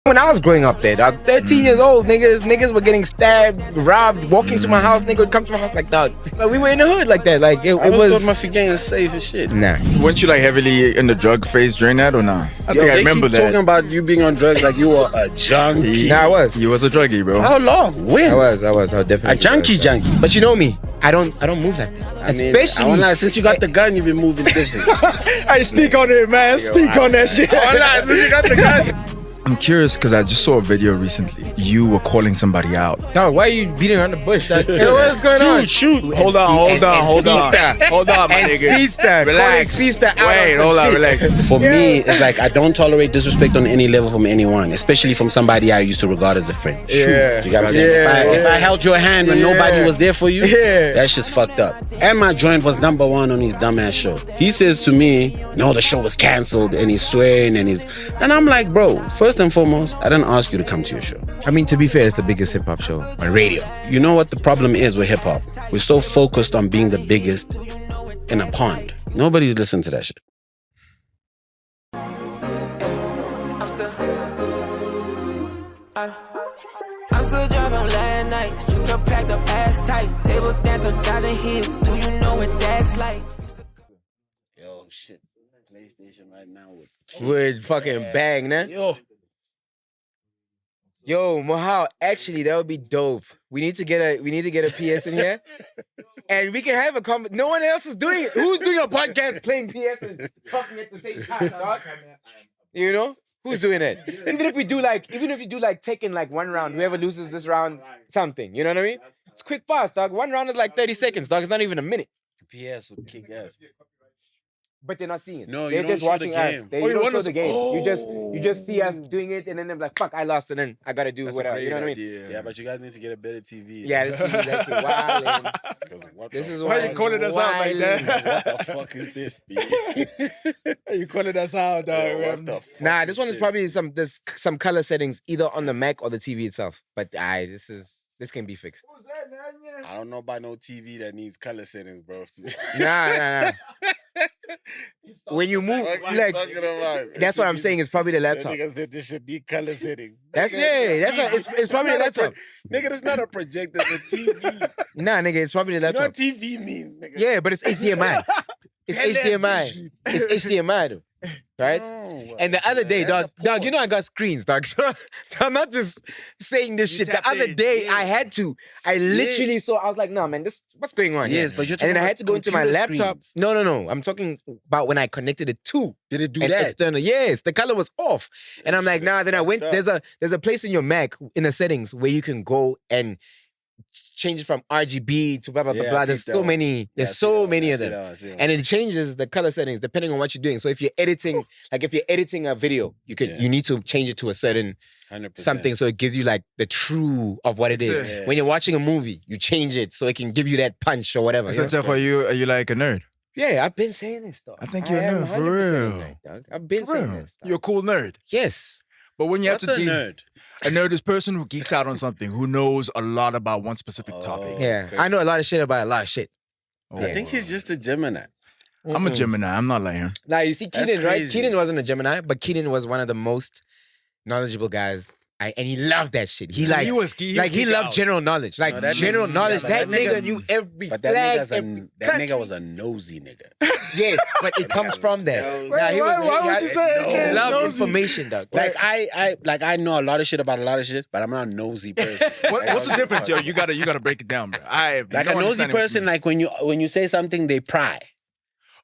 When I was growing up there, dog, 13 years old, niggas were getting stabbed, robbed, walking to my house, nigga would come to my house like, dog. Like, we were in the hood like that. Like, it was... my gang is safe as shit. Nah. Weren't you like heavily in the drug phase during that or not? I think I remember that. Talking about you being on drugs like you were a junkie. Nah, I was. You was a druggie, bro. How long? When? I was definitely. A junkie. But you know me, I don't move like that. Especially... since you got the gun, you've been moving different. Hey, speak on it, man. Speak on that shit. Since you got the gun. I'm curious because I just saw a video recently. You were calling somebody out. Dog, why are you beating around the bush? Like, what's going on? Shoot. Hold on, my nigga. Speedsta. Relax. Wait, hold on, relax. For me, it's like I don't tolerate disrespect on any level from anyone, especially from somebody I used to regard as a friend. Yeah. You got what I'm saying? If I held your hand when nobody was there for you, that shit's fucked up. And my joint was #1 on his dumbass show. He says to me, no, the show was cancelled, and he's swearing, and I'm like, bro, first and foremost, I didn't ask you to come to your show. I mean, to be fair, it's the biggest hip-hop show on radio. You know what the problem is with hip-hop? We're so focused on being the biggest in a pond. Nobody's listening to that shit. I'm still driving last night. Street up, packed up, ass tight. Table dancer, dodging heels. Do you know what that's like? Yo, shit. PlayStation right now Would fucking bang, nah? Yo, Mohau, actually, that would be dope. We need to get a PS in here, and we can have a no one else is doing it. Who's doing a podcast playing PS and talking at the same time, dog? You know, who's doing it? Even if you do like taking like one round, whoever loses this round, something. You know what I mean? It's quick, fast, dog. One round is like 30 seconds, dog. It's not even a minute. PS would kick ass. But they're not seeing it. No, they're you don't just show watching the us. game. They don't show the game. You just see us doing it, and then they're like, "Fuck, I lost," and then I gotta do whatever. You know what I mean? Yeah, but you guys need to get a better TV. Yeah, this is exactly wildin'. This is why you calling us out like that? What the fuck is this, B? You calling us out, dog? What the fuck? Nah, this one is probably there's some color settings either on the Mac or the TV itself. But this can be fixed. I don't know about no TV that needs color settings, bro. Nah. When you move, like, that's what I'm saying. It's probably the laptop. Niggas said this should need color settings. That's it. It's probably the laptop. Nigga, it's not a projector, it's a TV. Nah, nigga, it's probably the You know laptop. what TV means, nigga? Yeah, but it's HDMI. It's HDMI. It's HDMI, though. Right? No, and the other day, dog, you know I got screens, dog. So I'm not just saying this shit. The other day, I literally saw, I was like, nah, man, what's going on? Yes, but you're talking and then I had to go into my laptop. Screens. No. I'm talking about when I connected it to. Did it do an that? External. Yes, the color was off. And I'm like, nah, then I went, there's a place in your Mac in the settings where you can go and change it from RGB to blah blah blah. There's so many of them, and it changes the color settings depending on what you're doing. So if you're editing, a video, you need to change it to a certain 100%. something, so it gives you like the true of what it is. Yeah. When you're watching a movie, you change it so it can give you that punch or whatever. So are you like a nerd? Yeah, I've been saying this stuff. I think you're a nerd for real. I've been saying this stuff. You're a cool nerd. Yes. But when you have to What's a nerd? A nerd is a person who geeks out on something, who knows a lot about one specific topic. Yeah, okay. I know a lot of shit about a lot of shit. I think he's just a Gemini. I'm a Gemini. I'm not like him. Now, you see That's Keenan, right? crazy. Keenan wasn't a Gemini, but Keenan was one of the most knowledgeable guys. And he loved that shit. He loved general knowledge. Like, No, that general nigga- knowledge. but That that nigga nigga- knew every But flag, that every nigga was a nosy nigga. Yes, but it comes from that. Wait, Nah, he was, why he would had- you say it again? He loved Nosy. information, dog. I know a lot of shit about a lot of shit, but I'm not a nosy person. What's the difference, yo? You gotta break it down, bro. Like a nosy person, like when you say something, they pry.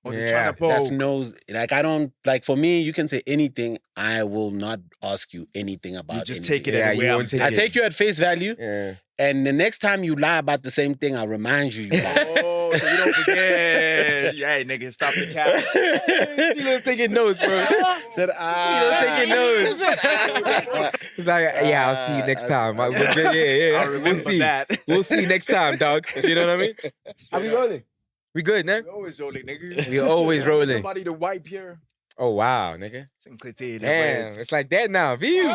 Or they're trying to poke. That's nose. Like I don't like. For me, you can say anything. I will not ask you anything about. You just anything. take it Yeah, anyway. you I'm won't take saying. I take you at face value, Yeah. and the next time you lie about the same thing, I'll remind you. You lied. Oh, so you don't forget. Hey, nigga, stop the cap. He was taking notes, bro. Said He was taking notes. He's like, yeah, I'll see you next time. I'll remember We'll see. that. We'll see next time, dog. You know what I mean? Are we rolling? We good, man? We always rolling, nigga. We always rolling. Somebody to wipe here. Oh, wow, nigga. Damn, Damn, it's like that now. View.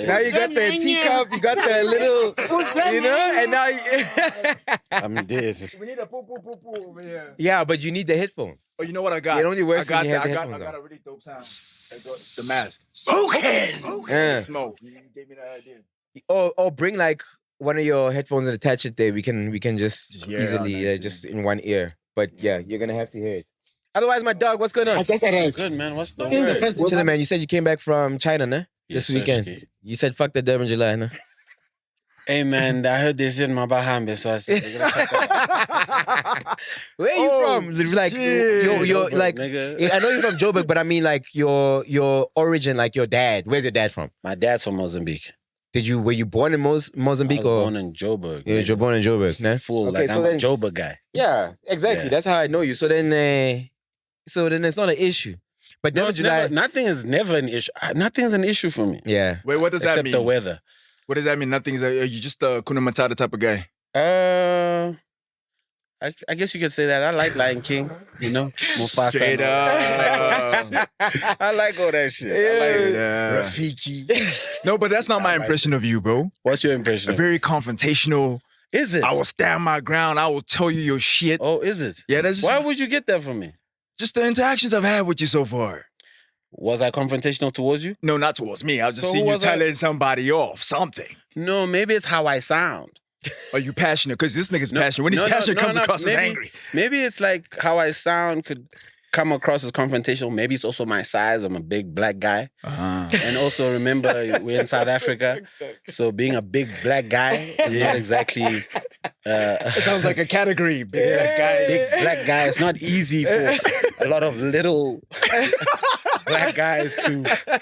Now you got the teacup, you got the little, you know, and now I'm dead. We need a poo over here. Yeah, but you need the headphones. Oh, you know what I got? It only works when you have the I headphones got on. a really dope sound. The mask. Smoking. Smoke. You gave me that idea. Or bring like one of your headphones and attach it there. We can just hear it easily out just in one ear. But yeah, you're gonna have to hear it. Otherwise, my dog, what's going on? Good, man. What's the word? Chilling, man. You said you came back from China, nah? Yes, This weekend. Seriously. You said fuck the Durban July, nah? Hey, man, I heard this in my Bahambe, so I said, Where are you from? Like you're Joburg, like nigga. I know you're from Joburg, but I mean like your origin, like your dad. Where's your dad from? My dad's from Mozambique. Were you born in Mozambique I was or born in Joburg. yeah, you're born in Joburg, nah? Full, Okay, like so I'm then- a Joburg guy. Yeah, exactly. Yeah. That's how I know you. So then it's not an issue. But No, Durban it's July, never, nothing is never an issue. Nothing's an issue for me. yeah. Wait, what does that Except mean? the weather. What does that mean? Nothing's. Are you just a Kuna Matata type of guy? I guess you could say that. I like Lion King, you know, Mufasa. Straight up. I like all that shit. I like Rafiki. No, but that's not my impression of you, bro. What's your impression? Very confrontational. Is it? I will stand my ground. I will tell you your shit. Oh, is it? Yeah, that's just, Why would you get that from me? just the interactions I've had with you so far. Was I confrontational towards you? No, not towards me. I've just So seen who you was I? telling somebody off something. No, maybe it's how I sound. Are you passionate? Because this nigga's No, passionate. When he's no, passionate, no, comes no, across as maybe- angry. Maybe it's like how I sound could come across as confrontational. Maybe it's also my size. I'm a big black guy. And also remember, we're in South Africa. So being a big black guy is not exactly... It sounds like a category. Big guy. Big black guy. It's not easy for a lot of little black guys to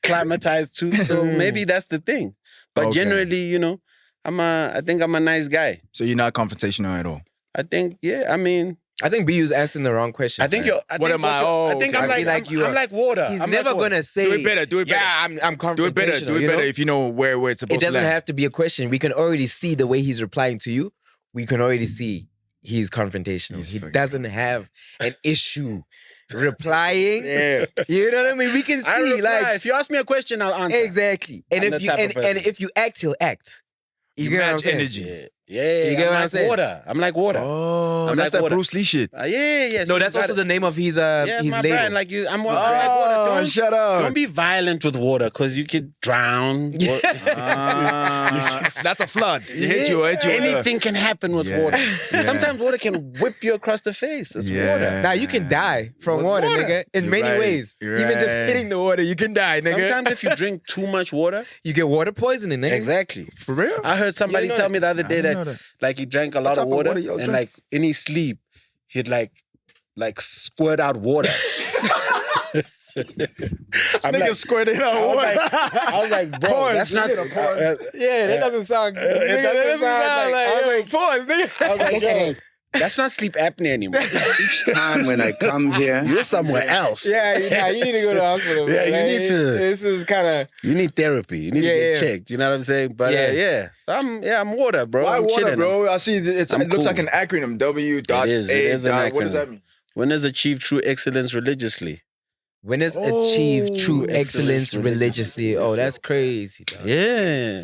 climatize to. So maybe that's the thing. But Okay. generally, you know, I think I'm a nice guy. So you're not confrontational at all. I think, yeah, I mean, I think BU's asking the wrong question. I think you're. I What think am I? you're- Oh, I think okay. I'm I like, feel like you I'm are- like water. He's I'm never like water. gonna say Do it better. Do it better. Yeah, I'm confrontational. Do it better. Do it you better know? if you know where it's supposed It to doesn't land. have to be a question. We can already see the way he's replying to you. We can already see he's confrontational. He's He fucking- doesn't have an issue replying. You know what I mean? We can I see reply. like If you ask me a question, I'll answer. exactly. And I'm if the you type of and person. if you act, he'll act. You get what I'm match saying? energy. Yeah, You get I'm what I'm like saying? water. I'm like water. Oh, I'm that's like that water. Bruce Lee shit. Yeah. So No, you that's also gotta- the name of his Yeah, it's his my label. brand. Like you, I'm like Oh, water. Don't shut up. Don't be violent with water because you could drown. That's a flood. It hit you. Hit you. Anything can happen with Yeah. water. Yeah. Sometimes water can whip you across the face. It's Yeah. water. Now you can die from With water, water. nigga. In You're many right. ways. You're Even just right. hitting the water, you can die, nigga. Sometimes if you drink too much water, you get water poisoning, nigga. exactly. For real? I heard somebody You know tell that? me the other day didn't that, know that. like he drank a lot type of of water water y'all and drink? like in his sleep he'd like squirt out water. I'm Nigga like, squirted out water. I was like, bro, Pause. that's not. You get a pause. Yeah, that doesn't sound good. It Nigga, that doesn't sound like- I was like- pause, nigga. I was like, yo, that's not sleep apnea anymore. Each time when I come here, You're somewhere else. Yeah, you need to go to the hospital. Yeah, man. you need to. This is kind of. You need therapy. You need Yeah, to get yeah. checked. You know what I'm saying? But Yeah. yeah. So I'm water, bro. Why I'm water, chilling. bro? I see it I'm looks cool. like an acronym. W dot It is A an dot. What does acronym. that mean? Winners achieve true excellence religiously. Winners achieve true excellence excellence religiously. Oh, that's crazy. Dog. Yeah.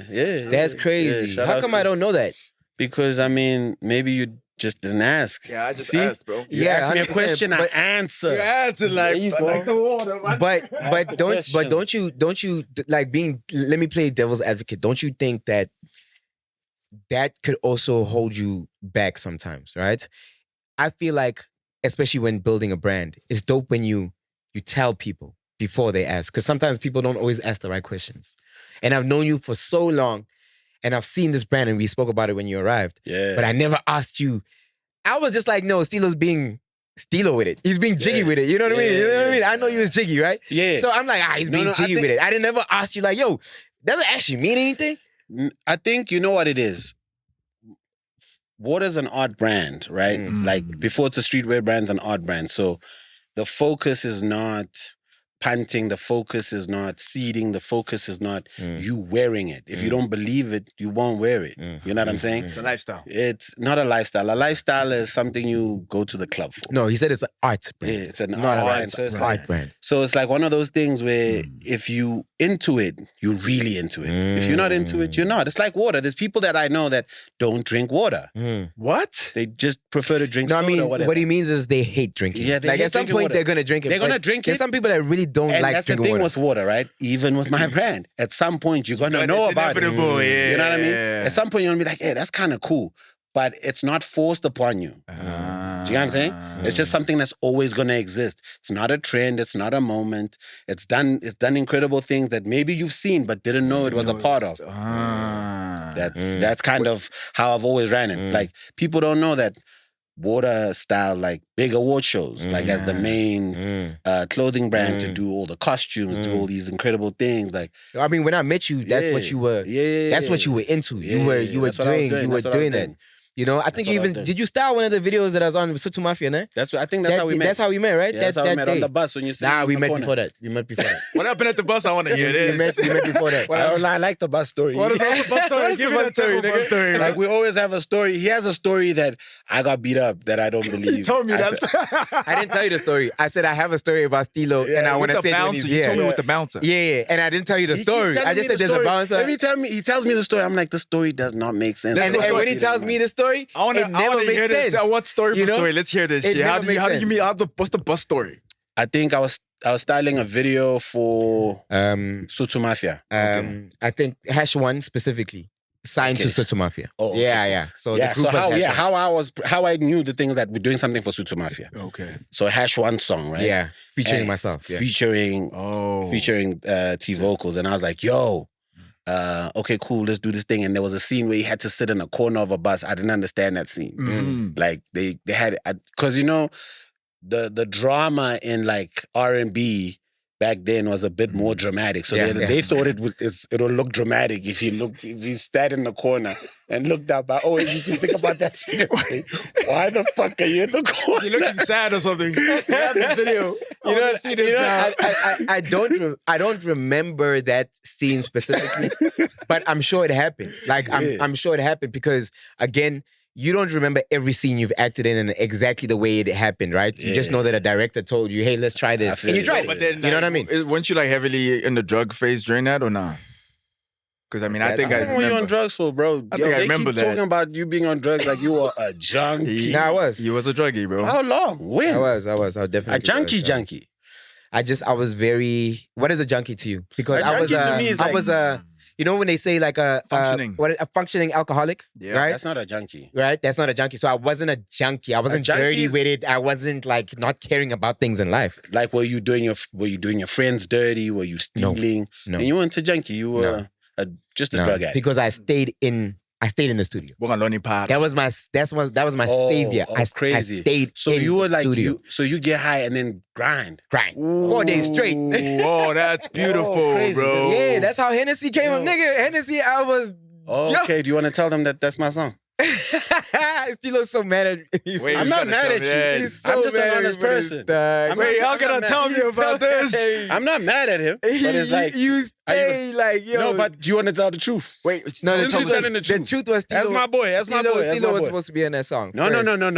That's Yeah, crazy. shout How outs come to- I don't know that? Because I mean, maybe you just didn't ask. Yeah, I just See? asked, bro. You Yeah, ask me a 100%, question, I but- answer. You had to like the water. But don't you like being? Let me play devil's advocate. Don't you think that could also hold you back sometimes, right? I feel like, especially when building a brand, it's dope when you tell people before they ask, because sometimes people don't always ask the right questions. And I've known you for so long, and I've seen this brand, and we spoke about it when you arrived. Yeah. But I never asked you. I was just like, no, Stilo's being Stilo with it. He's being jiggy with it. You know what I mean? You know what I mean? I know you was jiggy, right? Yeah. So I'm like, he's being No, I jiggy think- with it. I didn't never ask you like, yo, does it actually mean anything? I think you know what it is. Water's an art brand, right? Like before it's a streetwear brand, it's an art brand. So the focus is not punting, the focus is not seeding, the focus is not you wearing it. If you don't believe it, you won't wear it. You know what I'm saying? It's a lifestyle. It's not a lifestyle. A lifestyle is something you go to the club for. No, he said it's an art brand. Yeah, it's an not art, art, so it's art brand. So it's like one of those things where if you into it, you're really into it. If you're not into it, you're not. It's like water. There's people that I know that don't drink water. What? They just prefer to drink No, soda I mean, or whatever. what he means is they hate drinking. Yeah, they like hate at some drinking point water. they're gonna drink it. They're gonna but drink There's it. some people that really don't And like that's the drinking thing water. with water, right? Even with my brand, at some point you're gonna know It's about it. inevitable, yeah. You know what I mean? At some point you're gonna be like, hey, that's kind of cool. But it's not forced upon you. Do you know what I'm saying? It's just something that's always gonna exist. It's not a trend, it's not a moment. It's done incredible things that maybe you've seen but didn't know it was a part of. That's kind of how I've always ran it. Like people don't know that water style, like big award shows, like as the main clothing brand to do all the costumes, do all these incredible things. Like I mean, when I met you, that's what you were. That's what you were into. You were that's what I was doing. doing. You were That's what I was doing that. doing. You know, I think what I was even doing. did you style one of the videos that I was on with Sutu Mafia, ne? I think that's how we met. That's how we met, right? Yeah, that's how we met day. on the bus when you said Nah, we in the met corner. before that. We met before that. What happened at the bus? I want to hear we this. met before that. I like the bus story. What is the bus story? Give me the story, bus story. Like we always have a story. He has a story that I got beat up that I don't believe. He told me I that. said- I didn't tell you the story. I said I have a story about Stilo, and I want to With the say it when he's bouncer. You told me here. with the bouncer. Yeah, and I didn't tell you the He keeps story. telling I just me said the there's a story. bouncer. Every time he tells me the story, I'm like, the story does not make sense. Let's And, go and story. when he tells me the story, I want it never to makes hear this. sense. What story You for know? story? Let's hear this It shit. How never do you makes mean? What's the bus story? I think I was styling a video for Sutu Mafia. I think #1 specifically signed to Okay. Sutu Mafia. Oh, okay, yeah. So the group was #1. how I knew the things that we're doing something for Sutu Mafia. Okay. So #1 song, right? Yeah, featuring And myself. Yeah. Featuring Oh. T vocals, and I was like, yo. Okay, cool, let's do this thing. And there was a scene where he had to sit in a corner of a bus. I didn't understand that scene. Like they had, because you know, the drama in like R&B back then was a bit more dramatic. So they thought it would look dramatic if he sat in the corner and looked up. I always used to think about that scene. Why the fuck are you in the corner? You're looking sad or something. You have this video. You know, I don't remember that scene specifically, but I'm sure it happened. Like I'm sure it happened because again, you don't remember every scene you've acted in and exactly the way it happened, right? You just know that a director told you, "Hey, let's try this," and you tried it. But then, you know what I mean? Weren't you like heavily in the drug phase during that or not? Because I mean, I think I What were you on remember. drugs for, bro? I think I remember keep that. talking about you being on drugs like you were a junkie. Nah, I was. He was a druggie, bro. How long? When? I was definitely A junkie was. junkie. I was very. What is a junkie to you? Because A I was junkie to me is I like- was you know when they say like a functioning alcoholic, right? That's not a junkie. Right? That's not a junkie. So I wasn't a junkie. I wasn't junkie dirty is- with it. I wasn't like not caring about things in life. Like, were you doing your friends dirty? Were you stealing? No. And you weren't a junkie. You were just a drug addict. Because I stayed in the studio. That was my savior. I crazy. stayed So in you were the like, studio. you get high and then grind. 4 days straight. Whoa, that's beautiful, crazy. bro. Yeah, that's how Hennessy came up. Nigga, Hennessy, I was... Oh, okay. Do you want to tell them that that's my song? Stilo's so mad at me. Wait, I'm you not gotta mad tell at me you. that. He's so I'm just an mad at honest me with his person. dog. Wait, y'all I'm gonna not tell mad. me about this? I'm not mad at him, but it's like you stay like, yo. no. But do you want to tell the truth? Wait, No, Since you're telling the truth. truth was Stilo. That's my boy. That's my boy. That's Stilo my was boy. supposed to be in that song. No. That's Stilo not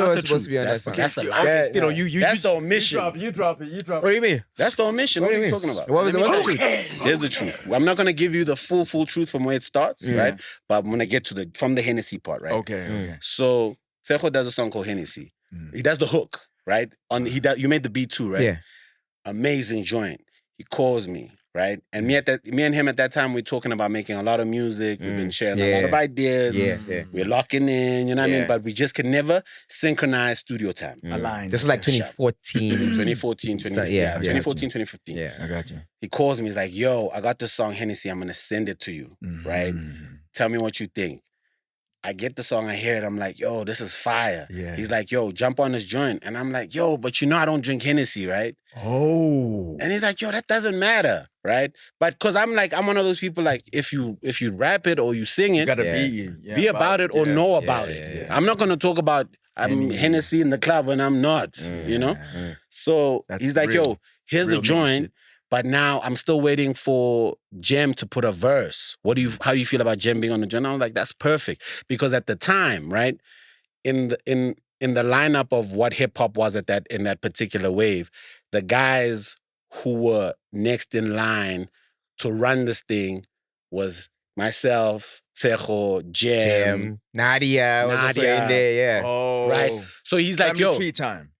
was the supposed truth. to be on that song. That's a lie. Okay, Yeah, Stilo, no. That's the omission. You drop it. What do you mean? That's the omission. What are you talking about? What was it? Let me What's the tell you. truth? Here's the truth. I'm not gonna give you the full truth from where it starts, right? But I'm gonna get to from the Hennessy part, right? Okay. So Tshego does a song called Hennessy. He does the hook, right? You made the beat too, right? Yeah. Amazing joint. He calls me, right? And me and him at that time, we're talking about making a lot of music. We've been sharing a lot of ideas. Yeah. We're locking in, you know what I mean? Yeah. But we just could never synchronize studio time. Aligned. This was like 2014. 2014, 2015. 2015. Yeah. I got you. He calls me, he's like, yo, I got this song Hennessy, I'm gonna send it to you, right? Tell me what you think. I get the song, I hear it, I'm like, yo, this is fire. Yeah. He's like, yo, jump on this joint. And I'm like, yo, but you know I don't drink Hennessy, right? Oh. And he's like, yo, that doesn't matter, right? But cause I'm one of those people like, if you rap it or you sing it, You gotta Yeah. be be about it or know about yeah, it. yeah. I'm not gonna talk about I'm Hennessy in the club when I'm not, you know? So he's like, yo, here's the joint, but now I'm still waiting for Jem to put a verse. How do you feel about Jem being on the joint? I'm like, that's perfect. Because at the time, right, in the lineup of what hip-hop was in that particular wave, the guys who were next in line to run this thing was myself, Tshego, Jem, Nadia was also in there, yeah. Oh, right? So he's like, yo, tree time.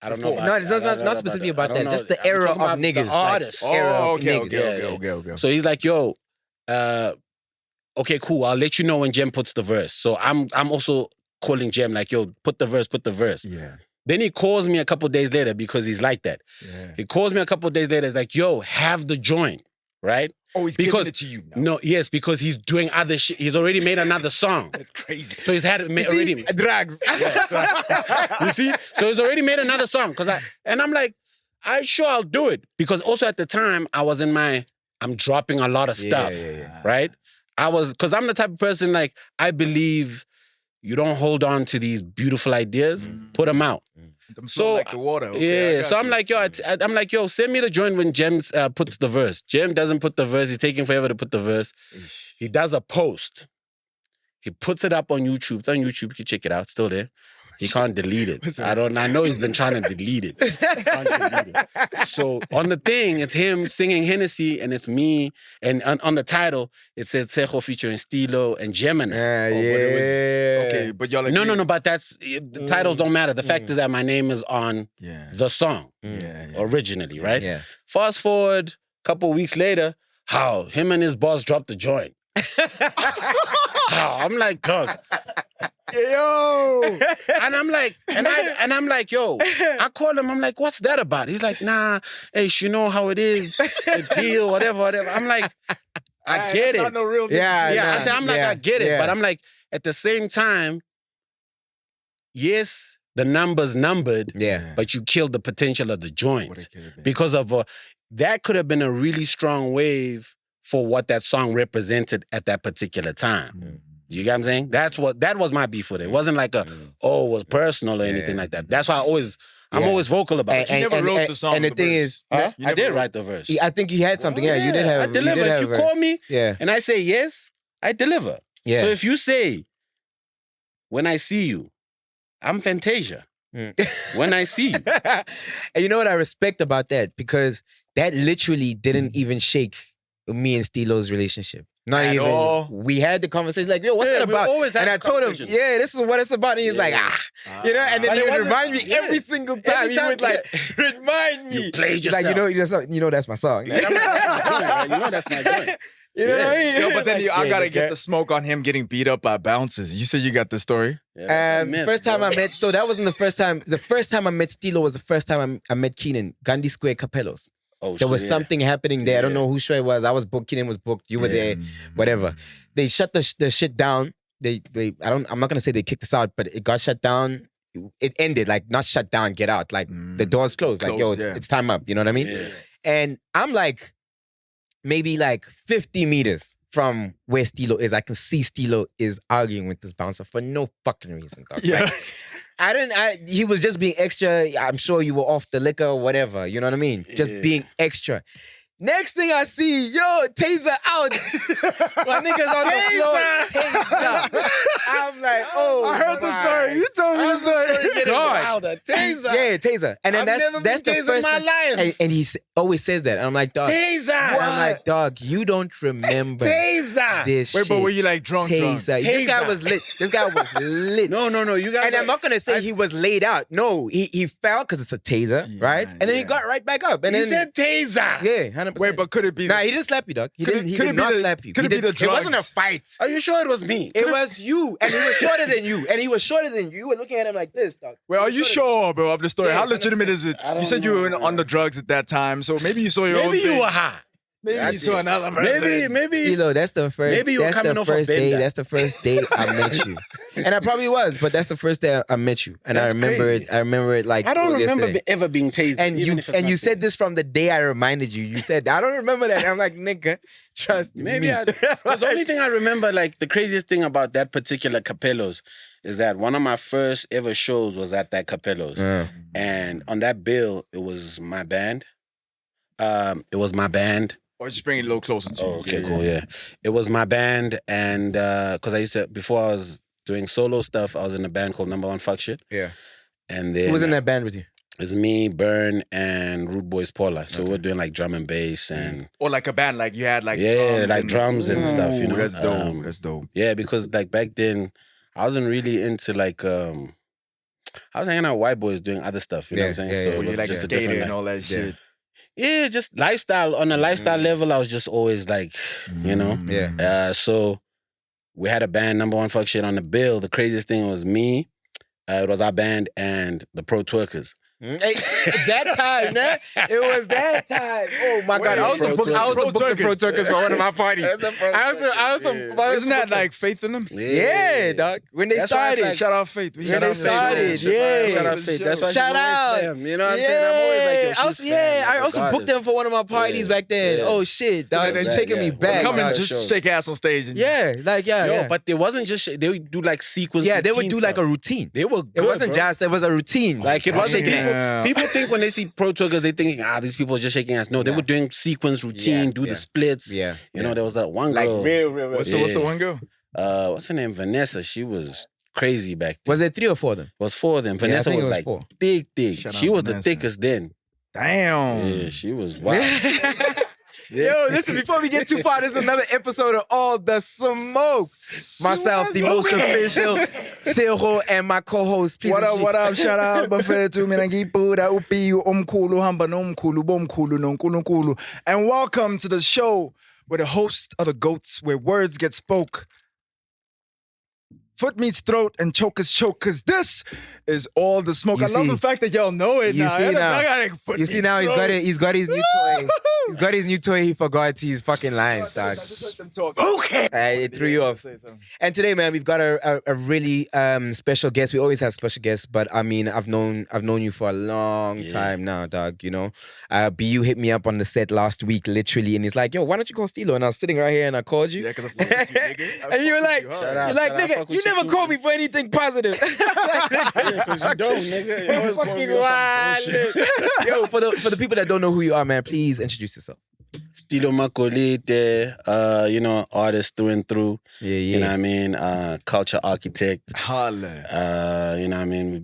I don't know. No, it's not specifically about that. Just the era of niggas. The artists. Okay. So he's like, yo, okay, cool. I'll let you know when Jem puts the verse. So I'm also calling Jem like, yo, put the verse. Yeah. Then he calls me a couple days later because he's like that. Yeah. He calls me a couple days later. He's like, yo, have the joint, right? Oh, he's giving it to you now. No, yes, because he's doing other shit. He's already made another song. That's crazy. So he's had already drugs. You see? So he's already made another song. And I'm like, sure, I'll do it. Because also at the time, I'm dropping a lot of stuff, right? Because I'm the type of person, like, I believe you don't hold on to these beautiful ideas, put them out. So like the water. Okay, so I'm like, yo, send me the joint when Jem puts the verse. Jem doesn't put the verse. He's taking forever to put the verse. He does a post. He puts it up on YouTube. It's on YouTube. You can check it out. It's still there. He can't delete it. I know he's been trying to delete it. He can't delete it. So on the thing, it's him singing Hennessy and it's me. And on the title, it says Tshego featuring Stilo and Gemini. Okay, but y'all agree? No, but the titles don't matter. The fact is that my name is on the song originally, right? Yeah. Fast forward a couple weeks later, him and his boss dropped the joint. I'm like, dog. Yo. And I'm like, yo, I call him, I'm like, what's that about? He's like, nah, hey, you know how it is, the deal, whatever. I'm like, I get it. Not no real I get it. But I'm like, at the same time, yes, the number's numbered, but you killed the potential of the joint. Because of that could have been a really strong wave for what that song represented at that particular time. You get what I'm saying? That was my beef with it. It wasn't like it was personal or anything like that. That's why I'm always vocal about it. You never wrote the song. And the thing is, I did write the verse. I think you had something. You did have. I deliver. If you call me and I say yes, I deliver. Yeah. So if you say, when I see you, I'm Fantasia. When I see you. And you know what I respect about that? Because that literally didn't even shake me and Stilo's relationship. Not at even. all. We had the conversation like, yo, what's that about? And I told him, this is what it's about. And he's like, you know, and then he would remind me every single time. He would like, remind me. You played yourself. Like, you know that's my song. You know that's my joint. You know what I mean? Yo, but then I gotta get the smoke on him getting beat up by bouncers. You said you got the story? First time I met, so that wasn't the first time. The first time I met Stilo was the first time I met Keenan, Gandhi Square Capellos. There was something happening there. I don't know who sure it was. I was booked. Keenan was booked. You were there. Whatever. They shut the shit down. I'm not gonna say they kicked us out, but it got shut down. It ended like not shut down, get out. Like the doors closed. Like yo, it's time up. You know what I mean? Yeah. And I'm like maybe like 50 meters from where Stilo is. I can see Stilo is arguing with this bouncer for no fucking reason. Dog. Yeah. Like, he was just being extra. I'm sure you were off the liquor or whatever. You know what I mean? Just being extra. Next thing I see, taser out. My niggas on the floor. Taser. I'm like, I heard the story. You told me the story. God. Taser. Yeah, taser. And then that's the taser in my life. And he always says that. And I'm like, dog. Taser. And I'm like, dog, you don't remember taser. This shit. Wait, but were you like drunk? Taser. This guy was lit. This guy was lit. No. You guys. And I'm not gonna say he was laid out. No, he fell because it's a taser, right? And then he got right back up. And he then said taser. Yeah, 100%. Wait, but could it be? Nah, he didn't slap you, dog. He did not slap you. Could it be the drugs? It wasn't a fight. Are you sure it was me? It was you, and he was shorter than you, and he was shorter than you. You were looking at him like this, dog. Well, are you sure, bro, of the story? Yeah, How legitimate is it? You said you were on the drugs at that time, so maybe you saw your own thing. Maybe you were high. Maybe to another person. Maybe. Stilo, that's the first. Maybe you're that's coming the off a first day. bender. That's the first day I met you, and I probably was, but that's the first day I met you, and I That's remember crazy. it. I remember it like I don't it was remember yesterday. ever being tased. And even you if it's and not you said tased. this from the day I reminded you. You said I don't remember that. I'm like, nigga, trust Maybe me. because the only thing I remember, like the craziest thing about that particular Capello's is that one of my first ever shows was at that Capello's. And on that bill, it was my band. Or just bring it a little closer to you. Oh, okay, cool, yeah. It was my band, and because I used to, before I was doing solo stuff, I was in a band called Number One Fuck Shit. Yeah. And then Who was in that band with you? It was me, Burn, and Rude Boys Paula. So we're doing like drum and bass and Or like a band, like you had like yeah, drums like and, drums and stuff. You know, That's dope. That's dope. Yeah, because like back then, I wasn't really into like I was hanging out with white boys doing other stuff. You know what I'm saying? Yeah, so yeah, it When was you're like a just a skater different and all that shit. Yeah, just lifestyle. On a lifestyle level, I was just always like, you know. Yeah. So we had a band, Number One Fuck Shit, on the bill. The craziest thing was me. It was our band and the Pro Twerkers. Hey, that time, man. It was that time. Oh my God! I also booked the Pro Twerkers for one of my parties. I also. Isn't that like Faith in them? Yeah, dog. When they That's why it's started, like- Shout out Faith. when they started, yeah. Shout out Faith. That's why she's Shout always out. fam. You know what I'm saying? I'm always like, yo, I she's also, fam, I also booked them for one of my parties back then. yeah. Oh shit, dog! That's They're that, taking me yeah. back. Come Come and dog. on, just show. shake ass on stage. And Yeah, like yeah. But they wasn't just they would do like sequence. Yeah, they would routine do like a stuff. routine. They were good. It wasn't bro. just. It was a routine. Like it wasn't Yeah. people think when they see Pro Twerkers, they thinking, these people are just shaking ass. No, they were doing sequence routine, do the splits. Yeah. You know, there was that one like girl. real. What's the one girl? What's her name? Vanessa. She was crazy back then. Was there 3 or 4 of them? It was 4 of them. I Vanessa think it was was like 4. thick. Shout She out was the Vanessa. thickest then. Damn. Yeah, she was wild. Yo, listen, before we get too far, this is another episode of All the Smoke. Myself, the most official, Tshego, and my co-host, Piece What of up, Shit. what up? Shout out Bafetu mina ngibhuda upiyu omkhulu hamba nomkhulu bomkhulu nonkulunkulu. And welcome to the show where the host are the goats, where words get spoke. Foot meets throat and choke is choke, because this is All the Smoke. You I love see- the fact that y'all know it you now. see now- Foot You see meets now he's throat. got his new toy. He's got his new toy. He forgot his fucking lines, dog. Okay. It threw you off. And today, man, we've got a really special guest. We always have special guests, but I mean, I've known you for a long time now, dog. You know, BU hit me up on the set last week, literally, and he's like, "Yo, why don't you call Stilo?" And I was sitting right here, and I called you. Yeah, 'cause I fuck with you, nigga. I And you were fuck like, with you hard. Shout out. you're like, Shout out, nigga, fuck you with you never too, call me for anything positive. Because you don't, nigga. You always call Fucking me on wild. some bullshit. Yo, for the people that don't know who you are, man, please introduce yourself. Stilo Magolide, you know, artist through and through. Yeah, You know what I mean? Culture architect. Holla. You know what I mean? We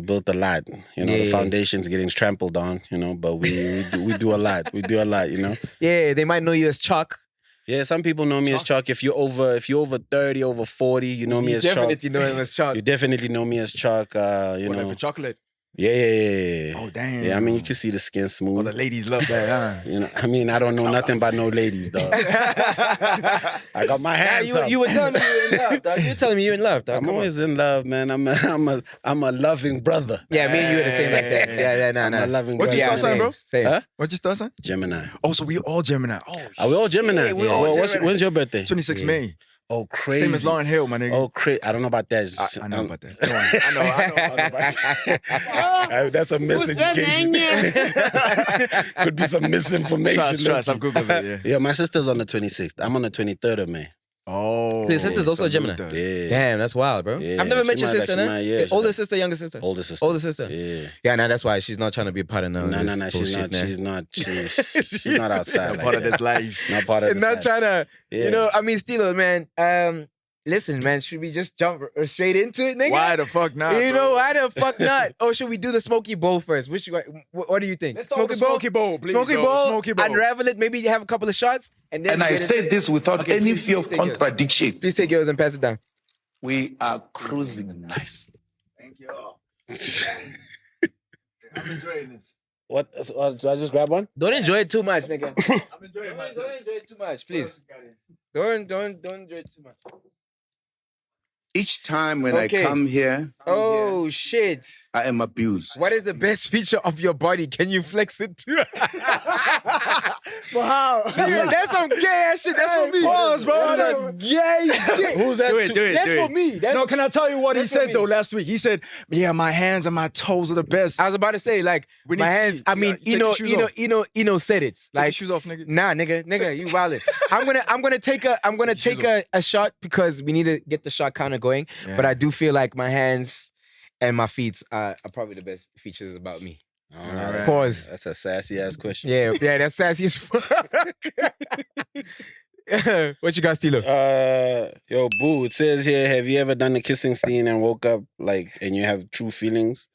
built a lot. You know, the Yeah. foundation's getting trampled on, you know, but we do a lot. We do a lot, you know? Yeah, they might know you as Chuck. Yeah, some people know me as Chuck. If you're over 30, over 40, you know me as Chuck. Definitely know him as Chuck. You definitely know me as Chuck. You What, know. for chocolate? Yeah. Oh, damn. Yeah, I mean, you can see the skin All smooth. the ladies love that, huh? You know, I mean, I don't know nothing about no ladies, dog. I got my hands up. You were telling me you're in love, dog. You're telling me you're in love, dog. I'm Come on. always in love, man. I'm a loving brother. Yeah, me and you are the same like that. Yeah, nah. I'm a loving What brother. you Yeah, start saying, bro? same. Huh? What you start saying? Gemini. Oh, so we all Gemini. Oh, Are we all Gemini? Yeah, we all Gemini. When's your birthday? 26 May. Oh, crazy. Same as Lauryn Hill, my nigga. Oh, crazy. I don't know about that. I know about that. I know. That's a miseducation. Could be some misinformation. Trust. I'm Googling it, yeah. Yeah, my sister's on the 26th. I'm on the 23rd of May. Oh. So your sister's also a Gemini? Yeah. Damn, that's wild, bro. Yeah, I've never met she your might sister, actually nah? might, yeah, she Older might. sister, younger sister? Older sister. Older sister. Yeah. Yeah, nah, that's why she's not trying to be a part of none of No, this she's bullshit, not. nah. She's not. She's not outside. Not like part of that. this life. Not part of this. Not life. trying to, Yeah. you know, I mean, Stilo, man, listen, man, should we just jump straight into it, nigga? Why the fuck not? You bro? know, why the fuck not? Or should we do the Smoky Bowl first? What do you think? Let's start with the Smoky Bowl, please. Smoky bro. Bowl, Smoky Bowl. unravel it, maybe you have a couple of shots, and then And we I get into say it. this without Okay, any please fear of take yours. contradiction. Please take yours and pass it down. We are cruising nice. Thank you. I'm enjoying this. What? Do I just grab one? Don't enjoy it too much, nigga. I'm enjoying Don't enjoy it too much, please. Don't enjoy it too much. Each time when Okay. I come here, Oh shit! I am abused. What is the best feature of your body? Can you flex it too? But how? That's some gay ass shit. That's for me. Pause, bro. That's some gay shit. Who's that? Do it, do it, That's do for it. me. That's, No, can I tell you what he that's for said me. though last week? He said, "Yeah, my hands and my toes are the best." I was about to say, like, We need my to hands. see. I mean, Take your shoes off. Eno said it. Take Like, your shoes off, nigga. nah, nigga, you wildin'. I'm gonna take a shot because we need to get the shot counter going. Yeah. But I do feel like my hands and my feet are probably the best features about me. All right. Pause. That's a sassy ass question. Yeah, that's sassy as fuck. What you got, Stilo? Yo, Boo, it says here, have you ever done a kissing scene and woke up like and you have true feelings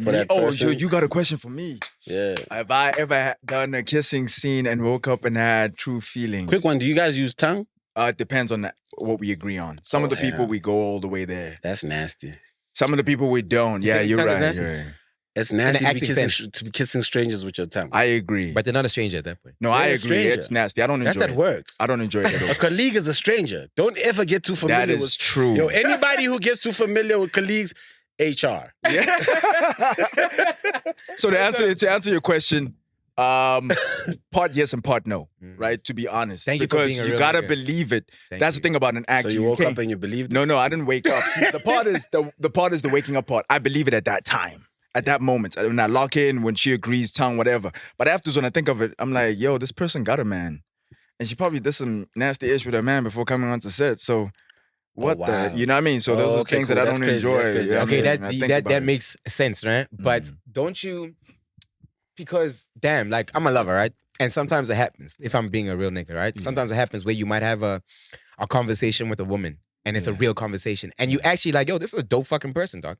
for that Oh, person? you got a question for me? Yeah. Have I ever done a kissing scene and woke up and had true feelings? Quick one, do you guys use tongue? It depends on what we agree on. Some of the people we go all the way there. That's nasty. Some of the people we don't. Yeah, think you're tongue is right. nasty? You're right. It's nasty to be, acting sense. to be kissing strangers with your tongue. I agree. But they're not a stranger at that point. No, They're I a agree. stranger. It's nasty. I don't enjoy That's it. at work. I don't enjoy it at A all. colleague is a stranger. Don't ever get too familiar That is with true. Yo, anybody who gets too familiar with colleagues, HR. So to answer your question, part yes and part no, right? To be honest, Thank you for because being a you real gotta nigga. believe it. Thank That's you. the thing about an actor. So you woke can't- up and you believed it? No, I didn't wake up. See, the part is the waking up part. I believe it at that time. At that moment, when I lock in, when she agrees, tongue, whatever. But afterwards, when I think of it, I'm like, yo, this person got a man. And she probably did some nasty ish with her man before coming onto set. So what wow. the, you know what I mean? So those are okay, things cool. that I That's don't crazy. enjoy. That's crazy. you know what I Okay, mean? that When I think that about that it. makes sense, right? But don't you? Because damn, like I'm a lover, right? And sometimes it happens. If I'm being a real nigga, right? Sometimes it happens where you might have a conversation with a woman, and it's a real conversation, and you actually like, yo, this is a dope fucking person, dog.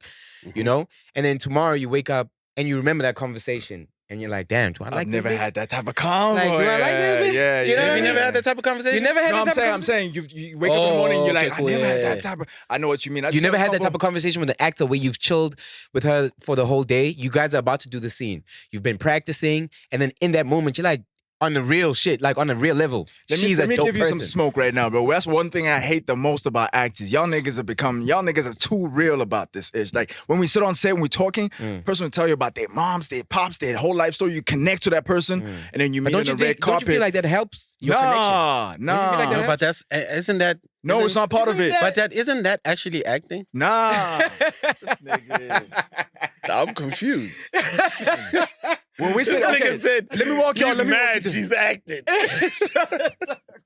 You know? And then tomorrow you wake up and you remember that conversation, and you're like, damn, do I like I've never this bitch? had that type of convo. Like, do I like this bitch? Yeah, You know what I You mean? never had that type of conversation? You never had No, that I'm type saying, of I'm conversation? saying, you wake up in the morning and you're okay, like, cool, I never had yeah. that type of. I know what you mean. I You just never had had that type of conversation with an actor where you've chilled with her for the whole day. You guys are about to do the scene. You've been practicing, and then in that moment, you're like on the real shit, like on the real level. Let She's me a dope give you person. some smoke right now, bro. That's one thing I hate the most about actors. Y'all niggas are too real about this ish. Like when we sit on set and we're talking, person will tell you about their moms, their pops, their whole life story. You connect to that person, and then you meet But on the red don't carpet. you feel like that helps your connection? Nah. feel like that No, but that's isn't that No, it's not part of it. But isn't that actually acting? Nah. This nigga is. I'm confused. When we say, okay, said, let me walk y'all. Let me walk you she's acting.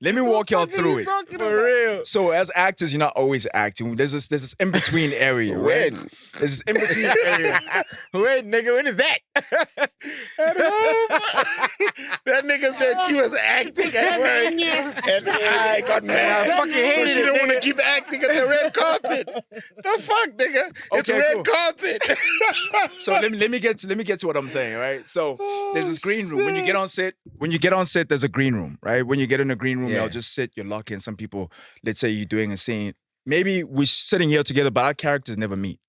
Let me walk y'all through it. For real. So as actors, you're not always acting. There's this in between area, right? When? There's this in between area. Wait, nigga, when is that? That nigga said she was acting at work, and I got mad. I fucking hated she it, didn't want to nigga. keep acting at the red carpet. The fuck, nigga? It's Okay, red cool. carpet. So let me get to what I'm saying, right? So there's this green room. When you get on set, there's a green room, right? When you get in a green room, Yeah. y'all just sit, you lock in. Some people, let's say you're doing a scene. Maybe we're sitting here together, but our characters never meet.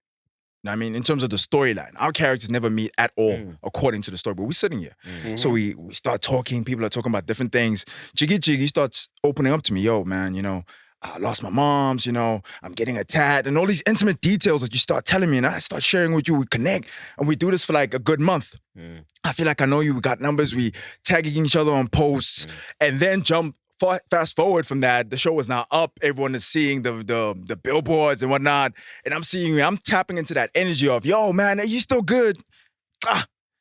You know what I mean, in terms of the storyline, our characters never meet at all according to the story. But we're sitting here, so we start talking. People are talking about different things. Jiggy starts opening up to me. Yo, man, you know, I lost my moms. You know, I'm getting attacked, and all these intimate details that you start telling me, and I start sharing with you. We connect, and we do this for like a good month. I feel like I know you. We got numbers. We tagging each other on posts, and then fast forward from that, the show is now up. Everyone is seeing the billboards and whatnot. And I'm tapping into that energy of, yo, man, are you still good?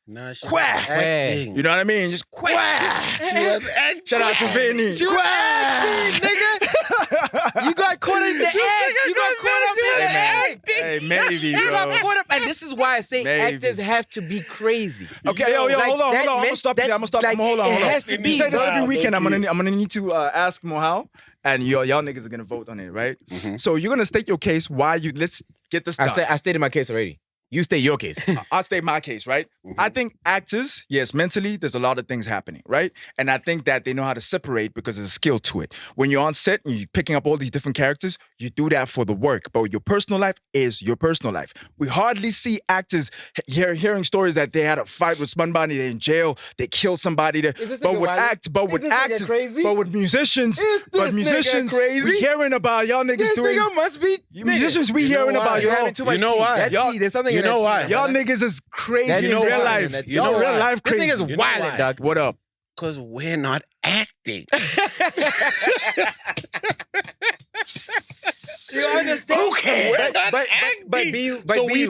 Nah, she Quack. acting. You know what I mean? Just quack. She was acting. Shout out to Vinny. You acting, nigga. You got caught in the act. You got caught up in the act. Hey, maybe, You got bro. caught up, and this is why I say Maybe. actors have to be crazy. Okay, yo, Like, hold on. that I'm gonna meant stop you. that- I'm gonna stop you. like, Hold on. it has to You be, say this bro. every weekend. Thank I'm gonna need to ask Mohau, and y'all niggas are gonna vote on it, right? So you're gonna state your case. Why you? Let's get this done. I stated my case already. You state your case. I'll state my case, right? I think actors, yes, mentally, there's a lot of things happening, right? And I think that they know how to separate because there's a skill to it. When you're on set and you're picking up all these different characters, you do that for the work. But your personal life is your personal life. We hardly see actors hearing stories that they had a fight with somebody, they're in jail, they killed somebody. But with musicians, we hearing about y'all niggas This doing. nigga must be Musicians, we hearing about you y'all. having too much You know tea. why? That Y'all- tea, there's something you in know that why? tea, Y'all man. niggas is crazy That in nigga real is life. wild. You know Y'all real why? life This crazy. nigga's You know wild, why? dog. What up? Because we're not acting. You understand? Okay. So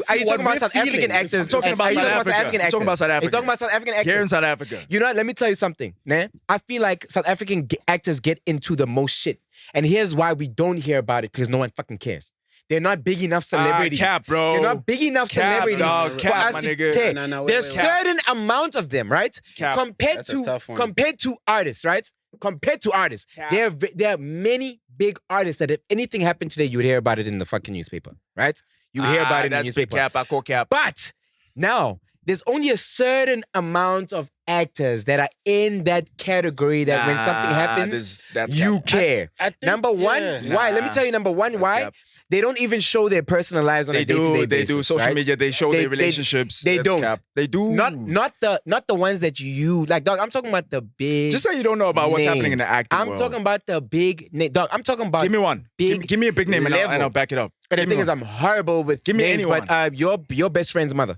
are you talking about South African actors? I'm talking about Are you South talking about South Africa. African I'm actors? talking about South Are you Africa. talking about South African actors? Here in South Africa. You know what? Let me tell you something, man. I feel like South African actors get into the most shit. And here's why we don't hear about it, because no one fucking cares. They're not big enough celebrities. Cap, bro. They're not big enough Cap, celebrities. dog. for Cap, us my to nigga. care. No, wait, There's wait, wait. certain amount of them, right? Cap. Compared That's a tough one. to artists, right? Compared to artists, Cap. there are many big artists that if anything happened today, you would hear about it in the fucking newspaper, right? You would hear about it in the That's big newspaper. cap. I call cap. But now there's only a certain amount of actors that are in that category that when something happens, that's you cap. care. I think, Number one, yeah. why? Let me tell you number one, why? cap. They don't even show their personal lives on They a day-to-day do. They basis. do. Social right? media. They show They- their relationships. they That's don't. cap. They do. Not the ones that you like, dog. I'm talking about the big. Just say you don't know about what's happening in the names. acting I'm world. talking about the big dog. I'm talking about. Give me one. big Give me a big name and level. I'll back it up. And the Give me thing is, one. I'm horrible with Give me names, anyone. but your best friend's mother,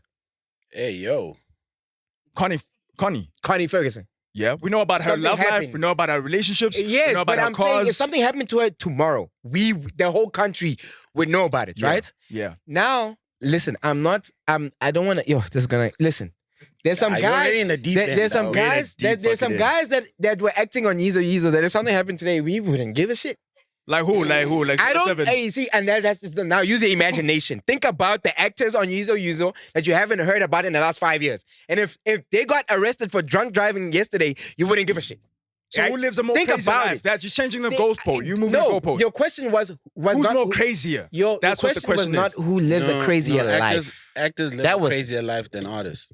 Hey, yo. Connie. Connie Ferguson. Yeah, we know about her Something love life. happened. We know about her relationships. we Yes, know about but her I'm saying cause. if something happened to her tomorrow, the whole country would know about it, Yeah. right? Yeah. Now, listen, I don't want to, this is going to, listen. There's some You're guys, already in the deep end, there's some dog. guys, We're in the deep there's some fucking guys that were acting on Yeezo that if something happened today, we wouldn't give a shit. Like who? Like I don't, seven. hey, see, and that's now use your imagination. Think about the actors on Yeezo that you haven't heard about in the last 5 years. And if they got arrested for drunk driving yesterday, you wouldn't give a shit. So right? who lives a more Think crazy about life? it. That's you're changing the goalpost. You moving No, the goalpost. your question was Who's not more who- crazier? Your That's what the question was not is. who lives a crazier life. Actors live That a was- crazier life than artists.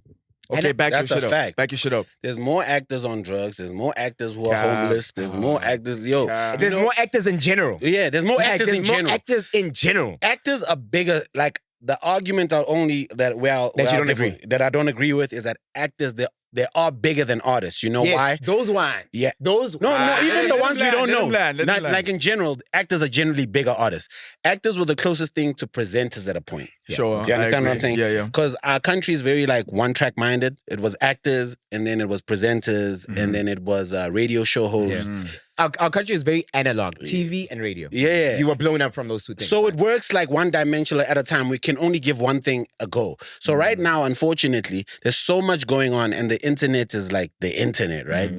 Okay, back your that's a shit up. fact. Back your shit up. There's more actors on drugs. There's more actors who are Cap. homeless. There's more actors. Yo, Cap. There's more actors in general. yeah, there's more actors there's in more general. actors in general. Actors are bigger. Like the argument are only that That you don't agree. that I don't agree with is that actors they are bigger than artists. You know Yes, why? those ones. Yeah. Those No, ones. even let the him ones we land, don't let know. him land, let him Not, land. like in general, actors are generally bigger artists. Actors were the closest thing to presenters at a point. Sure. Do you understand I what I'm agree. saying? Yeah, yeah. Because our country is very like one track minded. It was actors, and then it was presenters, and then it was radio show hosts. Our country is very analog, TV and radio. Yeah. You were blown up from those two things. So it works like one dimensional at a time. We can only give one thing a go. So right now, unfortunately, there's so much going on, and the internet is like the internet, right?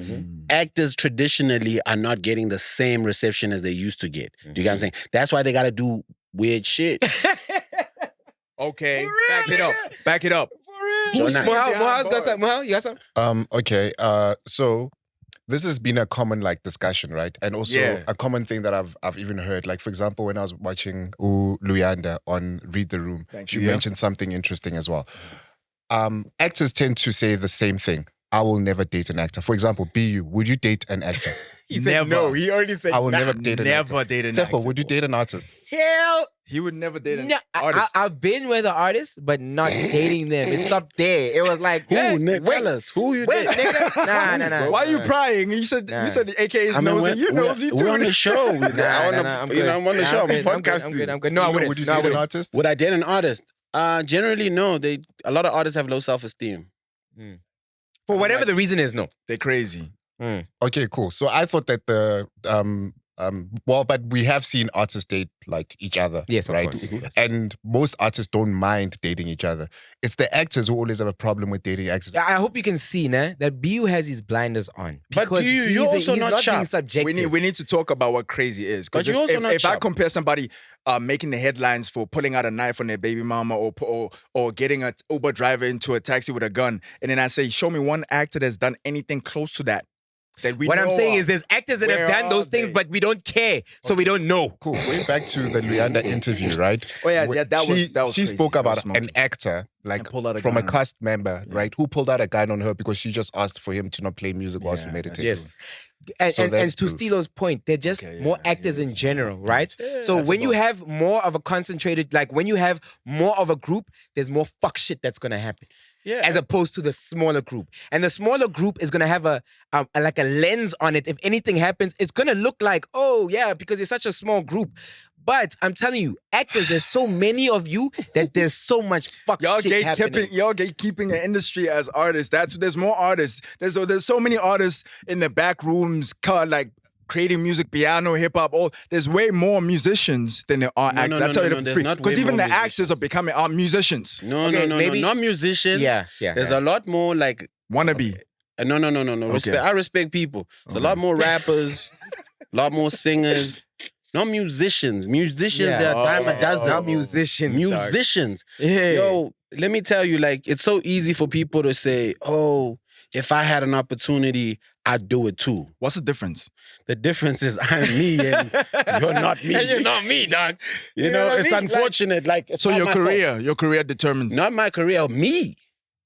Actors traditionally are not getting the same reception as they used to get. Do you get what I'm saying? That's why they got to do weird shit. Okay. Back it up. Back it up. Who's Mohaw's got something. Mohawk, you got something? Okay. So this has been a common like discussion, right? And also Yeah. a common thing that I've even heard. Like for example, when I was watching Luyanda on Read the Room, she you. mentioned something interesting as well. Actors tend to say the same thing. I will never date an actor. For example, BU, would you date an actor? He said no. He already said I will nah. never date an actor. Never date an Tshego, actor. would you date an artist? Hell He would never date an no. artist. I've been with an artist, but not dating them. It stopped there. It was like, Who? hey, Nick, wait, tell us. Who you wait, date? nigga. Nah. Why are you prying? You said Nah. AK is nosy. You nosy too. We're on the show. Nah, I'm on the show. I'm podcasting. I'm good. No, I wouldn't. Would you No, I date an wouldn't. artist? Would I date an artist? Generally, no. A lot of artists have low self-esteem. For whatever the reason is, no. They're crazy. Okay, cool. So I thought that but we have seen artists date like each other. Yes, of right? course. Yes. And most artists don't mind dating each other. It's the actors who always have a problem with dating actors. I hope you can see, nah, that BU has his blinders on. But Because you're he's also he's not being sharp. subjective. We need to talk about what crazy is. But Because you're also not if I sharp. compare somebody making the headlines for pulling out a knife on their baby mama or getting an Uber driver into a taxi with a gun, and then I say, show me one actor that's done anything close to that. that we What know I'm saying of. is there's actors that have Where done are those things, they? but we don't care, so we don't know. Cool. Going back to the Luyanda interview, right? Oh, yeah, Where that was she crazy. spoke That about was smoky. an actor, like And pulled out a from a gun. cast member, right, who pulled out a gun on her because she just asked for him to not play music while she Yeah, meditates. Yes. And, So and that's to true. Stilo's point, they're just Okay, more yeah, actors yeah, in general, right? So that's when you about- have more of a concentrated, like when you have more of a group, there's more fuck shit that's gonna happen. Yeah. As opposed to the smaller group. And the smaller group is gonna have a like a lens on it. If anything happens, it's gonna look like, oh yeah, because it's such a small group. But I'm telling you, actors, there's so many of you that there's so much fuck shit happening. Y'all gatekeeping an industry as artists. There's more artists. There's so many artists in the back rooms, like creating music, piano, hip hop. All there's way more musicians than there are No, actors. no, I tell no, you no, that for there's free. not Because way even more the actors are becoming musicians. No, Okay, no, maybe- not musicians. Yeah. There's a lot more like Wannabe. no. Okay. I respect people. There's a lot more rappers, a lot more singers, not musicians. Musicians, Yeah. they're a dime a dozen. Not musicians. Musicians. Yeah. Yo, let me tell you, like, it's so easy for people to say, oh, if I had an opportunity, I'd do it too. What's the difference? The difference is I'm me and you're not me. And you're not me, dog. You You know know, what I it's mean? unfortunate. Like, it's So not your my fault. career determines. Not my career, me.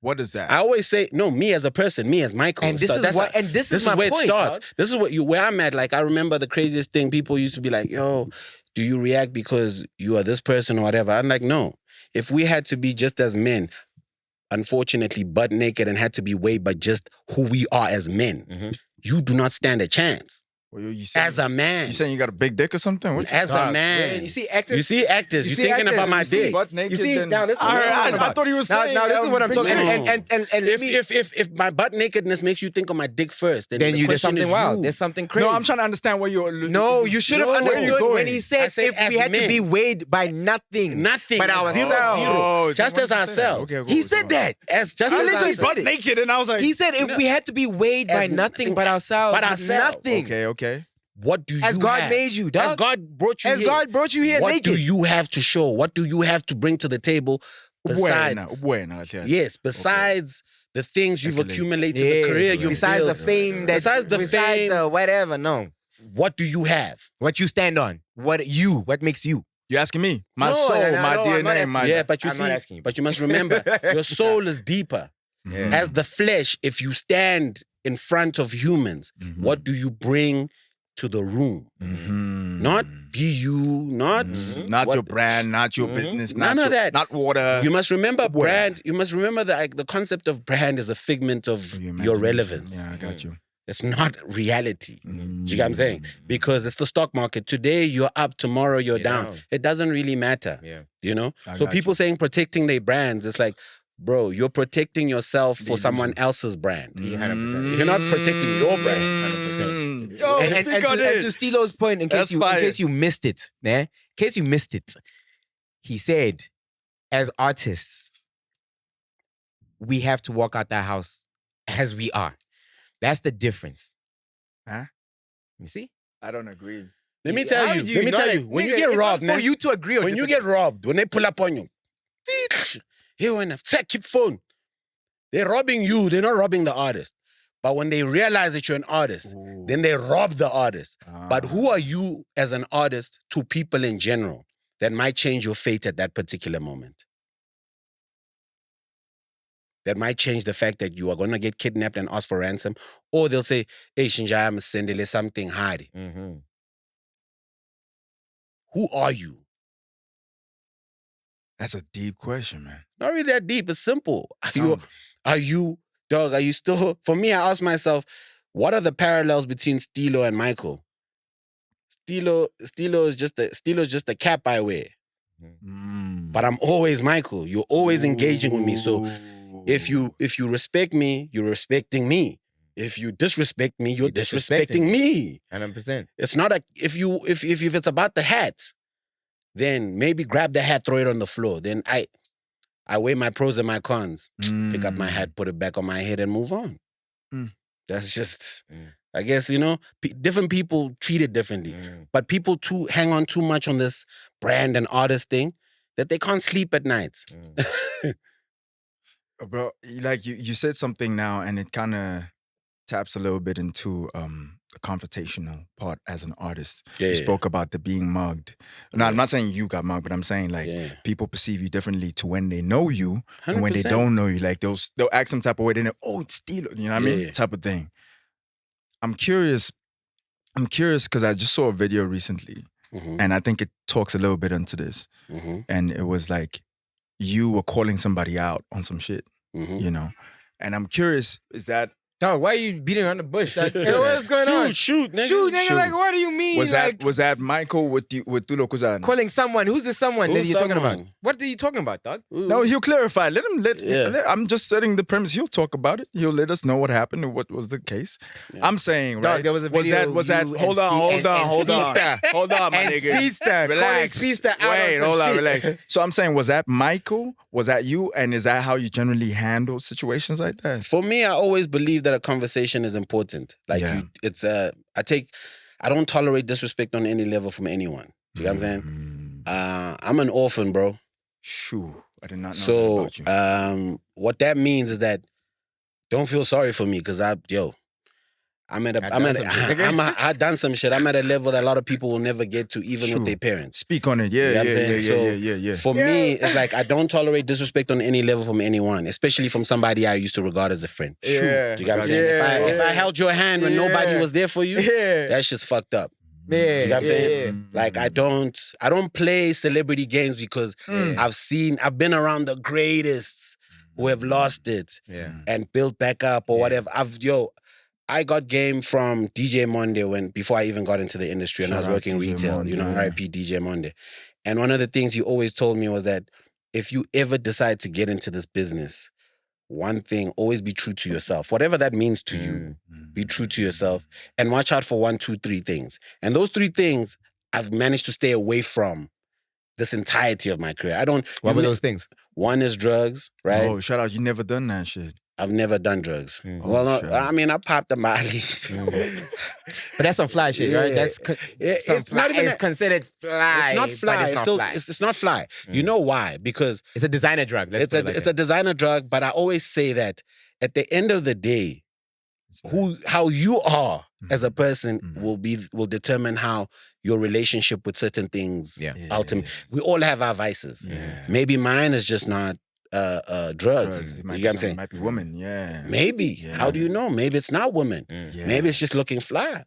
What is that? I always say, no, me as a person, me as Michael. And this is That's what- and this is my where point, it starts. dog. This is where I'm at. Like, I remember the craziest thing. People used to be like, yo, do you react because you are this person or whatever? I'm like, no. If we had to be just as men, unfortunately, butt naked and had to be weighed by just who we are as men, you do not stand a chance. Well, you saying, As a man. you saying you got a big dick or something? What As a Dog, man. you see actors. You see actors. You You see thinking actors, about my you see dick. butt naked, You see, then- now this is what I'm I talking about. thought he was saying. Now this is what I'm talking No. and let me, If my butt nakedness makes you think of my dick first, then then the you there's question something is wild. you. There's something crazy. No, I'm trying to understand where you're. No, you should have No, where you understood going? when he I said said if as we had to men. be weighed by nothing. Nothing. But Zero, ourselves. Oh, Just then as why did you say that? ourselves. Okay, He said that. As just I as literally ourselves. said it. naked, and I was like, He said if we had to be weighed by As nothing nothing but ourselves. but with ourselves. Nothing. okay. What do you As God have? made you, dog. As God brought you As here. God brought you here what naked. do you have to show? What do you have to bring to the table besides? Buena. Yes, besides the things you've Accolades. accumulated, Yeah, the career you've besides built. the fame, that, Besides the fame. the whatever, no. What do you have? What you stand on, what makes you? You asking me? My No, soul, no, my no, I'm not DNA, asking my you. Yeah, but you I'm not see, asking you. but you must remember, your soul is deeper. Mhm. As the flesh, if you stand in front of humans, Mhm. what do you bring to the room? Mhm. Not be you, not Not what- your brand, not your business, None not of your, that. not water. You must remember Where? brand. You must remember that like, the concept of brand is a figment of your imagination. relevance. Yeah, I got you. It's not reality. Do you get what I'm saying? Because it's the stock market. Today you're up, tomorrow you're down. It doesn't really matter. Yeah. You know? I So got people saying protecting their brands, it's like, bro, you're protecting yourself for someone else's brand. 100%. You're not protecting your brand. 100%. Yo, and, speak and on to, it. and to Stilo's point, in That's case fire. you missed it, he said, as artists, we have to walk out that house as we are. That's the difference. Huh? You see? I don't agree. Let me How tell you. would Let me know tell that? you. When Nigga, you get it's robbed, not for man, you to agree or when you disagree. get robbed, when they pull up on you, here when keep phone. They're robbing you. They're not robbing the artist. But when they realize that you're an artist, then they rob the artist. But who are you as an artist to people in general that might change your fate at that particular moment? That might change the fact that you are going to get kidnapped and ask for ransom. Or they'll say, hey, Shinjaya, I'm sending something hard. Mm-hmm. Who are you? That's a deep question, man. Not really that deep. It's simple. Sounds- Are you, dog, are you still, for me, I ask myself, what are the parallels between Stilo and Michael? Stilo is just the cap I wear. Mm. But I'm always Michael. You're always engaging with me. So if you respect me, you're respecting me. If you disrespect me, you're disrespecting me. 100%. It's not a if it's about the hat, then maybe grab the hat, throw it on the floor. Then I weigh my pros and my cons. Pick up my hat, put it back on my head, and move on. Mm. That's just, Mm. I guess, different people treat it differently. But people too hang on too much on this brand and artist thing that they can't sleep at night. Bro, like you said something now, and it kind of taps a little bit into the confrontational part as an artist. Yeah. You spoke about the being mugged. No, I'm not saying you got mugged, but I'm saying like people perceive you differently to when they know you and when they 100%. don't know you. Like they'll act some type of way. Then oh, it's Stilo. You know what I mean? Yeah. Type of thing. I'm curious because I just saw a video recently, and I think it talks a little bit into this. And it was like you were calling somebody out on some shit, you know. And I'm curious, is that Dog, why are you beating around the bush? Like, what's going on? Shoot, nigga. Shoot, nigga. Like, what do you mean? was like, that Michael with Tulo Kuzan? calling someone? Who's the someone that Who's you're talking about? someone? What are you talking about, dog? No, he'll clarify. I'm just setting the premise. He'll talk about it. He'll let us know what happened and what was the case. I'm saying, right? Dog, there was a video. Was that? Hold on, hold on, my and nigga. Speedsta, Relax. calling Speedsta out Wait, on some hold on, shit. relax. So I'm saying, was that Michael? Was that you? And is that how you generally handle situations like that? For me, I always believe that a conversation is important. Like I don't tolerate disrespect on any level from anyone. Do you get what I'm saying? I'm an orphan, bro. Shoo, I did not know that So about you. what that means is that don't feel sorry for me because I've done some shit. I'm at a level that a lot of people will never get to, even with their parents. Speak on it. You know what I'm saying? Yeah. For me, it's like I don't tolerate disrespect on any level from anyone, especially from somebody I used to regard as a friend. Yeah. Do you get what I'm saying? If I held your hand when nobody was there for you, that shit's fucked up. Yeah. Do you get what I'm saying? Like I don't play celebrity games because I've been around the greatest who have lost it and built back up or whatever. I got game from DJ Monday before I even got into the industry and I was working retail, Monday, RIP DJ Monday. And one of the things he always told me was that if you ever decide to get into this business, one thing, always be true to yourself. Whatever that means to you, be true to yourself and watch out for 1, 2, 3 things. And those 3 things I've managed to stay away from this entirety of my career. What were those things? One is drugs, right? Oh, shout out. You never done that shit. I've never done drugs. I popped a Mali. But that's some fly shit, right? That's it's not even considered fly. It's not fly. But it's not fly. It's not fly. You know why? Because it's a designer drug. It's a designer drug. But I always say that at the end of the day, how you are as a person will determine how your relationship with certain things ultimately. We all have our vices. Yeah. Maybe mine is just not drugs. You get what I'm saying? It might be women, yeah. Maybe. Yeah. How do you know? Maybe it's not women. Yeah. Maybe it's just looking fly.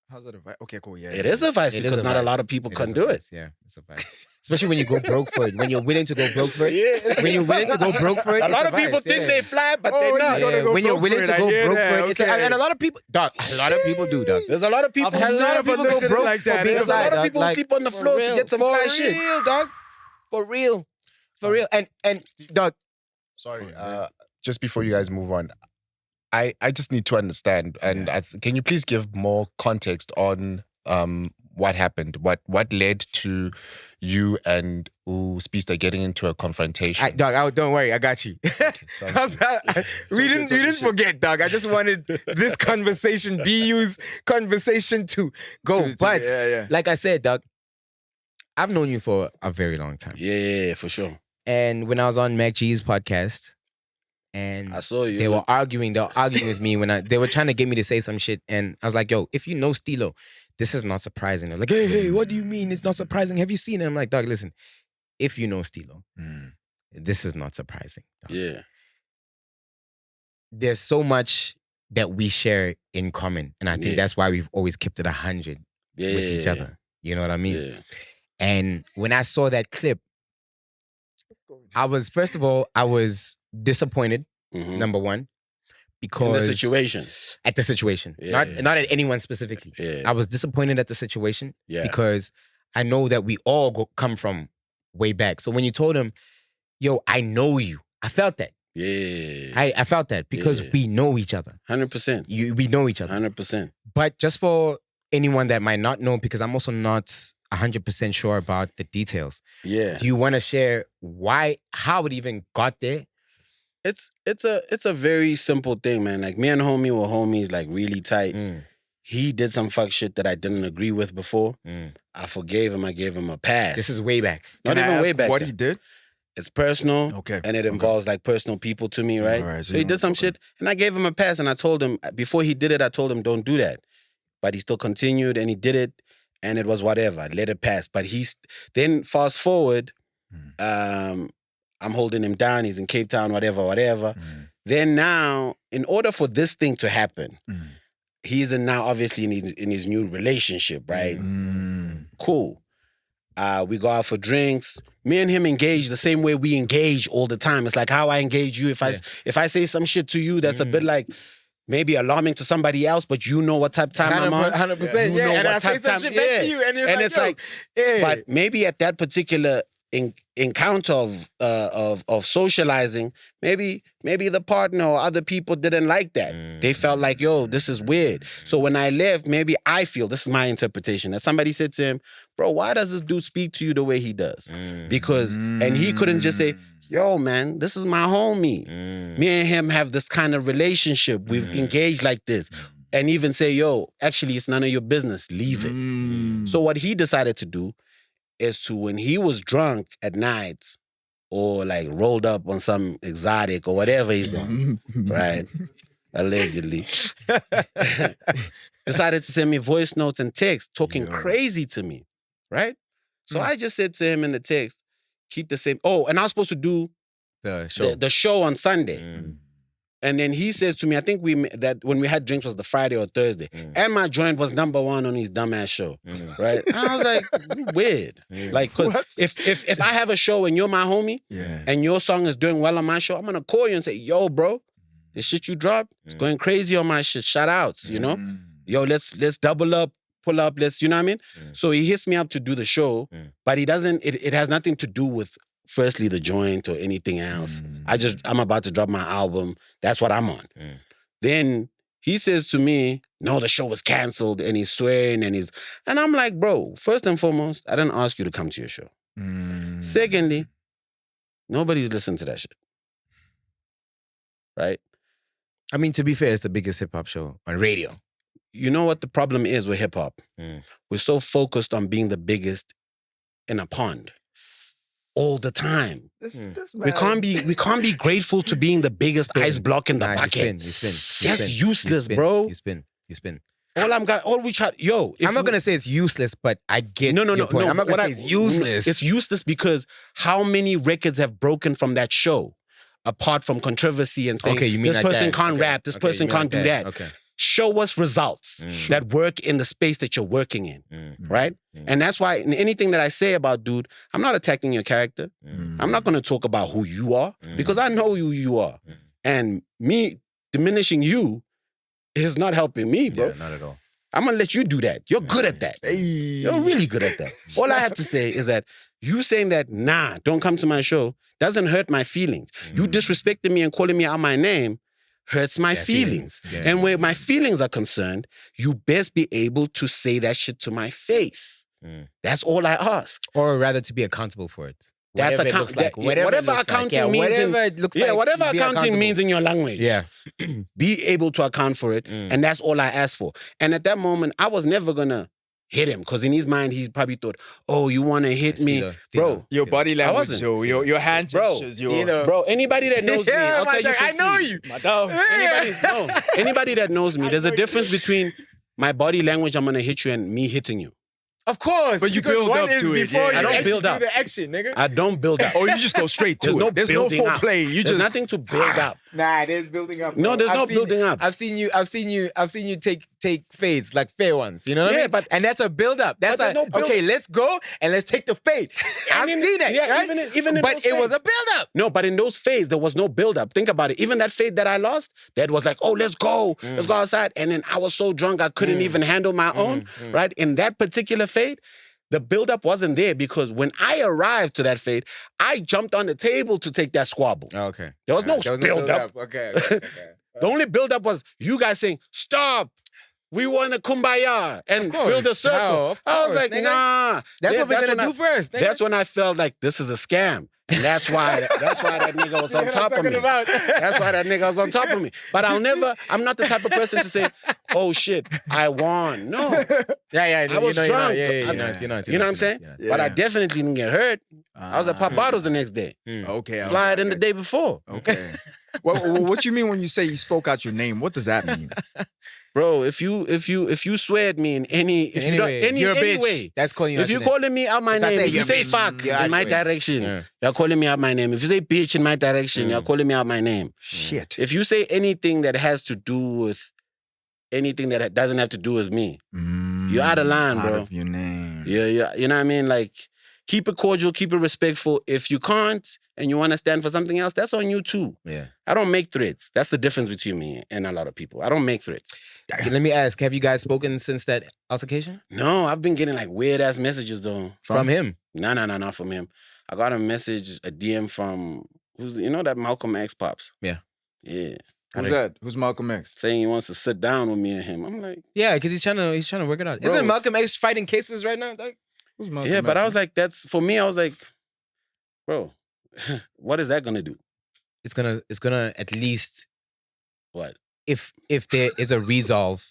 How's that a vice? Okay, cool, yeah. It is a vice because not a lot of people can do it. Yeah, it's a vice. Especially when you go broke for it. When you're willing to go broke for it. When you're willing to go broke for it. A lot of people think they fly, but they're not. Yeah, when you're willing to go broke for it. And a lot of people, dog, a lot of people do, dog. There's a lot of people. A lot of people go broke like that. for being There's a fly, lot of dog. people who sleep on the floor to get some fly shit. For real, dog. For real. And dog. Sorry, just before you guys move on, I just need to understand, and can you please give more context on what happened? What led to you and Speedsta getting into a confrontation? Dog, don't worry, I got you. We didn't forget, dog. I just wanted this conversation, BU's conversation to go. But like I said, dog, I've known you for a very long time. Yeah, for sure. And when I was on MacG's podcast, and I saw you. They were arguing with me when they were trying to get me to say some shit. And I was like, yo, if you know Stilo, this is not surprising. They're like, hey, what do you mean it's not surprising? Have you seen it? I'm like, dog, listen, if you know Stilo, this is not surprising. Dog. Yeah. There's so much that we share in common. And I think that's why we've always kept it 100 with each other. You know what I mean? Yeah. And when I saw that clip, I was disappointed, number one, because... In the situation. At the situation. Not at anyone specifically. Yeah. I was disappointed at the situation because I know that we all come from way back. So when you told him, yo, I know you, I felt that. Yeah. I felt that because we know each other. 100%. We know each other. 100%. But just for anyone that might not know, because I'm also not 100% sure about the details. Yeah. Do you want to share how it even got there? It's a very simple thing, man. Like me and homie were homies, like really tight. He did some fuck shit that I didn't agree with before. I forgave him. I gave him a pass. This is way back. Not Can I even way ask back. what he did? It's personal, Okay. and it involves like personal people to me, right? All right, So so he you did some shit, and I gave him a pass, and I told him before he did it, I told him don't do that, but he still continued, and he did it, and it was whatever. I let it pass, but then fast forward, I'm holding him down. He's in Cape Town, whatever. Then now, in order for this thing to happen, he's now obviously in his new relationship, right? Cool. We go out for drinks. Me and him engage the same way we engage all the time. It's like how I engage you. If I say some shit to you that's a bit like maybe alarming to somebody else, but you know what type of time I'm on. 100%. You know And what I say type some time- shit back to you, and it's like, yeah. but maybe at that particular encounter of socializing, maybe the partner or other people didn't like that. They felt like, yo, this is weird. So when I left, maybe I feel, this is my interpretation, that somebody said to him, bro, why does this dude speak to you the way he does? Because, and he couldn't just say, yo, man, this is my homie. Me and him have this kind of relationship. We've engaged like this. And even say, yo, actually, it's none of your business. Leave it. So what he decided to do is to, when he was drunk at night or like rolled up on some exotic or whatever he's on, right? Allegedly. Decided to send me voice notes and texts talking crazy to me, right? So I just said to him in the text, keep the same. Oh, and I was supposed to do the show on Sunday. And then he says to me, I think that when we had drinks was the Friday or Thursday. And my joint was #1 on his dumbass show. Right? And I was like, weird. Like, because if I have a show and you're my homie and your song is doing well on my show, I'm going to call you and say, yo, bro, the shit you dropped, it's going crazy on my shit. Shout outs, you know? Yo, let's double up, pull up, you know what I mean? So he hits me up to do the show, but he doesn't, it has nothing to do with firstly the joint or anything else. I'm about to drop my album. That's what I'm on. Then he says to me, no, the show was canceled, and he's swearing and I'm like, bro, first and foremost, I didn't ask you to come to your show. Secondly, nobody's listening to that shit. Right? I mean, to be fair, it's the biggest hip hop show on radio. You know what the problem is with hip hop? We're so focused on being the biggest in a pond all the time. We can't be grateful to being the biggest ice block in the bucket. You spin. That's useless, bro. You spin. All we try, yo. I'm not gonna say it's useless, but I get No. your point. I'm not gonna say it's useless. It's useless because how many records have broken from that show? Apart from controversy and saying, you mean this like person that. can't rap, this person can't do that. Okay. Show us results that work in the space that you're working in, right? And that's why in anything that I say about dude, I'm not attacking your character. I'm not going to talk about who you are because I know who you are. And me diminishing you is not helping me, bro. Yeah, not at all. I'm going to let you do that. You're good at that. You're really good at that. All I have to say is that you saying that, nah, don't come to my show, doesn't hurt my feelings. You disrespecting me and calling me out my name hurts my feelings. Yeah. And where my feelings are concerned, you best be able to say that shit to my face. That's all I ask. Or rather to be accountable for it. That's Whatever it looks like. Whatever accounting means. Whatever it looks like. Whatever be accounting accountable. means in your language. Yeah. Be able to account for it. And that's all I ask for. And at that moment, I was never gonna hit him because in his mind, he probably thought, oh, you want to hit me? Bro. Your body language, wasn't. your hand gestures, Bro, anybody that knows me, I'll tell you for I know free. you. My dog. Anybody that knows me, there's a difference between my body language, I'm going to hit you, and me hitting you. Of course. But you because build one up is to it, before yeah. you I don't actually build up. do the action, nigga. I don't build up. Or you just go straight to it. There's no full play. There's nothing to build up. Nah, there's building up. No, bro. there's no building up. I've seen you take fades, like fair ones. You know what I mean? But and that's a build up. That's there's no build- okay, let's go and let's take the fade. I've seen that. Yeah, right? even in but those it was fades. a build up. No, but in those fades, there was no build up. Think about it. Even that fade that I lost, that was like, oh, let's go outside. And then I was so drunk, I couldn't even handle my own, right? In that particular fade, the buildup wasn't there because when I arrived to that fade, I jumped on the table to take that squabble. Oh, okay. There was no build build-up. Okay. The only buildup was you guys saying, stop. We want to kumbaya and course. build a circle. Of I was course, like, nigga. nah. That's what we're when gonna do first. Nigga. That's when I felt like this is a scam. And that's why that nigga was on top of me. That's why that nigga was on top of me. But I'm not the type of person to say, oh shit, I won. No. Yeah. I was drunk. You're not. You know what I'm saying? But I definitely didn't get hurt. I was at Pop Bottles the next day. Okay. Fly it in the day before. Okay. What you mean when you say you spoke out your name? What does that mean? Bro, if you swear at me in any You're a bitch. way, That's calling you. if you're calling me out my name, if you say fuck in my direction, you're calling me out my name. If you say bitch in my direction, you're calling me out my name. Shit. If you say anything that has to do with anything that doesn't have to do with me, you're out of line, bro. Out of your name. Yeah, you know what I mean? Like, keep it cordial, keep it respectful. If you can't and you want to stand for something else, that's on you too. Yeah. I don't make threats. That's the difference between me and a lot of people. I don't make threats. Okay, let me ask, have you guys spoken since that altercation? No, I've been getting like weird ass messages though. From him? No, not from him. I got a message, a DM from that Malcolm X pops. Yeah. Yeah. Who's that? Who's Malcolm X? Saying he wants to sit down with me and him. I'm like, yeah, because he's trying to work it out. Bro, Isn't Malcolm X fighting cases right now? Like, Who's Malcolm yeah, X? but I was like, that's for me. I was like, bro, what is that gonna do? it's gonna at least, What? if there is a resolve,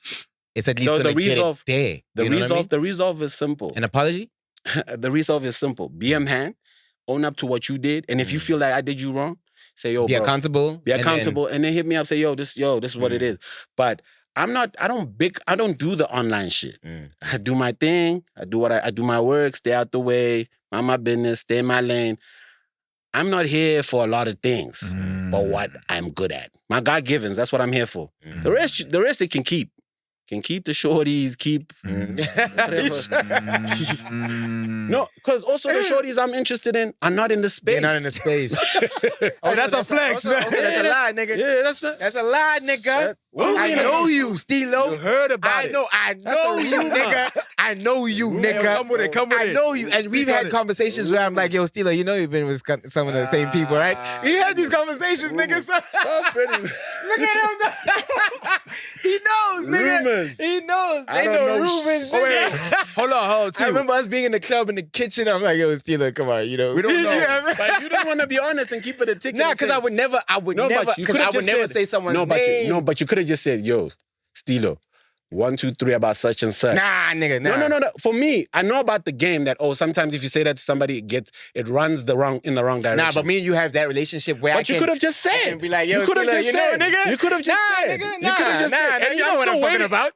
it's at least No, gonna the resolve- get it there. The You know what I resolve, mean? the resolve is simple. An apology? The resolve is simple. Be a man, own up to what you did, and if you feel like I did you wrong, say, yo, Be bro, accountable. be and then- accountable, and then hit me up. Say, this is what it is. But I don't do the online shit. I do my thing. I do my work. Stay out the way. Mind my business. Stay in my lane. I'm not here for a lot of things, but what I'm good at. My God-givens. That's what I'm here for. The rest they can keep. Can keep the shorties, keep No, because also the shorties I'm interested in are not in the space. They're not in the space. Oh, that's a flex, man. Also, that's a lie, nigga. Yeah, That's a lie, nigga. I know you, Stilo. You heard about it. I know you, nigga. I know you, nigga. Come with it. I know you. And we've had conversations where I'm like, yo, Stilo, you know you've been with some of the same people, right? We had these conversations, nigga. So, look at him. He knows, nigga. Rumors. He knows. I They don't know know rumors, Oh, wait. nigga. Hold on. I remember us being in the club in the kitchen. I'm like, yo, Stilo, come on, you know. We don't know. Yeah, But you don't want to be honest and keep it a ticket. nah, and because say- I would never, say someone's name. No, but you could have just said, yo, Stilo, 1, 2, 3 about such and such. Nah, nigga, nah. No. For me, I know about the game that, sometimes if you say that to somebody, it runs in the wrong direction. Nah, but me and you have that relationship where But you could have just I said. can be like, yo, you could have Stilo, just you know, said. nigga. You could have just Nah, said. nigga, You could have just nah, said. nah, And you know I'm what I'm still talking about.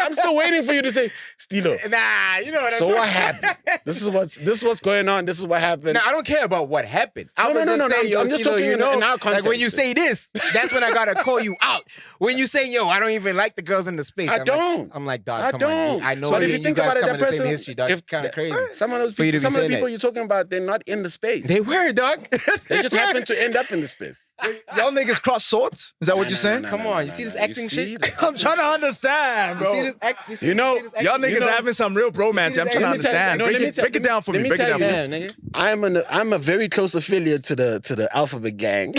I'm still waiting for you to say, Stilo. Nah, you know what I'm So talking what happened? This is what's going on. This is what happened. Nah, I don't care about what happened. I was No, just saying, yo, I'm just Stilo, talking you know, in our like context. when you say this, that's when I gotta call you out. When you say, yo, I don't even like the girls in the space. I'm like, dog, I come don't. on. I know. But if me you and think guys about it, come that in the same person, history, dog. It's kind of crazy. Some of those For you to people, be some of the saying people that. you're talking about, they're not in the space. They were, dog. They just happen to end up in the space. Y'all niggas cross swords? Is that what you're saying? Come on, you see this acting shit? I'm trying to understand, bro. You know, Y'all niggas are having some real bromance. I'm trying to understand. Break it down for me. Break it down for me. Yeah, nigga. I'm a very close affiliate to the Alphabet Gang,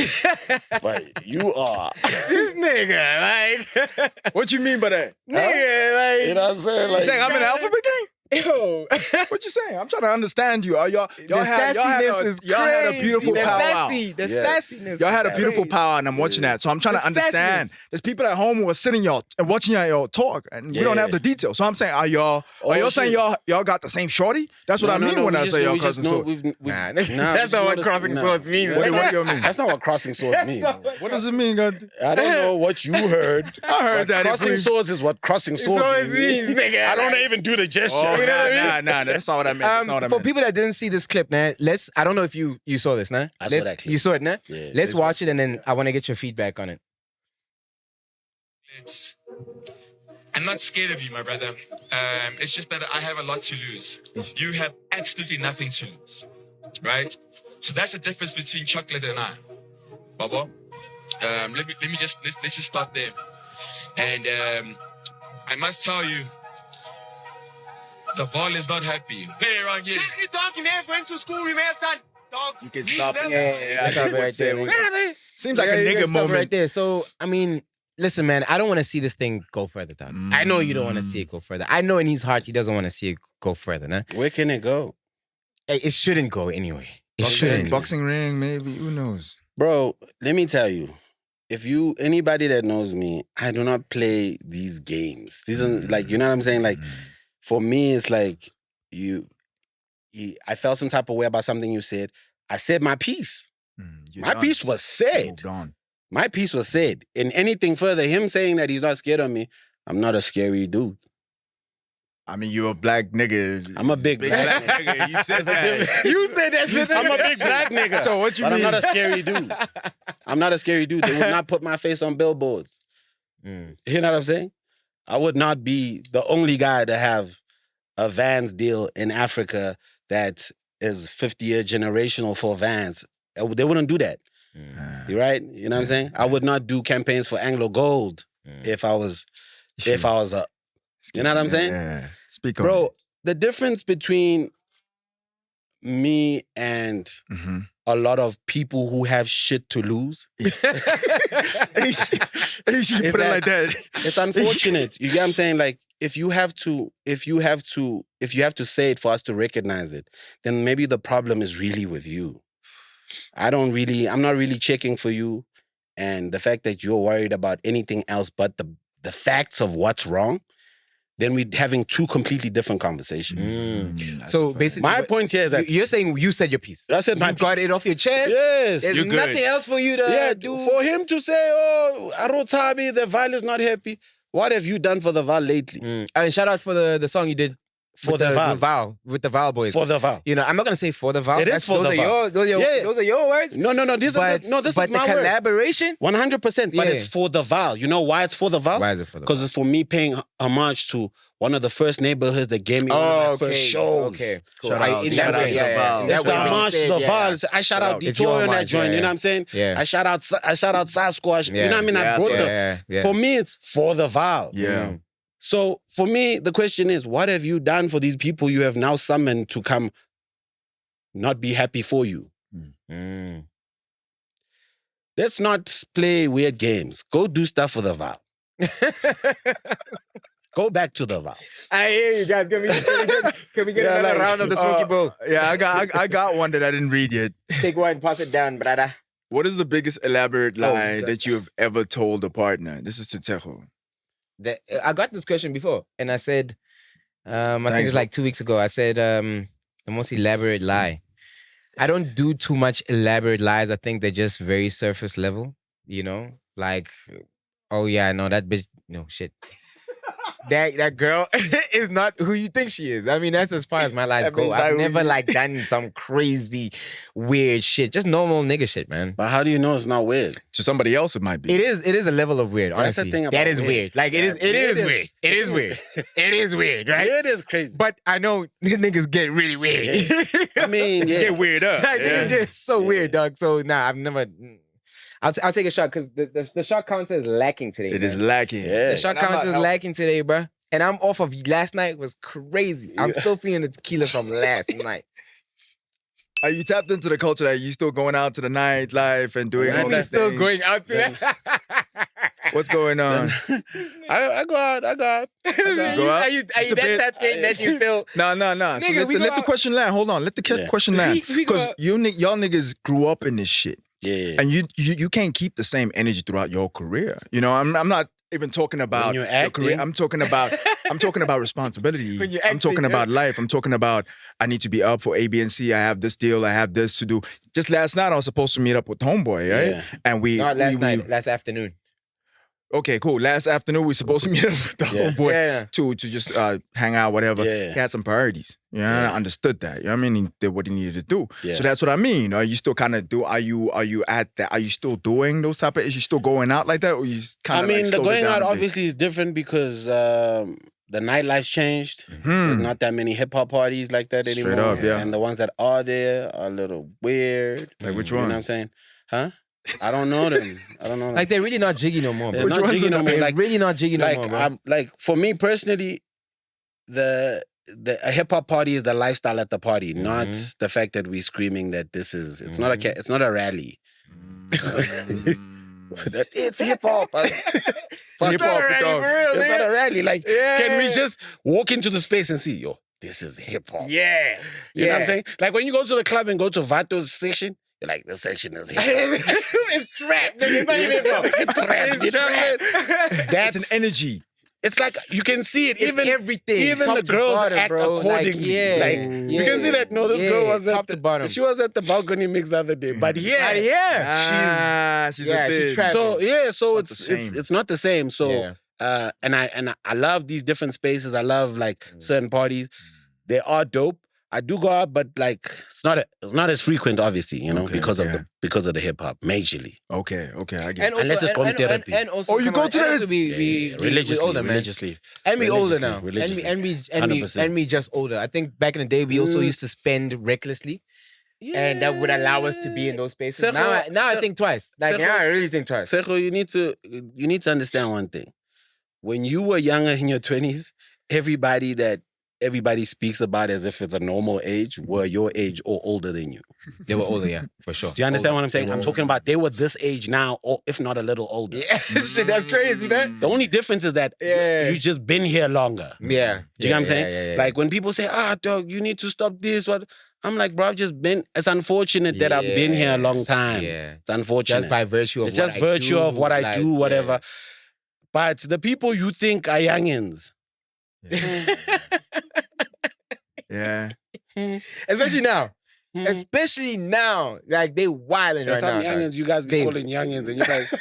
but you are. This nigga, like, What you mean by that? nigga, like, You know what I'm saying? You Like, saying I'm in the alphabet gang? yo. What you saying? I'm trying to understand you. Y'all The had a beautiful the powwow. sassy, the Yes. sassiness. Y'all had a beautiful power, and I'm watching that. So I'm trying to The understand. sassiness. There's people at home who are sitting y'all and watching y'all talk, and we don't Yeah. have the details. So I'm saying, are y'all saying y'all got the same shorty? That's what I mean when I say y'all cousin swords. Nah, that's not what crossing swords means. What do you mean? That's not what crossing swords means. What does it mean, God? I don't know what you heard. I heard that. Crossing swords is what crossing swords means. nigga. I don't even do the gesture. Oh, You know what I mean? nah. That's not what I meant. That's not what I For meant. people that didn't see this clip, nah, I don't know if you saw this, nah? I saw that clip. You saw it, nah? Yeah, Let's let's watch it and then I want to get your feedback on it. I'm not scared of you, my brother. It's just that I have a lot to lose. You have absolutely nothing to lose, right? So that's the difference between chocolate and I, Baba. Let's just start there. And I must tell you, the Vol is not happy. Play around here. You can stop. Yeah, I thought right there. Seems like a you nigga gotta stop moment. right there. So, I mean, listen, man, I don't want to see this thing go further, dog. I know you don't want to see it go further. I know in his heart he doesn't want to see it go further, nah? Where can it go? It shouldn't go anyway. It shouldn't. Boxing ring, maybe. Who knows? Bro, let me tell you. Anybody that knows me, I do not play these games. These are like, you know what I'm saying? Like, for me, it's like I felt some type of way about something you said. I said my piece. My piece was said. Moved on. My piece was said. And anything further, him saying that he's not scared of me, I'm not a scary dude. I mean, you're a black nigga. I'm a big black nigga. You said that. You said that shit. I'm a big black nigga. So what you but mean? I'm not a scary dude. I'm not a scary dude. They would not put my face on billboards. You know what I'm saying? I would not be the only guy to have a Vans deal in Africa that is 50-year generational for Vans. They wouldn't do that. You right? You know what I'm saying? I would not do campaigns for Anglo Gold if I was a, you know what I'm saying? Yeah. Speak on Bro, it. the difference between me and a lot of people who have shit to lose. You put it like that. It's unfortunate. You get what I'm saying? Like, if you have to say it for us to recognize it, then maybe the problem is really with you. I'm not really checking for you. And the fact that you're worried about anything else but the facts of what's wrong, then we're having two completely different conversations. So basically, My point here is that you're saying you said your piece. I said my You got piece. it off your chest. Yes. There's You're good. nothing else for you to do. For him to say, oh, Arotabi, the Val is not happy. What have you done for the Val lately? And shout out for the song you did For with the Val. with the Val boys. For the Val. You know, I'm not gonna say for the Val. It is for the Val. Those are your words. No. This But is my the word. collaboration. 100%. But Yeah. it's for the Val. You know why it's for the Val? Why is it for the Because it's for me paying homage to one of the first neighborhoods that gave me one of my first shows. Okay, cool. Shout out- in shout that out way, to the Val. in It's that the way, homage to the Val. I shout out It's your Detoy on that homage, joint. yeah, You know what I'm saying? yeah. I shout out Sasquatch. Yeah. You know what I mean? Yeah, I brought them. yeah. For me, it's for the Val. Yeah. So for me, the question is, what have you done for these people you have now summoned to come not be happy for you? Let's not play weird games. Go do stuff for the Val. Go back to the Val. I hear you guys. Can we get another round of the Smoky Bowl? Yeah, I got one that I didn't read yet. Take one, pass it down, brother. What is the biggest elaborate lie sorry. that you have ever told a partner? This is to Tshego. I got this question before, and I said, I think Thanks, it's like 2 weeks ago. I said, the most elaborate lie. I don't do too much elaborate lies. I think they're just very surface level. You know, like, oh yeah, no, that bitch, no shit. That girl is not who you think she is. I mean, that's as far as my lies That go. bitch I've not who never you- like done some crazy, weird shit. Just normal nigga shit, man. But how do you know it's not weird? To somebody else, it might be. It is a level of weird, That's the honestly. thing about That is weird. weird. Like it Yeah, is weird weird. It is weird. It is weird, right? It is crazy. But I know niggas get really weird. I mean, yeah. Get weird up. Like, Yeah. niggas get so weird, dog. So nah, I've never. I'll take a shot because the shot counter is lacking today. It man. is lacking. Yeah. The shot And I'm counter is not- lacking today, bruh. And I'm off of last night was crazy. I'm still feeling the tequila from last night. Are you tapped into the culture that you still going out to the nightlife and doing all I'm these still things? going out to that. What's going on? I go out. Go out? Are you Just a that bit. type thing that you still? No. So Nigga, we let go the out- question land. Hold on. Let the Yeah. question land. We go Because out- y'all niggas grew up in this shit. Yeah. And you can't keep the same energy throughout your career. You know, I'm not even talking about When you're your career. acting. I'm talking about responsibility. When you're I'm talking acting, about life. I'm talking about I need to be up for A, B, and C. I have this deal. I have this to do. Just last night I was supposed to meet up with homeboy, right? Yeah. And Not last afternoon. Okay, cool. Last afternoon we supposed to meet up with the Yeah. homeboy Yeah. to just hang out, whatever. Yeah. He had some priorities. I understood that. You know what I mean? He did what he needed to do. Yeah. So that's what I mean. Are you still kind of are you at that? Are you still doing those type of? Is you still going out like that, or you kind I of? mean, the going out obviously is different because the nightlife's changed. There's not that many hip hop parties like that Straight anymore. up, yeah. And the ones that are there are a little weird. Like which You know one? what I'm saying? Huh? I don't know them. Like they're really not jiggy no more, bro. They're not ones jiggy are no more. They're Like, really not jiggy no more, bro. I'm like for me personally, a hip hop party is the lifestyle at the party, not the fact that we're screaming that this is. It's not a rally. That it's hip hop. Fuck Hip hop, it. dog. It's not a rally. Like, Yeah. can we just walk into the space and see, yo, this is hip hop. Yeah. You know what I'm saying? Like when you go to the club and go to Vato's section, you're like, this section is hip hop. It's trap, nigga. It's not even hip hop. It's trap. You know what I'm saying? That's an energy. it's like you can see it. It's Even everything. Even Top the to girls bottom, act bro. accordingly. You can see that. No, this girl was top at to bottom. she was at the balcony mix the other day. But She's Yeah, with she it. trapped. so It's not the same. it's not the same. So and I love these different spaces. I love like certain parties. They are dope. I do go out, but like it's not as frequent, obviously, you know, because of the hip hop, majorly. Okay, I get And it. also, Unless it's gone therapy. and also, Oh, you come go on, to and the- also we religiously, older, man. religiously. And we older Religiously, now. religiously. And we just older. I think back in the day we also used to spend recklessly. And that would allow us to be in those spaces. Tshego, Now I think twice. Like Tshego, now I really think twice. Tshego, you need to understand one thing. When you were younger in your 20s, everybody speaks about as if it's a normal age were your age or older than you. They were older, yeah, for sure. Do you understand what I'm saying? I'm talking about they were this age now, or if not a little older. Yeah, shit, that's crazy, man. The only difference is that you just been here longer. Yeah. Do you know what I'm saying? Yeah. Like when people say, dog, you need to stop this. What? I'm like, bro, I've just been. It's unfortunate that I've been here a long time. Yeah. It's unfortunate. Just by virtue of it's just virtue of what I do, whatever. But the people you think are youngins. Yeah. Especially now. Especially now. Like they wilding right now. Some youngins you guys be calling youngins and you guys.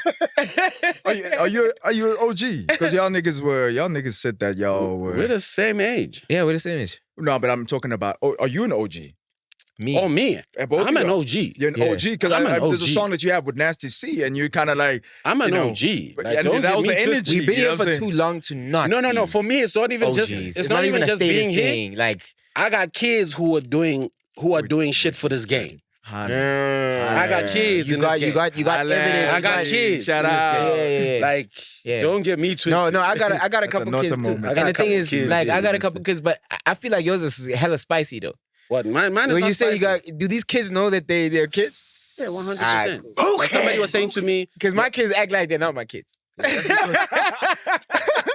Are you an OG? Because y'all niggas said that y'all were. We're the same age. Yeah, we're the same age. No, but I'm talking about. Are you an OG? Me. Oh, me. Both I'm of an y'all. OG. You're an OG because I'm an there's a OG. song that you have with Nasty C, and you're kind of like. I'm an you know, OG. but- Like, and don't that get was me the twisted. energy. We've been you know here what I'm for saying? too long to not. No. be For me, it's not even just. OGs. It's not even a just status being here. thing. Like I got kids who are doing shit for this game. I got kids. You in got this game. evidence. I got kids. Shout in this out. game. Yeah. Like, Yeah. don't get me twisted. No, I got a That's couple a kids nota too. moment. I got And a the thing couple is, kids, like, yeah, I got a that's couple kids, but I feel like yours is hella spicy though. What? Mine is When not you say spicy. do these kids know that they're kids? Yeah, 100%. Alright, Like somebody was saying to me, Because my kids act like they're not my kids.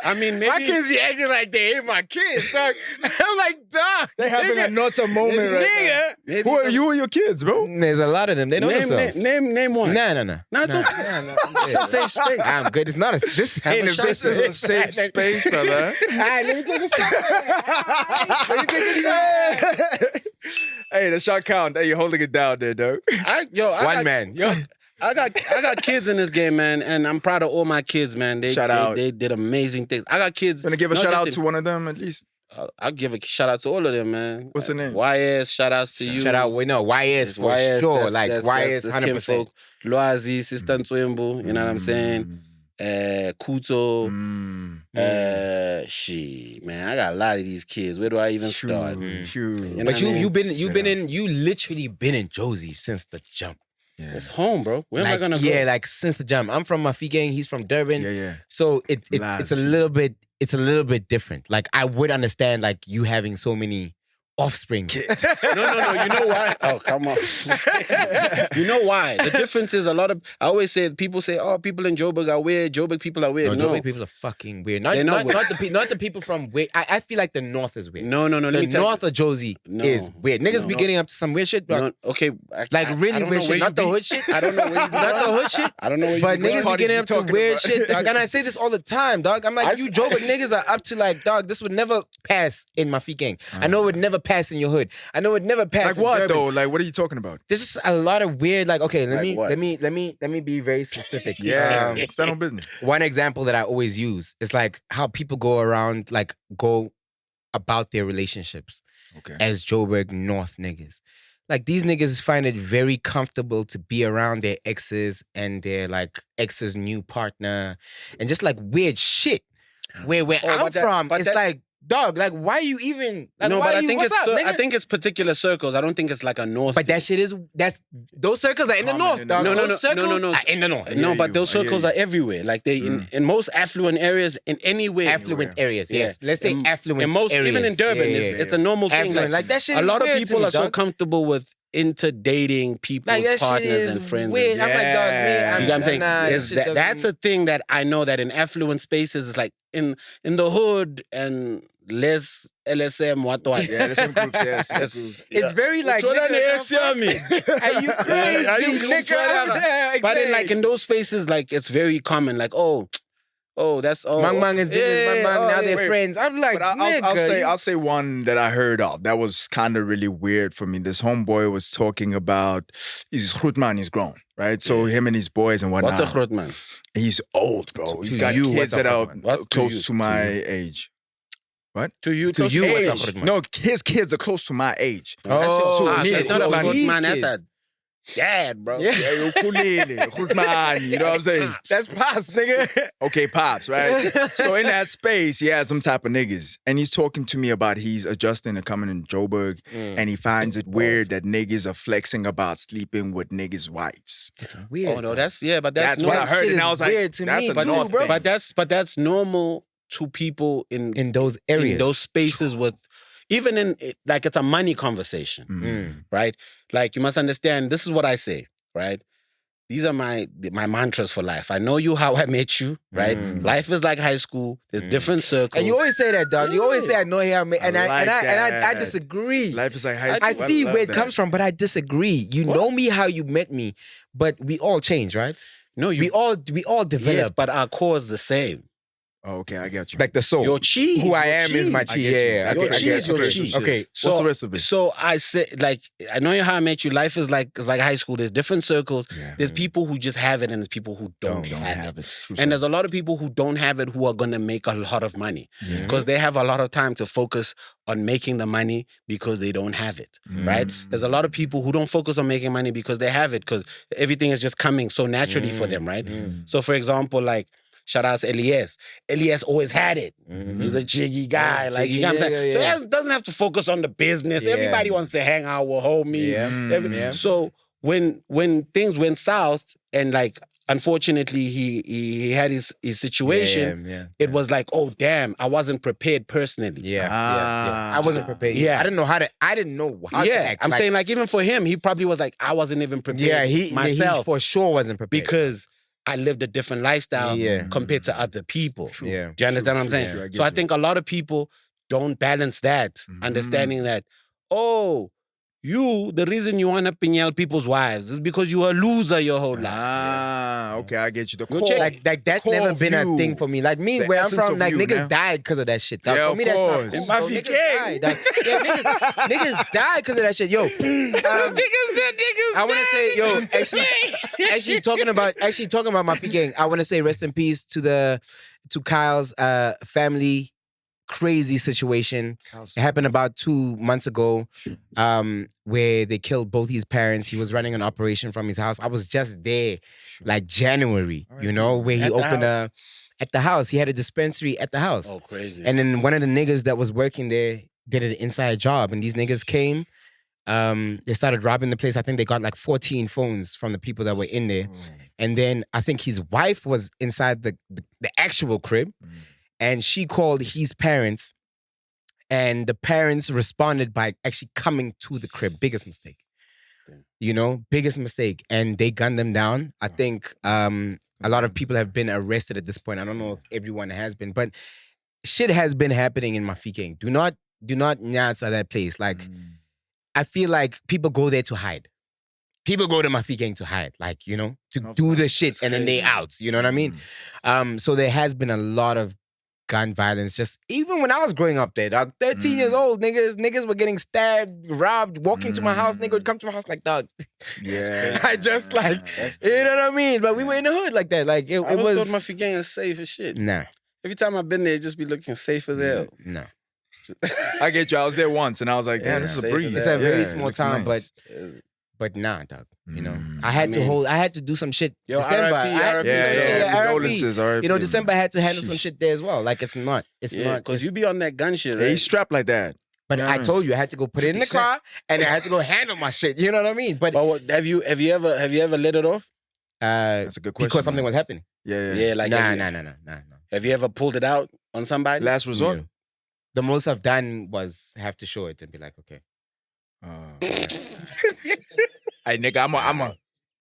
I mean, maybe My kids be acting like they ain't my kids, dog. I'm like, dog. They having a nota moment right now. maybe Who are some- you and your kids, bro? There's a lot of them. They know themselves. Name one. No. No, it's okay. It's a safe space. I'm good. It's not a. This Have ain't a a shot. This is a safe space, brother. All right, let me take a shot. Let me take a shot. Hey, the shot count. Hey, you're holding it down there, dog. One man. Yo. I got kids in this game, man, and I'm proud of all my kids, man. Shout out. They did amazing things. I got kids. Gonna give a not shout just out in- to one of them at least. I'll give a shout out to all of them, man. What's the name? YS, shout outs to you. Shout out. Wait, no. YS It's for sure. Like YS, that's 100%. kinfolk. Loazi, Sister Ntwembu, you know what I'm saying? Kuto. Shit, man, I got a lot of these kids. Where do I even start? Shoot. You know But what I mean? you literally been in Josie since the jump. Yeah. It's home, bro. Where am I Like, gonna go? yeah, like since the jump. I'm from Mafi Gang. He's from Durban. Yeah. So it's Lads. a little bit different. Like I would understand like you having so many offspring. No. You know why? Oh, come on. You know why? The difference is I always say, people say, oh, people in Joburg are weird. Joburg people are weird. No, No, Joburg people are fucking weird. Not They're not not the people from where I feel like the north is weird. no. Let The me tell north of Josie No. is weird. Niggas No. be getting up to some weird shit, bro. No, okay. Like really don't weird know where shit. Not you the be. hood shit. I don't know where you be. Not the hood shit. I don't know where you But be. niggas be parties getting we up to talking weird about? shit, dog. And I say this all the time, dog. I'm like, you Joburg niggas are up to like, dog, this would never pass in my feet gang. I know it would never pass in your hood. I know it would never pass Like in what Durban. though? Like what are you talking about? There's just a lot of weird, like, okay, let Like me what? be very specific. Yeah. Stand on business. One example that I always use is like how people go about their relationships Okay. as Joburg North niggas. Like these niggas find it very comfortable to be around their exes and their like ex's new partner and just like weird shit. Where Oh, I'm but that- from, but it's that- like, dog, like why you even like No, why but I you, think what's it's up, I nigga? think it's particular circles. I don't think it's like a north. But that shit is those circles are in the Common north, in the dog. north. No, Those no, circles no. are in the north. No, hear but you. those I hear circles you. are everywhere. Like they in most affluent areas, in any way. Affluent areas, yes. Yeah. Let's say affluent In most, areas. even in Durban, Yeah, it's, yeah. it's a normal thing. Affluent, like that shit a is lot of weird to people me, are so dog. comfortable with interdating people's Like that shit partners is and friends. weird. And, I'm like, dog, me, Yeah. you know what I'm saying? nah, It's this shit that's doesn't- a thing that I know that in affluent spaces, it's like in the hood and less LSM, what. Yeah, there's some groups, yeah. some It's- groups. It's very like, Which one are nigga, the the ex, yeah, me? fuck? Are you crazy, Are you nigga? Yeah, Yeah, but in like exactly. in those spaces, like it's very common. Like, oh, oh, that's all. Mang has been with Mang, now they're friends. I'm like, But I'll say one that I heard of that was kind of really weird for me. This homeboy was talking about he's Grootman, he's grown, right? So him and his boys and whatnot. What's a Grootman? He's old, bro. He's got you, kids what's a that are Grootman? close to my age. What? To you, To you, age. what's a Grootman? No, his kids are close to my age. Oh, So Ah, me, that's not a Grootman, Grootman. his That's a kids. dad, bro. Yeah. Yeah, Grootman, you know what I'm saying? That's pops, nigga. Okay, pops, right? So in that space, he has some type of niggas. And he's talking to me about he's adjusting to coming in Joburg. And he finds it weird that niggas are flexing about sleeping with niggas' wives. It's weird. Oh no, that's but that's That's what I normal. heard. shit And I is was like, weird to that's me a too, North bro. thing. But that's normal to people in those areas. in those spaces with even in like it's a money conversation, right? Like you must understand. This is what I say, right? These are my mantras for life. I know you how I met you, right? Life is like high school. There's different circles. And you always say that, dog. You always say I know how, and I like I that. disagree. Life is like high I school. see love where it that. comes from, but I disagree. You know me how you met me, but we all change, right? no, We all develop. yes, but our core is the same. Oh, okay, I got you. Like the soul. Your cheese, Who I your am is cheese. my I chi. get you. Yeah, Your I cheese, get your okay. cheese. Okay. What's the rest of it? So I say, like, I know how I met you. Life is like it's like high school. There's different circles. There's people who just have it, and there's people who don't have it. True And there's a lot of people who don't have it who are gonna make a lot of money because they have a lot of time to focus on making the money because they don't have it. Right? There's a lot of people who don't focus on making money because they have it because everything is just coming so naturally for them. Right? So, for example, like. Shout out to Elias. Elias always had it. He's a jiggy guy. Like, you know what I'm saying? So he doesn't have to focus on the business. Yeah. Everybody wants to hang out with homie. Yeah. So when things went south and like, unfortunately, he had his situation, Yeah. it was like, oh, damn, I wasn't prepared personally. Yeah. I wasn't prepared. Yeah. I didn't know how to to act. I'm Like, saying like, even for him, he probably was like, I wasn't even prepared yeah, he myself for sure wasn't prepared. because I lived a different lifestyle compared to other people. Yeah. Do you understand what I'm saying? True, I get So I you. think a lot of people don't balance that, understanding that, oh, the reason you want to pinyal people's wives is because you were a loser your whole life. Ah, okay, I get you. The Go core, check. Like that's core never been a view. thing for me. Like me, The where I'm essence from, of like you, niggas man. died because of that shit. Dog. Yeah, For of me, that's not course. cool. In bro. my Niggas VK. died. Like, yeah, niggas died because of that shit. Yo, I want to say, yo, actually talking about my gang. I want to say rest in peace to Kyle's family. Crazy situation. It happened about 2 months ago, where they killed both his parents. He was running an operation from his house. I was just there, like January, where he At the opened house? at the house. He had a dispensary at the house. Oh, crazy. And then one of the niggas that was working there did an inside job, and these niggas came. They started robbing the place. I think they got like 14 phones from the people that were in there. And then I think his wife was inside the actual crib, and she called his parents, and the parents responded by actually coming to the crib. Biggest mistake. Biggest mistake. And they gunned them down. I think a lot of people have been arrested at this point. I don't know if everyone has been, but shit has been happening in Mafikeng. Do not nyats at that place. Like, I feel like people go there to hide. People go to Mafikeng to hide, like, to do the shit and then they out. You know what I mean? So there has been a lot of gun violence. Just even when I was growing up there, dog, 13 years old, niggas were getting stabbed, robbed, walking to my house. Nigga would come to my house like, dog. Yeah. I just like, you know what I mean? But we were in the hood like that. Like, it I was. thought my Figang is safe as shit. Nah. Every time I've been there, it just be looking safe as hell. Nah. I get you. I was there once, and I was like, damn, Yeah, this is a safe breeze. as It's a hell. very Yeah, small looks town, nice. but nah, dog. I had to do some shit. Yo, December. RIP, I had to RIP. do some shit. Yeah, RIP. condolences, RIP. December had to handle some shit there as well. Like, it's not. Yeah, because you be on that gun shit, Yeah, right? he's strapped like that. But I told you I had to go put it in the 50 car and I had to go handle my shit. You know what I mean? But But what, have you ever let it off? That's a good question. because something man. was happening. Yeah. Like Nah. Have you ever pulled it out on somebody? Last resort. No. The most I've done was have to show it and be like, okay. Hey, nigga,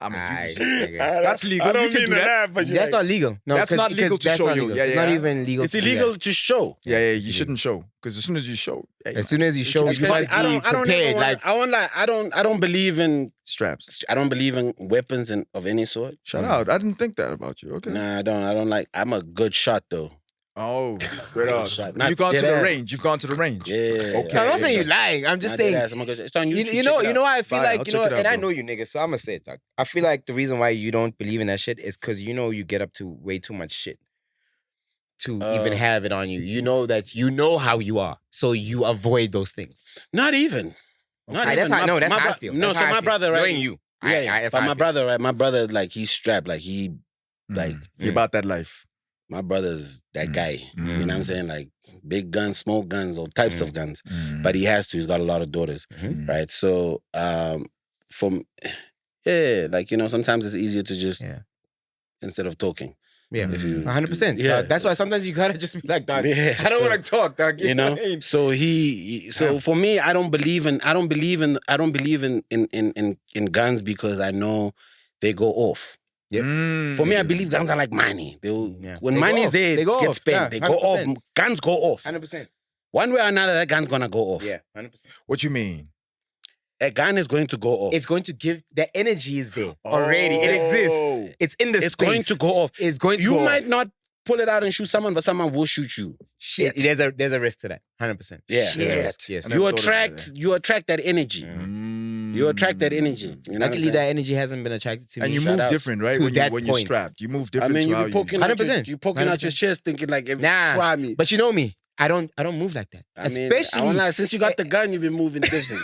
I'm a Aight, user. nigga. That's legal. I don't You can mean do to that. laugh, but That's not legal. No, That's not legal to that's show not you. legal. Yeah, It's yeah. not even legal. it's to do illegal that. to show. Yeah, it's you illegal. shouldn't show because as soon as you show, hey, As man, soon as you show, you Especially- must be I don't prepared. ever Like, I don't believe in straps. I don't believe in weapons of any sort. Shout out. I didn't think that about you. Okay. Nah, I don't like. I'm a good shot though. Oh, straight up. Shot. Not You've gone to dead the ass. range. You've gone to the range. Yeah. Okay. I'm not saying you're lying. I'm just Not dead saying. ass. I'm a good shot. It's on YouTube. You know, check it you know out. why I feel Fine, like I'll you know, check it out, and I bro. know you niggas, so I'm gonna say it, dog. I feel like the reason why you don't believe in that shit is because you know you get up to way too much shit to even have it on you. You know that you know how you are, so you avoid those things. Not even. Not That's even. how, no, that's my how I bro- feel. No, That's so how I my feel. brother, right? Knowing you, Yeah, that's but how I my feel. brother, right? My brother, like he's strapped. Like like You're about that life. my brother's that guy. You know what I'm saying? Like big guns, small guns, all types of guns. But he has to. He's got a lot of daughters, right? So, from like you know, sometimes it's easier to just instead of talking. Yeah, If you 100%. yeah. That's why sometimes you gotta just be like, dog. Yeah, I don't so- want to talk, dog. You know, so so for me, I don't believe in guns because I know they go off. Yep. For me, I believe guns are like money. When They money go is off. there, They it go gets off. spent. Yeah, They go off. 100%. Guns go off. 100%. One way or another, that gun's gonna go off. Yeah, 100%. What you mean? A gun is going to go off. It's going to give the energy is there already. It exists. It's in the It's space. going to go off. It's going to You go off. might not pull it out and shoot someone, but someone will shoot you. Shit. There's a risk to that. 100%. Yeah. There's a risk, yes. never You thought about attract that energy. You attract that energy. You know what I'm Luckily, saying? that energy hasn't been attracted to me. And you Shout move out different, right? to When that you're point. strapped, you move I different. mean, to you how be poking out 100%. you poking out your 100%. chest, thinking like, if Nah, try me. but you know me. I don't move like that. I mean, Especially I won't lie, since you got the gun, you've been moving different.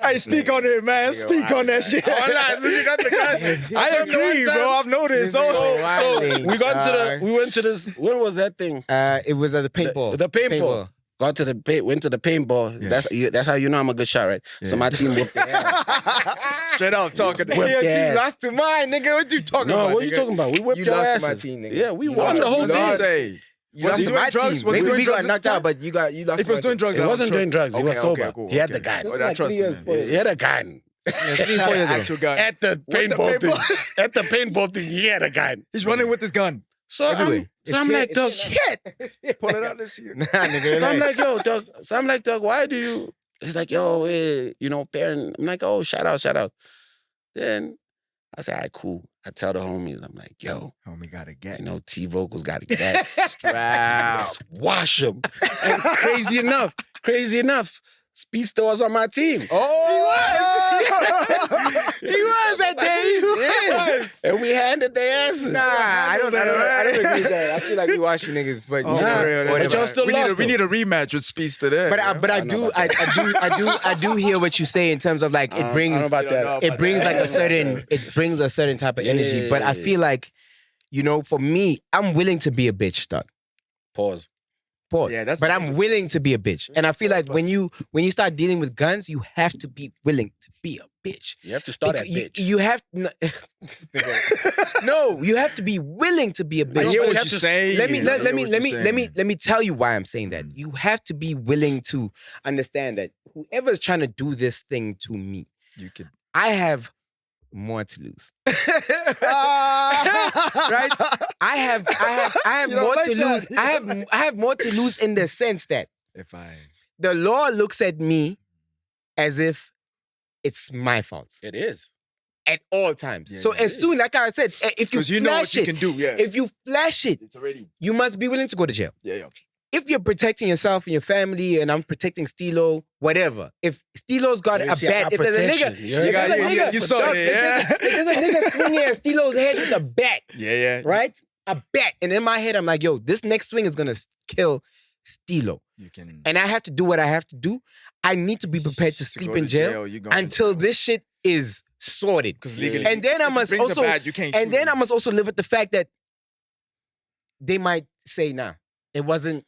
Hey, speak on it, man. Speak on that shit. I won't lie, since you got the gun. I agree, bro. I've noticed. This is Also, wilding, we dog. we went to this. When was that thing? It was at the paintball. The paintball. Got to went to the paintball. Yeah. That's how you know I'm a good shot, right? So my team whooped their ass. straight up talking. Whip Your their team ass. lost to mine, nigga. What you talking about? No, what are you nigga? talking about? We whipped You their lost to asses. my team, nigga. Yeah, we You won lost the to whole my team. thing. You Was lost he to doing my drugs? team. Was he Maybe doing we got drugs at knocked the out, time? but you lost. If he was doing drugs, He I wasn't trust doing him. drugs. He was Okay, sober. okay, cool, He had the okay. gun. Oh, I trust him. man. He had a gun. 3-4 years ago. Actual gun. At the With the paintball thing. paintball. At the paintball thing, he had a gun. He's running with his gun. So Everywhere. I'm like, dog, Pull it out. Let's see it. Nah, nigga. So I'm like, yo, dog. So I'm like, dog, why do you? He's like, yo, you know, parent. I'm like, oh, shout out. Then I say, all right, cool. I tell the homies, I'm like, yo, Homie gotta get. you know, T vocals got to get. Strap. Let's wash them. And crazy enough, Speedsta was on my team. He was that day. Yeah. And we handed their asses. Nah, I don't agree with that. I feel like we watching niggas, but Oh, Nah, for real, but whatever. y'all still we need lost, we need a rematch with Speedsta there. But I do I do hear what you say in terms of like it brings I don't know about that. it brings like it brings a certain type of energy. But I feel like, you know, for me, I'm willing to be a bitch, dog. Pause. Yeah, that's but I'm willing to be a bitch. And I feel like when you start dealing with guns, you have to be willing to be a bitch. You have to start at You- bitch. You have no, you have to be willing to be a bitch. I hear what you you're have to- saying. Let me I let hear me what let you're me saying. let me tell you why I'm saying that. You have to be willing to understand that whoever's trying to do this thing to me, You could. I have more to lose. Right? I have You don't more like to lose. that. I have more to lose in the sense that If I. the law looks at me as if it's my fault It is. at all times. Yeah, so yeah, as soon, like I said, if you Because you know what flash you it, can do. Yeah. if you flash it, It's already. you must be willing to go to jail. Yeah. If you're protecting yourself and your family, and I'm protecting Stilo, whatever. If Stilo's got So a it's your bat, if there's a protection. nigga, You if got- there's a you nigga- you saw dog, it, if there's a- if there's a nigga swinging at Stilo's head with a bat, Yeah. right? A bat, and in my head, I'm like, yo, this next swing is gonna kill Stilo, You can. and I have to do what I have to do. I need to be prepared to sleep go in to jail you're going to until jail. this shit is sorted. Because legally, And then I if he must brings a also, bat, you can't and shoot then him. I must also live with the fact that they might say, nah, it wasn't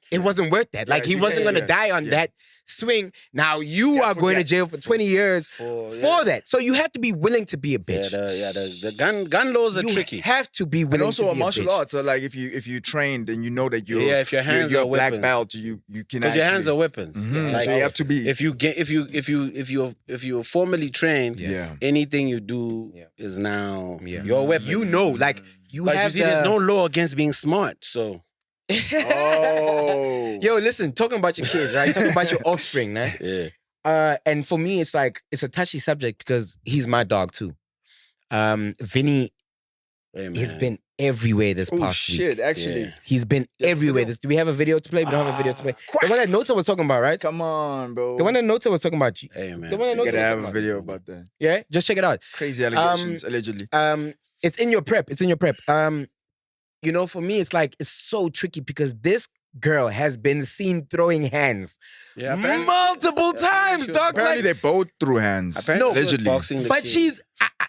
worth that. Like he wasn't gonna die on that swing. Now you are going to jail for 20 years for that. So you have to be willing to be a bitch. The gun laws are tricky. You have to be willing And also to a be martial a bitch. arts. So like if you trained and you know that you're if your hands you're are a black weapons. belt, you can Because your hands actually- are weapons. Like, So you have to be. if you're formally trained, anything you do is now your weapon. You know, like you But have you see, there's no law against being smart. So Oh. Yo, listen, talking about your kids, right? Talking about your offspring, man. yeah. And for me, it's like it's a touchy subject because he's my dog too. Vinny Hey, man. has been everywhere this Oh past shit! week. Actually, Yeah. He's been everywhere. Do we have a video to play? We don't have a video to play. The one that Nota was talking about, right? come on, bro. The one that Nota was talking about. Hey, man. The one that you Nota gotta was have talking a about. video about that. Yeah, just check it out. Crazy allegations, allegedly. It's in your prep. It's in your prep. You know, for me, it's like it's so tricky because this girl has been seen throwing hands multiple times, dog. Apparently, Like, they both threw hands. Apparently, she was allegedly. boxing the but kid.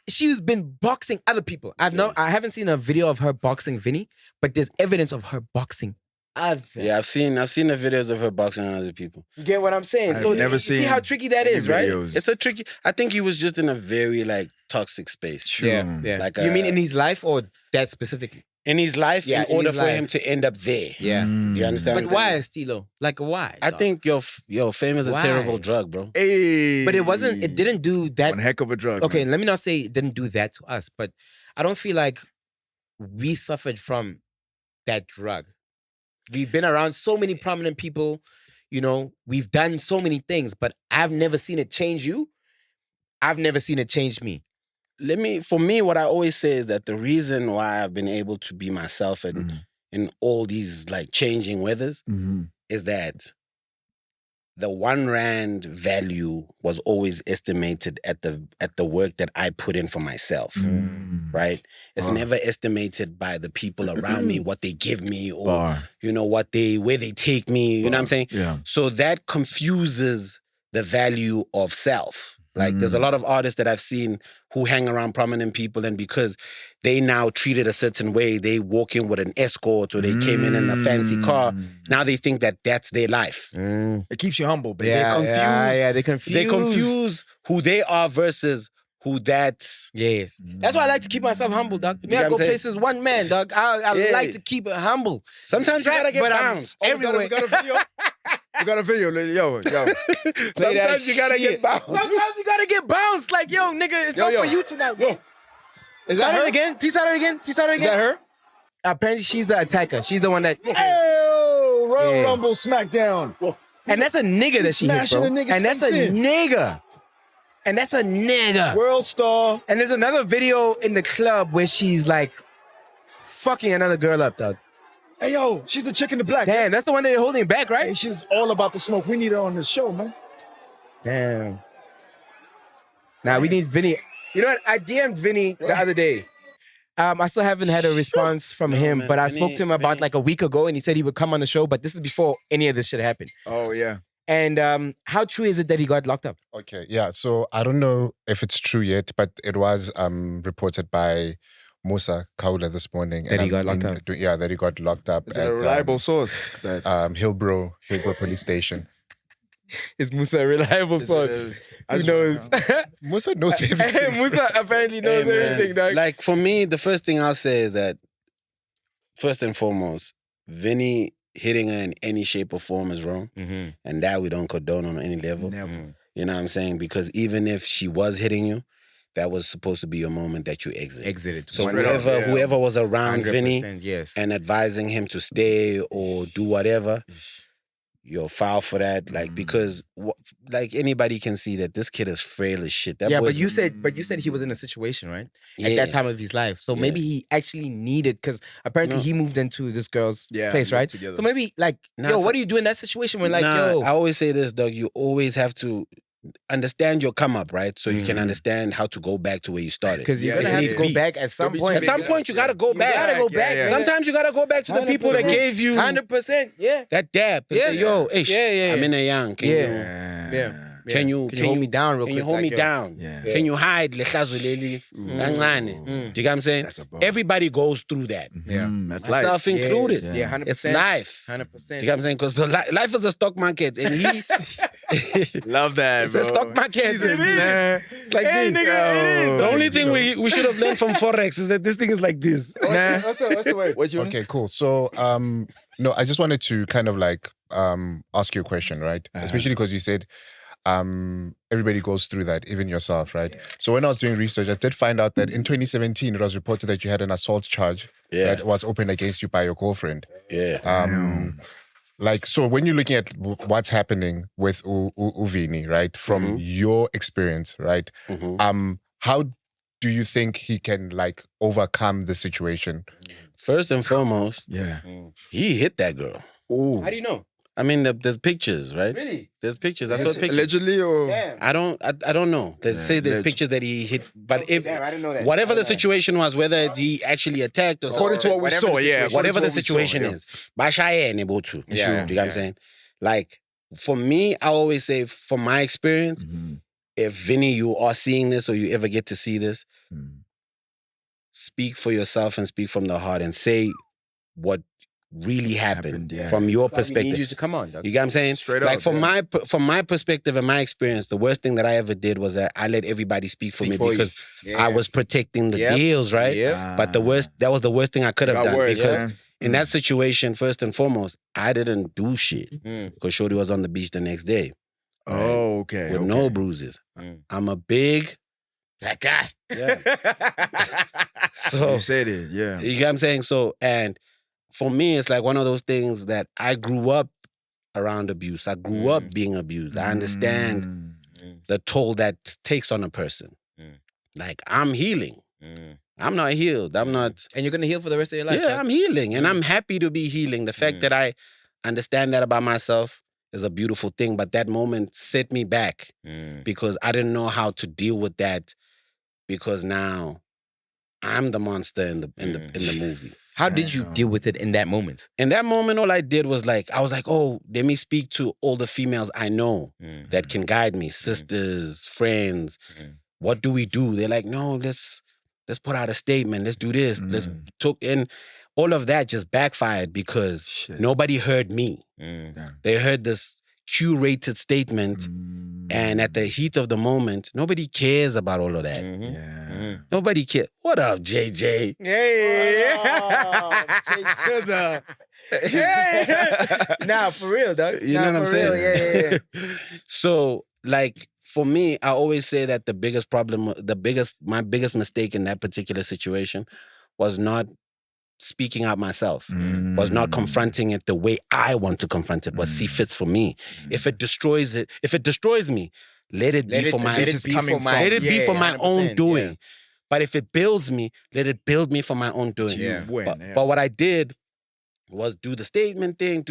she's been boxing other people. I haven't seen a video of her boxing Vinny, but there's evidence of her boxing other. Yeah, I've seen the videos of her boxing other people. You get what I'm saying? I've So never you see seen how tricky that any is, right? videos. It's a tricky. I think he was just in a very like toxic space. True. Yeah. Like, you mean in his life or that specifically? In his life, Yeah, in in order his for life. him to end up there. Yeah. You understand? But what I'm why saying? Stilo? Like why? I dog? think yo, fame is a Why? terrible drug, bro. Hey. But it didn't do that. One heck of a drug. Okay, man. let me not say it didn't do that to us, but I don't feel like we suffered from that drug. We've been around so many prominent people, you know, we've done so many things, but I've never seen it change you. I've never seen it change me. For me, what I always say is that the reason why I've been able to be myself and in all these like changing weathers is that the 1 rand value was always estimated at the work that I put in for myself. Right? It's never estimated by the people around me, what they give me or you know where they take me. You know what I'm saying? Yeah. So that confuses the value of self. Like there's a lot of artists that I've seen who hang around prominent people, and because they now treated a certain way, they walk in with an escort or they came in a fancy car. Now they think that that's their life. It keeps you humble, baby. They confuse. They confuse who they are versus who that. Yes. That's why I like to keep myself humble, dog. You Me, I know go what I'm places one man, dog. I Yeah. like to keep it humble. Sometimes you gotta get But I'm bounced. everywhere. We got a video. We got a video. Yo. Sometimes you gotta get bounced. Sometimes you gotta get bounced. Like, yo, nigga, it's not for you tonight. Yo. Is Start that it her? again. Peace out it again. Peace out it Is again. that her? Apparently, she's the attacker. She's the one that. Oh, Royal Yeah. Rumble Smackdown. And that's a nigga that she hit, smashing bro. the nigga's And that's a face in. nigga. And that's a nigga. World Star. And there's another video in the club where she's like fucking another girl up, dog. Hey, yo, she's the chick in the black. Damn, that's the one that they're holding back, right? Hey, she's all about the smoke. We need her on the show, man. Damn. Now we need Vinny. You know what? I DM'd Vinny the other day. I still haven't had a response from him, man, but I Vinny- spoke to him about Vinny- like a week ago, and he said he would come on the show. But this is before any of this shit happened. Oh, yeah. And how true is it that he got locked up? Okay, yeah. So I don't know if it's true yet, but it was reported by Musa Kaula this morning. That he got locked up. Yeah, that he got locked up Is that a reliable source? That Hillbrow Police Station. Is Musa a reliable source? Who knows? Musa knows everything. Musa apparently knows Hey, man, everything, dog. like for me, the first thing I'll say is that first and foremost, Vinny hitting her in any shape or form is wrong. And that we don't condone on any level. never. You know what I'm saying? Because even if she was hitting you, that was supposed to be your moment that you exit. Exited. So Straight up, whoever was around 100%, Vinny yes. and advising him to stay or do whatever, you're foul for that. Like because like anybody can see that this kid is frail as shit. That Yeah, boy's- but you said he was in a situation, right? At Yeah. that time of his life. So maybe he actually needed, because apparently he moved into this girl's place, lived right? together. So maybe like, Nah, yo, so- what do you do in that situation when like, Nah, yo, I always say this, dog. You always have to understand your come up, right? So you can understand how to go back to where you started. because you're Yeah, gonna if have need to go be. back at some Don't be point. At some point, you gotta go You back. gotta go back. yeah. nigga. Sometimes you gotta go back to the people that 100%. gave you 100%, yeah. that dab. And Yeah. say, yo, ish, Yeah. I'm in a young. Can Yeah. you- Yeah. Can you hold me down real Can quick? you hold me down? Yeah. Can you hide lehlazo leli kancane? Do you get what I'm saying? That's a bar. Everybody goes through that. Yeah. That's life. Myself included. Yes, yeah, 100%. It's life. 100%. Do you get what I'm saying? Because life is a stock market, and Love that, it's bro. a stock market. Seasons, man. It's like Hey, this. nigga, it is. The only thing we should have learned from Forex is that this thing is like this. What's the word? What you Okay, cool. So, no, I just wanted to kind of like ask you a question, right? Especially because you said everybody goes through that, even yourself, right? So when I was doing research, I did find out that in 2017 it was reported that you had an assault charge that was opened against you by your girlfriend. Yeah. Like, so when you're looking at what's happening with Vinny, right, from your experience, right, how do you think he can like overcome the situation? First and foremost, Yeah. he hit that girl. How do you know? I mean, there's pictures, right? Really? There's pictures. I saw pictures. Allegedly or Damn. I don't know. They say there's pictures that he hit, but if Damn, I didn't know that. whatever the situation was, whether he actually attacked or according to what we saw, yeah. whatever the according to what we saw, situation yeah. is, Bashaye and able to. Yeah, Do you get what I'm saying? Like for me, I always say, from my experience, if Vinny, you are seeing this or you ever get to see this, speak for yourself and speak from the heart and say what really happened yeah. from your That's why we need perspective. you to come on, dog. You get what I'm saying? Straight like up, from yeah. my perspective and my experience, the worst thing that I ever did was that I let everybody speak for me for you. because Yeah. I was protecting the Yep. deals, right? Yep. But that was the worst thing I could have Got done words, because yeah. in that situation, first and foremost, I didn't do shit because Shorty was on the beach the next day Oh, okay. with okay. no bruises. I'm a big that guy. Yeah. So You said it, yeah. you get what I'm saying? So, and for me, it's like one of those things that I grew up around abuse. I grew up being abused. I understand the toll that takes on a person. Like, I'm healing. I'm not healed. I'm not. And you're going to heal for the rest of your life. Yeah, dog. I'm healing. And I'm happy to be healing. The fact that I understand that about myself is a beautiful thing. But that moment set me back because I didn't know how to deal with that because now I'm the monster in the movie. How did you deal with it in that moment? In that moment, all I did was I was like, oh, let me speak to all the females I know that can guide me, sisters, friends. What do we do? They're like, no, let's put out a statement. Let's do this. Let's talk. And all of that just backfired because nobody heard me. They heard this curated statement. And at the heat of the moment, nobody cares about all of that. Nobody cares. What up, JJ? Nah, for real, dog. You know what I'm saying? Real. Yeah. So, like, for me, I always say that my biggest mistake in that particular situation was not speaking out myself, was not confronting it the way I want to confront it, what see fits for me. If it destroys me, let it be for my own doing. Yeah. But if it builds me, let it build me for my own doing. Yeah. But what I did was do the statement thing,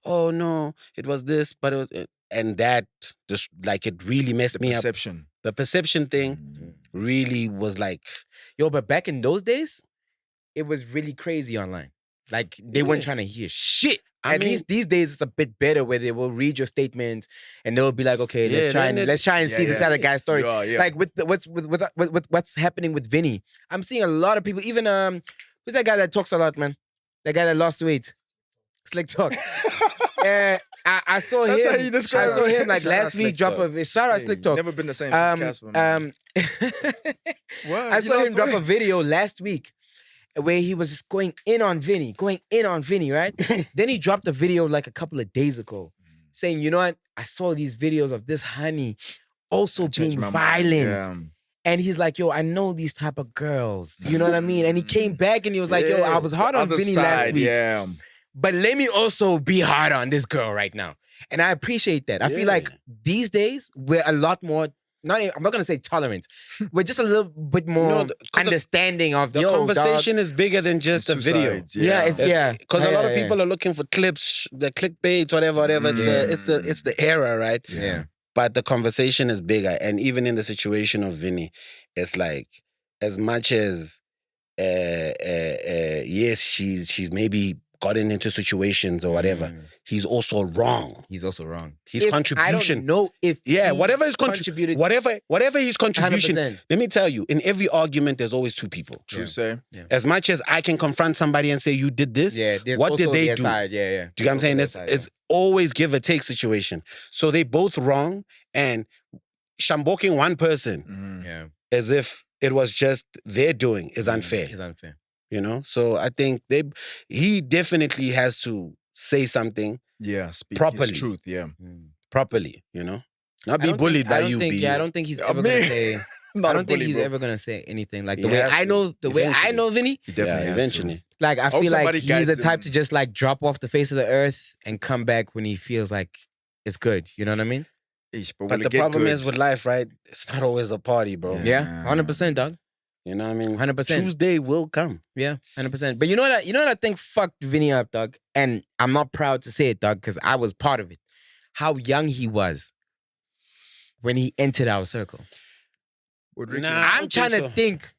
oh no, it was this, but it was, and that just like it really messed me up. The perception thing really was like, yo, but back in those days, it was really crazy online. Like they weren't trying to hear shit. At least these days it's a bit better where they will read your statement and they'll be like, okay, let's try and see this other guy's story. Like with what's happening with Vinny. I'm seeing a lot of people, even who's that guy that talks a lot, man? That guy that lost weight. Slick Talk. I saw him. That's how you describe I saw it. him like last week drop a Slick Talk. Never been the same Casper, man. I saw him drop a video last week where he was just going in on Vinny, right? Then he dropped a video like a couple of days ago saying, you know what? I saw these videos of this honey also being violent. Yeah. And he's like, yo, I know these type of girls. You know what I mean? And he came back and he was like, yo, I was hard on Vinny last week. Yeah. But let me also be hard on this girl right now. And I appreciate that. I feel like these days we're a lot more, I'm not going to say tolerant. We're just a little bit more understanding of the conversation is bigger than just a video. Because a lot of people are looking for clips, the clickbait, whatever. It's the era, right? Yeah. But the conversation is bigger. And even in the situation of Vinny, it's like, as much as yes, she's maybe gotten into situations or whatever, he's also wrong. He's also wrong. His contribution. I don't know if whatever his contributed. whatever his contribution. 100%. Let me tell you, in every argument, there's always two people. True say. Yeah. As much as I can confront somebody and say you did this, There's what also did they their do? Side. Yeah. Do you know what I'm saying? It's always give or take situation. So they both wrong, and shamboking one person Yeah. as if it was just their doing is unfair. It's unfair. You know? So I think he definitely has to say something Yeah, speak properly. his truth. Yeah, properly, you know? Not I be don't bullied think- by I don't you. think, B. Yeah, I don't think he's ever gonna say. I don't think he's ever gonna say anything like the You way have I to. know. The way I Eventually. know Vinny, he definitely has to. eventually. like I hope feel like somebody he's the guides type him. to just like drop off the face of the earth and come back when he feels like it's good. You know what I mean? Eesh, But will the it get problem good? is with life, right? It's not always a party, bro. Yeah, 100%, dog. You know what I mean? 100%. Tuesday will come. Yeah, 100%. But you know what I think fucked Vinny up, dog? And I'm not proud to say it, dog, because I was part of it. How young he was when he entered our circle. Would Ricky- Nah. I I'm don't trying think to so. think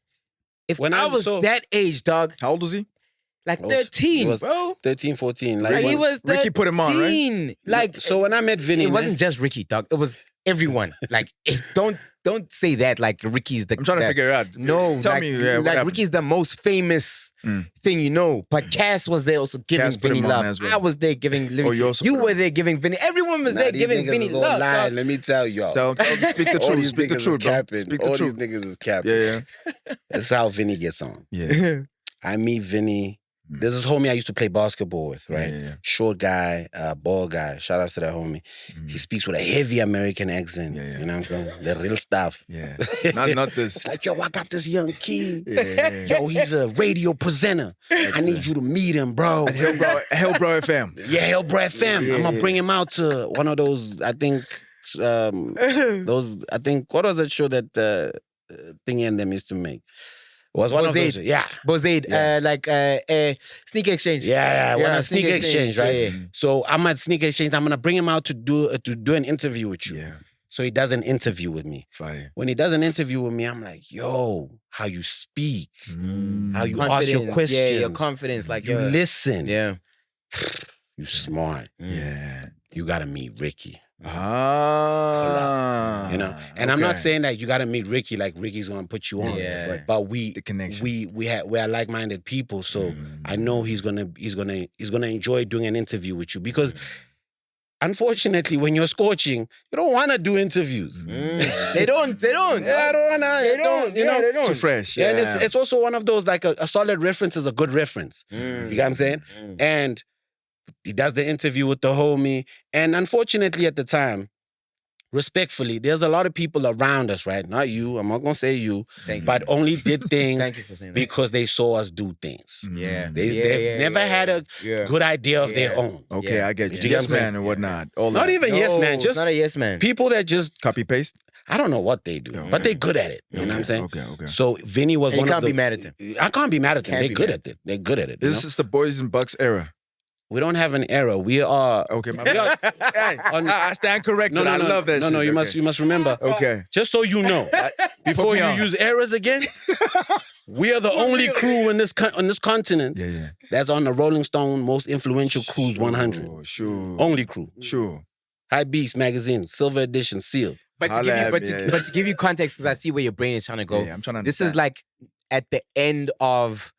if When I I'm was so- that age, dog, How old was he? like It was- 13, it was bro. 13, 14. Like, Like, he when- was 13. Ricky put him on, right? Like, so when I met Vinny, it wasn't just Ricky, dog. It was everyone. Like, don't say that. Like, Ricky's the. I'm trying to figure it out. No, Tell like, me, yeah, what like happened? Ricky's the most famous thing you know. But Cass was there also giving Cass put Vinny him on love. as well. I was there giving. Oh, you also you put him were on. there giving Vinny. Everyone was there these giving niggas Vinny is all love. lying. dog. Let me tell y'all. Speak the All truth. these Speak the niggas truth, is bro. capping. Speak the All truth. these niggas is capping. Yeah, That's how Vinny gets on. yeah. I meet Vinny. This is homie I used to play basketball with, right? Yeah. Short guy, bald guy. Shout out to that homie. He speaks with a heavy American accent. Yeah. You know what I'm saying? The real stuff. Yeah. Not this. It's like, yo, I got this young kid. Yeah. Yo, he's a radio presenter. I need you to meet him, bro. At Hellbro FM. Yeah, Hell Bro FM. Yeah, I'm gonna yeah. bring him out to one of those, I think, what was that show that Thingy and them used to make? It was one of those. Yeah. Bozaid, Yeah. Sneaker Exchange. Yeah, one of Sneaker Exchange, right? Yeah. So I'm at Sneaker Exchange. I'm gonna bring him out to do an interview with you. Yeah. So he does an interview with me. Fire. When he does an interview with me, I'm like, yo, how you speak, how you ask Confidence, your questions, Yeah, your confidence. Like, you yo, listen, Yeah. you smart. Yeah. You gotta meet Ricky. Ah. You know, and I'm not okay. saying that you gotta meet Ricky like Ricky's gonna put you on. Yeah. But we The connection. we are like-minded people, so I know he's gonna enjoy doing an interview with you because. Unfortunately, when you're scorching, you don't want to do interviews. They don't. Yeah, I don't want to. They don't. You know, they don't. Too fresh. Yeah, Yeah. and it's also one of those, like a solid reference is a good reference. You know what I'm saying? And he does the interview with the homie. And unfortunately at the time, respectfully, there's a lot of people around us, right? Not you, I'm not going to say you, Thank but you. only did things Thank you for saying that. because they saw us do things. Yeah. They've never had a good idea of their own. Okay, Yeah. I get you. Do you Yes, get what I'm man, and whatnot. All Not that. even yes, man. it's Just not a yes man. people that just, Copy paste. I don't know what they do, but they're good at it. You know what I'm saying? Okay. So Vinny was And you one can't of the... be mad at them. I can't be mad at them. Can't They're be good mad. at it. They're good at it. you This know? is the Boys and Bucks era. We don't have an era. We are... Okay, my We are- Hey, I stand corrected. No, no, I no, love that no, shit. no, you Okay. must remember. Okay. Just so you know, before me you on. use eras again, we are the only crew on this continent Yeah. that's on the Rolling Stone Most Influential Cruise 100. Oh, sure. Only crew. Sure. High Beast magazine, silver edition, sealed. But to Holla give you, at but me, to, yeah. but to give you context, because I see where your brain is trying to go. Yeah, I'm trying to This is understand. like at the end of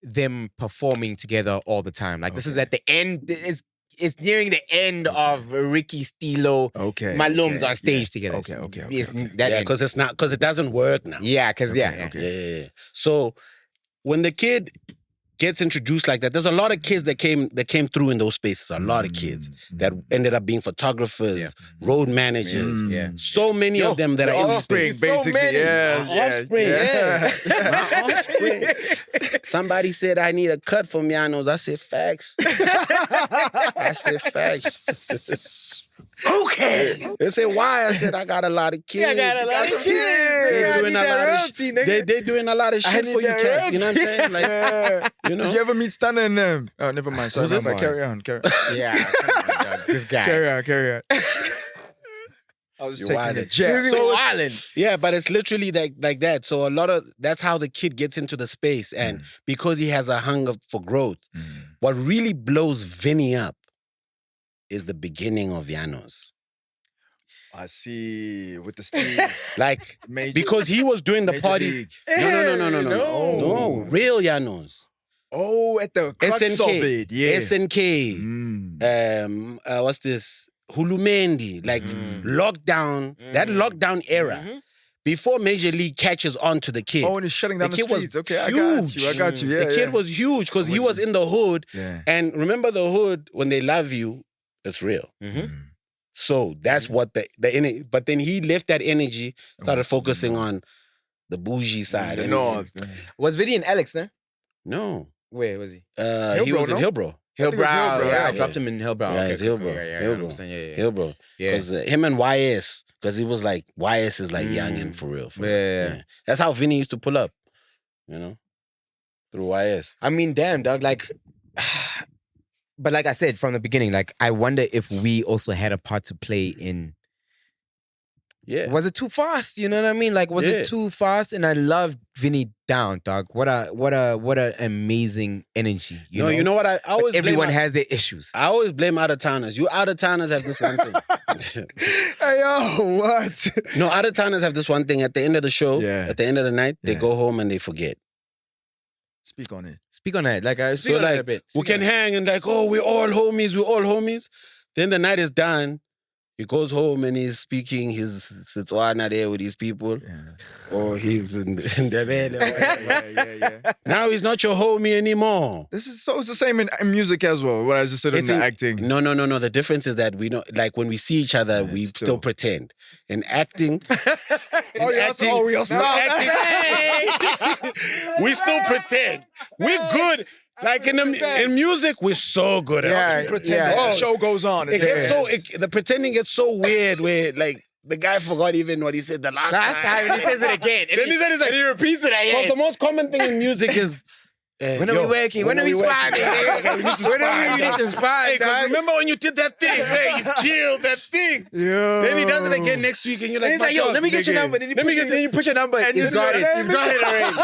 them performing together all the time. Like this is at the end. It's nearing the end of Ricky, Stilo, Okay. Malum's okay, on stage yeah. together. Okay. It's okay. that Yeah, end. because it doesn't work now. Yeah, because yeah. okay. Yeah. So when the kid gets introduced like that, there's a lot of kids that came through in those spaces. A lot of kids that ended up being photographers, road managers. Yeah. So many of them that are in the Offspring, space. basically. Yeah. Offspring, yeah. My offspring. Somebody said I need a cut from Yanos. I said facts. I said facts. Okay. They said why? I said I got a lot of kids. Yeah, I got a lot of kids. They're I doing need a that lot of royalty, nigga. They're doing a lot of shit need for you, that cats. You know what I'm saying? Like, you know. Did you ever meet Stunner and them? Oh, never mind. Sorry, Who's this my one? bad. Carry on. Yeah. Come on, dog. This guy. Carry on. I was You're taking wildin'. a jet. This is So it's- wildin'. Yeah, but it's literally like that. So that's how the kid gets into the space, and because he has a hunger for growth, What really blows Vinny up is the beginning of Yanos. I see with the Steves. Like, Major- because he was doing the Major party. League. No, real Yanos. Oh, at the crux of it, yeah. SNK. What's this? Hulumendi. Like, lockdown. That lockdown era. Before Major League catches on to the kid. Oh, and he's shutting down the kid was streets. Okay, huge. I got you. Yeah, the kid was huge because he was in the hood. Yeah. And remember the hood, when they love you, it's real. So that's what but then he left that energy, started focusing on the bougie side. The and- North. Was Vinny and Alex, no? No. Where was he? He was in Hillbrow. Hillbrow. Hillbrow, Yeah, I yeah. dropped him in Hillbrow. Yeah, Okay, it's cool, Hillbrow. Yeah, Hillbrow. 100%, yeah. Hillbrow. Yeah. Because him and YS, because he was like, YS is like young and for real. Yeah. That's how Vinny used to pull up, you know, through YS. I mean, damn, dog. Like, but like I said from the beginning, like, I wonder if we also had a part to play in. Yeah. Was it too fast? You know what I mean? Like, was Yeah. it too fast? And I loved Vinny down, dog. What a amazing energy. You know? You know what? I always But everyone blame, has their issues. I always blame out-of-towners. You out-of-towners have this one thing. Hey, yo, what? No, out-of-towners have this one thing. At the end of the show, at the end of the night, they Yeah. go home and they forget. Speak on it. Speak on that. Like, speak So on that a like, bit. we Speak can on that. hang and like, oh, we're all homies. Then the night is done. He goes home and he's speaking his Setswana there with his people. Or he's in the bed. Yeah. Now he's not your homie anymore. This is so. It's the same in music as well. What I just said in the acting. No. The difference is that we don't, like, when we see each other, we still pretend. In acting, we all stop. we still pretend. We're good. Like in music, we're so good at it. Pretend the show goes on. It gets the pretending gets so weird where like the guy forgot even what he said the last time. And he says it again. Then he said, and he repeats it again. Well, the most common thing in music is When are we working? When are we spotting? When are we need to spot? Because remember when you did that thing? Hey, you killed that thing. Yeah. Then he does it again next week, and you're like, And he's like, yo, let me get your number. Then you push your number. And you got it. You've got it already.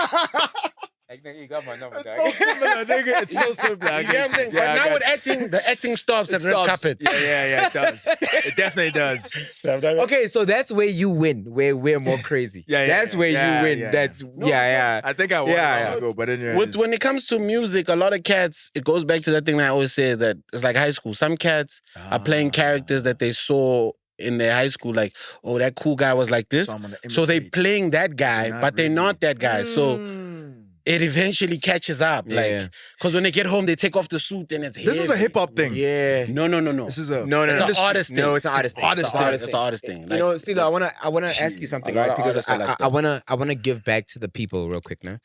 Like, nigga, you got my number, It's dog. so similar, nigga. It's so simple. You get what I'm saying? But now with acting, the acting stops at red carpet. Yeah, it does. It definitely does. Okay, so that's where you win, where we're more crazy. That's where you win. That's I think I won a while ago, but anyway. When it comes to music, a lot of cats, it goes back to that thing that I always say is that it's like high school. Some cats are playing characters that they saw in their high school, like, oh, that cool guy was like this. So they playing that guy, but they're not that guy. So it eventually catches up. Like, because when they get home, they take off the suit and it's This is a hip hop thing. Yeah. No. This is a No, It's no. an artist thing. No, it's an artist thing. It's an artist thing. You know, Stilo, I wanna ask you something, a lot right? of Because artists are like I wanna give back to the people real quick now.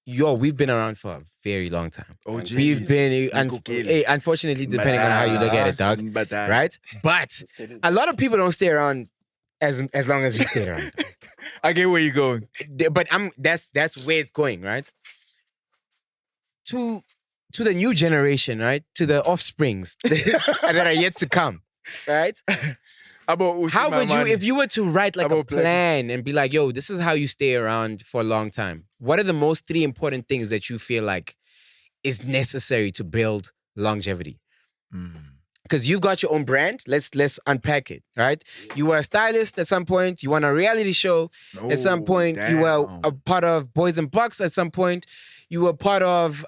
We've been around for a very long time. We've been, unfortunately, depending on how you look at it, dog. Right? But a lot of people don't stay around as long as we stay around. I get where you're going. But that's where it's going, right? To the new generation, right? To the offsprings that are yet to come, right? How would you, if you were to write like a plan and be like, yo, this is how you stay around for a long time. What are the most 3 important things that you feel like is necessary to build longevity? Because you've got your own brand. Let's unpack it, right? You were a stylist at some point. You won a reality show. At some point, you were a part of Boys and Bucks. At some point, you were part of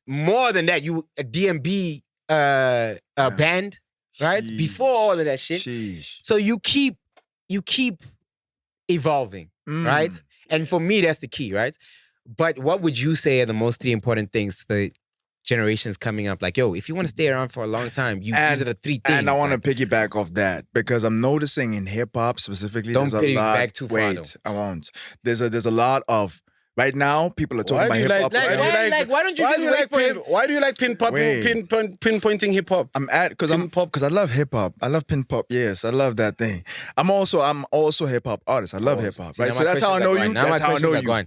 more than that. You a DMB band, right? Before all of that shit. So you keep evolving, right? And for me, that's the key, right? But what would you say are the most 3 important things to the generations coming up? Like, yo, if you want to stay around for a long time, these are the 3 things. And I want to piggyback off that because I'm noticing in hip hop specifically, Don't there's a lot. piggyback too far, Wait, I won't. There's a lot of. Right now, people are talking about hip hop. Why don't you just wait for him? Why do you like pinpointing hip hop? Because I love hip hop. I love pin pop. Yes, I love that thing. I'm also a hip hop artist. I love hip hop. Right. So that's how I know you. That's how I know you.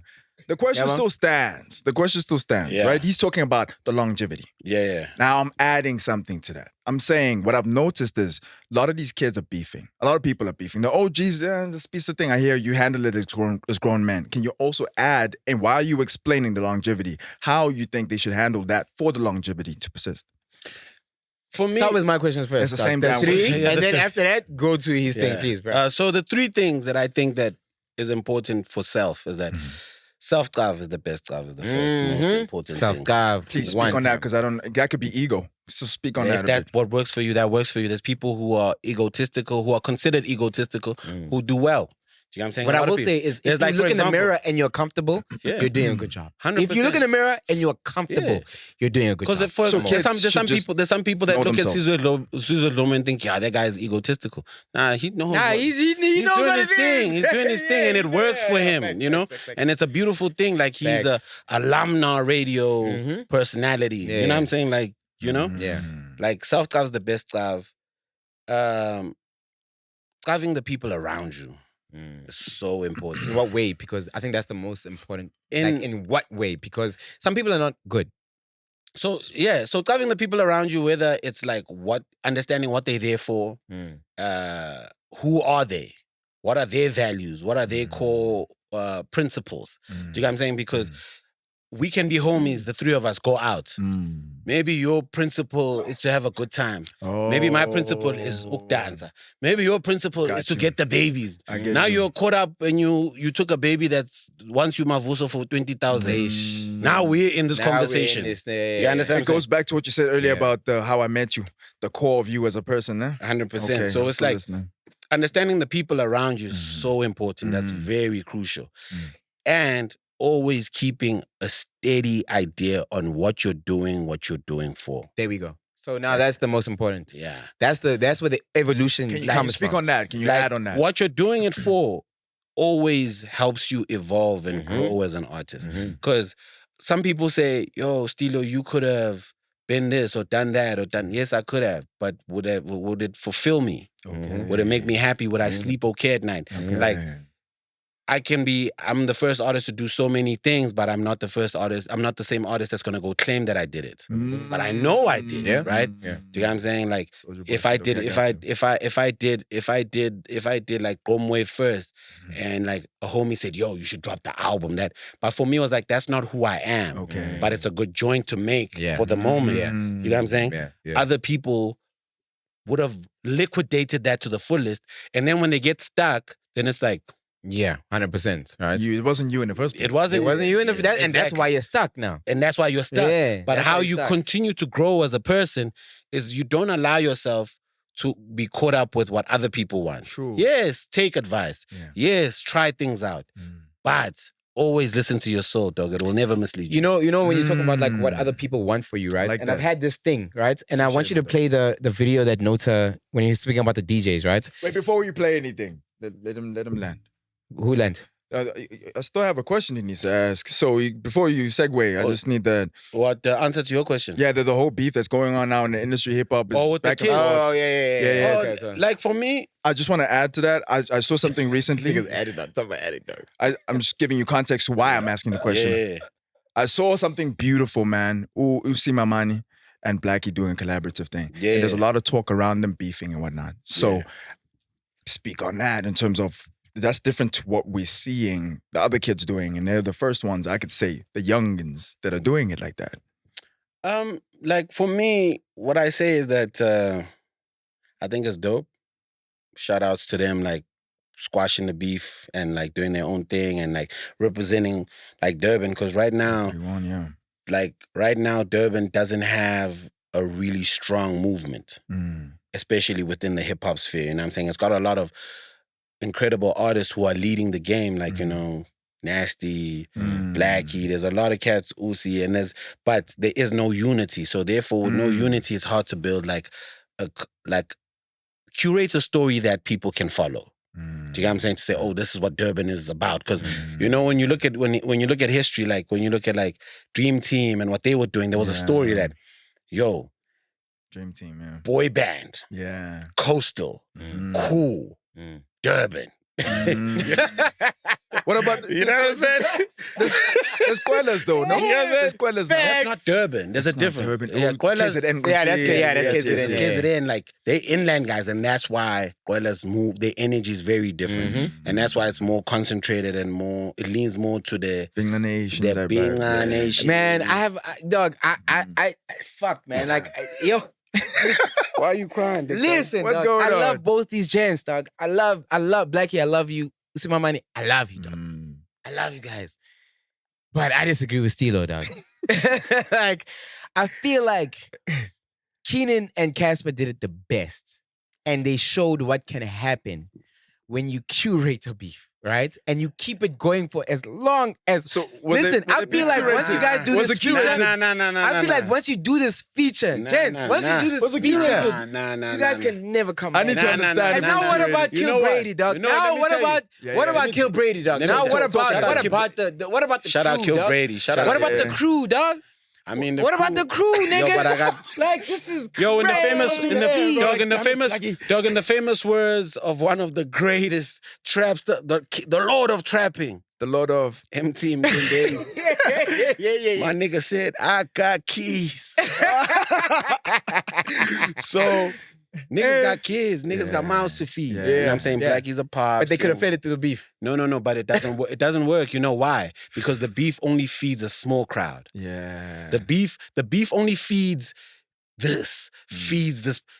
The question Yeah, still stands. The question still stands, Yeah. right? He's talking about the longevity. Yeah. Now I'm adding something to that. I'm saying what I've noticed is a lot of these kids are beefing. A lot of people are beefing. The OGs, the Speedsta thing, I hear you handle it as grown men. Can you also add, and while you explaining the longevity, how you think they should handle that for the longevity to persist? For me, Start with my questions first. It's the same The damn three, question. Yeah, and the then three. after that, go to his thing, Yeah. please, bro. So the three things that I think that is important for self is that self-love is the best love, is the first most important thing. Self-love. Please speak on that because that could be ego. So speak on that If a that's bit. what works for you, that works for you. There's people who are egotistical, who are considered egotistical, who do well. Do you know what I'm saying? What A I lot of will people- say is, There's if you like, for look in the example- mirror and you're comfortable, Yeah. you're doing a good job. 100%. If you look in the mirror and you're comfortable, Yeah. you're doing a good job. Because So there's kids some should just there's some people that know look themselves. at Caesar Loma and think, yeah, that guy is egotistical. Nah, he knows. Nah, what- he he's knows doing what his it thing. is. He's doing his thing, and it works for him. Facts, You know, facts. and it's a beautiful thing. Like he's a Facts. alumna radio personality. Yeah, You know what yeah. I'm saying? Like Yeah. like self-love is the best love. Loving the people around you is so important. In what way? Because I think that's the most important. In- In what way? Because some people are not good. So loving the people around you, whether it's like understanding what they're there for, who are they, what are their values, what are their core principles. Do you know what I'm saying? Because we can be homies, the three of us go out. Maybe your principle is to have a good time. Maybe my principle is ukdanza. Maybe your principle Got is to you. get the babies. I get Now you. you're caught up and you took a baby that's wants you mavuso for 20,000. Now we're in this conversation. You understand? It goes back to what you said earlier Yeah. about how I met you, the core of you as a person, eh? 100%. Okay, So I'm it's still like listening. understanding the people around you is so important. That's very crucial. And always keeping a steady idea on what you're doing for. There we go. So now that's the most important. Yeah. That's where the evolution Can you comes speak from. on that? Can you Like, add on that? what you're doing it for always helps you evolve and grow as an artist. Because some people say, yo, Stilo, you could have been this or done that or done. Yes, I could have, but would it fulfill me? Okay. Would it make me happy? Would I sleep okay at night? Like, I'm the first artist to do so many things, but I'm not the first artist. I'm not the same artist that's gonna go claim that I did it. But I know I did, Yeah. right? Yeah. Do you know what I'm saying? Like, Soldier if Boy I shit, did, okay, if got I did like Gomwe first, and like a homie said, yo, you should drop the album. But for me, it was like, that's not who I am. Okay. But it's a good joint to make Yeah. for the moment. Yeah. You know what I'm saying? Yeah. Other people would have liquidated that to the fullest, and then when they get stuck, then it's like, Yeah, 100%. Right. It wasn't you in the first place. it wasn't you in the that, and that's Exactly. why you're stuck now. And that's why you're stuck. Yeah, but that's how why you you're stuck. continue to grow as a person is you don't allow yourself to be caught up with what other people want. True. Yes, take advice. Yeah. Yes, try things out. But always listen to your soul, dog. It will never mislead you. You know when you talk about like what other people want for you, right? Like and I've that. had this thing, right? And I want you to play the video that Nota when he was speaking about the DJs, right? Wait, before you play anything, let him land. Who land? I still have a question he needs to ask. So before you segue, I just need that. What the answer to your question? Yeah, the whole beef that's going on now in the industry, hip hop is Oh, with the back and kids. forth. Oh yeah. Yeah. Oh, Okay, okay. like for me, I just want to add to that. I saw something recently. added on top of added dog. I'm just giving you context to why I'm asking the question. yeah. I saw something beautiful, man. Usi Mamani and Blackie doing a collaborative thing. Yeah. And there's a lot of talk around them beefing and whatnot. So Yeah. speak on that in terms of that's different to what we're seeing the other kids doing. And they're the first ones, I could say, the youngins that are doing it like that. Like for me, what I say is that I think it's dope. Shout outs to them, like squashing the beef and like doing their own thing and like representing like Durban. Because right now, Everyone, yeah. Durban doesn't have a really strong movement, especially within the hip hop sphere. You know what I'm saying? It's got a lot of incredible artists who are leading the game, like, you know, Nasty, Blackie. There's a lot of cats, Uzi, but there is no unity. So therefore, with no unity, it's hard to build curate a story that people can follow. Do you know what I'm saying? To say, oh, this is what Durban is about. Because you know, when you look at history, like when you look at like Dream Team and what they were doing, there was a story that, yo, Dream Team, yeah. boy band, Yeah. coastal, cool, Durban. What What about You know what I'm saying? there's Quellas though? No, there's Quellas. That's not Durban. There's a difference. Durban. Yeah, Quellas. KZN. Yeah, that's good. Yeah, that's Yes, KZN. yes, Yeah. KZN, like they inland guys, and that's why Quellas move. Their energy is very different, and that's why it's more concentrated and more. It leans more to the Nation. Binga Nation. Man, dog. I fuck, man. Like, yo, Why are you crying? listen, What's dog, going I on? love both these gens, dog. I love Blackie. I love you. Usi Money. I love you, dog. I love you guys. But I disagree with Stilo, dog. Like, I feel like Keenan and Casper did it the best. And they showed what can happen when you curate a beef, right? And you keep it going for as long as... So listen, I feel like once you guys do this feature... I feel like once you do this feature, gents, once you do this feature, you guys can never come back. I need to understand. And now what about You know Kill what? Brady, dog? You know Now what? Let me what tell about you. what about Kill Brady, dog? Let me Now tell you. what about the Shout crew, out Kill dog? Brady. Shout out. What about Yeah. the crew, dog? I mean, What about the crew, nigga? Yo, but I got like this is yo in the crazy. famous in the famous words of one of the greatest traps, the Lord of Trapping, The Lord of MT Mpumelelo. yeah. My nigga said, I got keys. So niggas got kids, niggas got mouths to feed. You know what I'm saying? Yeah. Blackie's a pop. But they could have fed it through the beef. No, but it doesn't work. It doesn't work. You know why? Because the beef only feeds a small crowd. The beef only feeds this.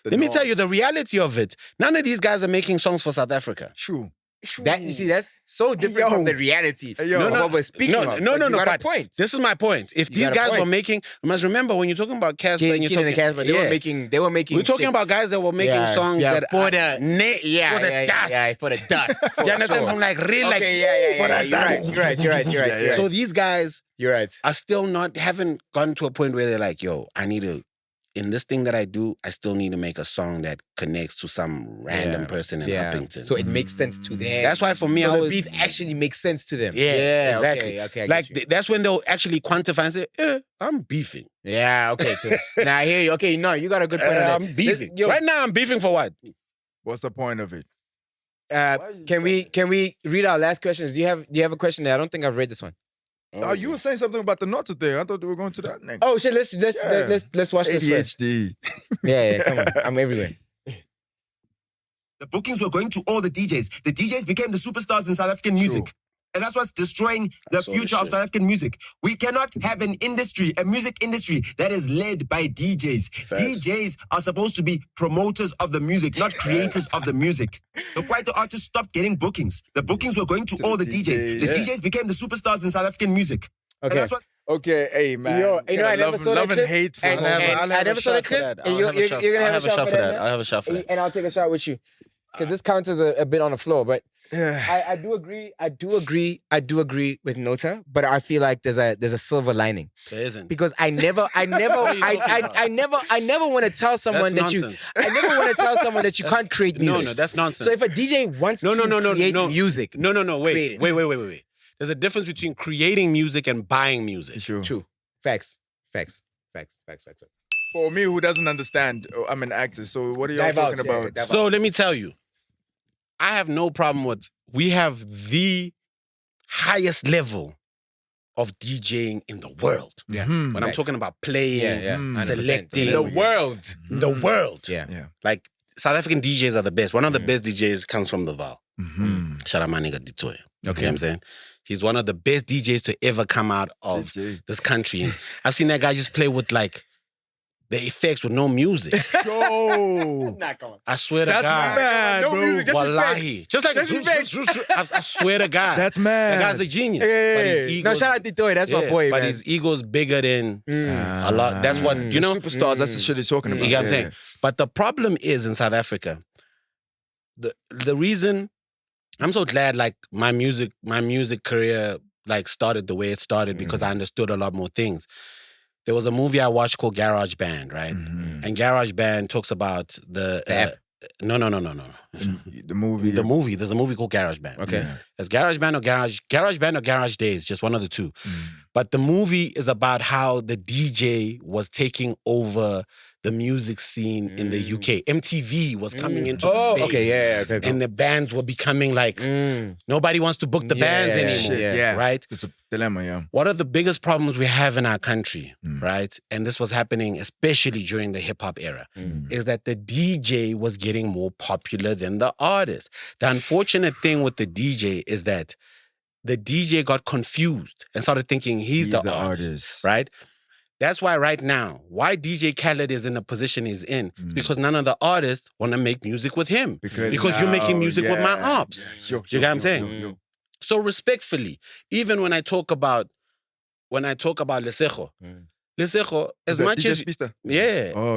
Let me tell you the reality of it. None of these guys are making songs for South Africa. True. That you see, that's so different from the reality of what we're speaking of. No, But you got a but point. this is my point. If these got a guys point. were making, you must remember when you're talking about Casper and you're Keenan and talking, Casper, they were making. We're talking shit. about guys that were making songs that for are the for the dust. Yeah, for the dust. Do you understand? From like real, like for the dust. You're right. So these guys You're right. are still haven't gotten to a point where they're like, yo, I need to. In this thing that I do, I still need to make a song that connects to some random person in Uppington. So it makes sense to them. That's why for me, so I the was beef actually makes sense to them. Yeah, exactly. Okay, I like get you. that's when they'll actually quantify and say, I'm beefing. Yeah, okay, cool. Now I hear you. Okay, no, you got a good point on that. I'm beefing. Yo, Right now, I'm beefing for what? What's the point of it? can we read our last questions? Do you have a question there? I don't think I've read this one. Oh, you were saying something about the knots there. I thought we were going to that next. Oh shit, let's watch this first. ADHD. Yeah, come on. I'm everywhere. The bookings were going to all the DJs. The DJs became the superstars in South African music. True. And that's what's destroying the future of South African music. We cannot have an industry, a music industry that is led by DJs. DJs are supposed to be promoters of the music, not creators of the music. The quieter artists stopped getting bookings. The bookings were going to all the DJs. The DJs became the superstars in South African music. Okay. And that's what Okay, hey man. Yo, you know, I never saw that love and clip. hate for And- all I never saw the clip. And you're gonna have a shot for that. I'll have a shot for that. And I'll take a shot with you. Because this counts as a bit on the floor, but Yeah. I do agree with Nota, but I feel like there's a silver lining. There isn't. Because I never want to tell someone That's that nonsense. I never want to tell someone that you can't create music. No, that's nonsense. So if a DJ wants to create music, Wait. There's a difference between creating music and buying music. Sure. true. Facts. For me, who doesn't understand, I'm an actor. So what are y'all Dive out, talking yeah, about? dive So let me tell you, I have no problem with. We have the highest level of DJing in the world. Yeah. Hmm. When I'm Facts. talking about playing, Yeah, 100%. selecting, The world. the world. Yeah. Yeah. Like South African DJs are the best. One of the best DJs comes from the Val. Mm-hmm. Shout out my nigga Ditoy. Okay. You know what I'm saying? He's one of the best DJs to ever come out of JJ. this country. And I've seen that guy just play with like the effects with no music. Yo. I swear to That's God. mad, No bro. music, just Wallahi. Just like Just effects. I swear to God. That's mad. That guy's a genius. Yeah. But his ego, No, shout out Titoy. That's my boy, but man. his ego's bigger than Ah. a lot. That's what, you know? Superstars, that's the shit he's talking about. You get what I'm Yeah. saying? But the problem is in South Africa, the reason I'm so glad like my music career like started the way it started because I understood a lot more things. There was a movie I watched called Garage Band, right? Mhm. And Garage Band talks about the app. No. The movie. The movie. There's a movie called Garage Band. Okay. Yeah. It's Garage Band or Garage Days, just one of the two. But the movie is about how the DJ was taking over the music scene in the UK. MTV was coming into the space. Okay, yeah. And the bands were becoming like, nobody wants to book the bands anymore. Yeah. Right? It's a dilemma, yeah. What are the biggest problems we have in our country, right? And this was happening especially during the hip hop era, is that the DJ was getting more popular than the artist. The unfortunate thing with the DJ is that the DJ got confused and started thinking he's the artist, right? That's why right now, why DJ Khaled is in the position he's in, is because none of the artists want to make music with him. Because you're making music with my ops. You get what I'm saying? So respectfully, even when I talk about Tshego, Tshego, as much as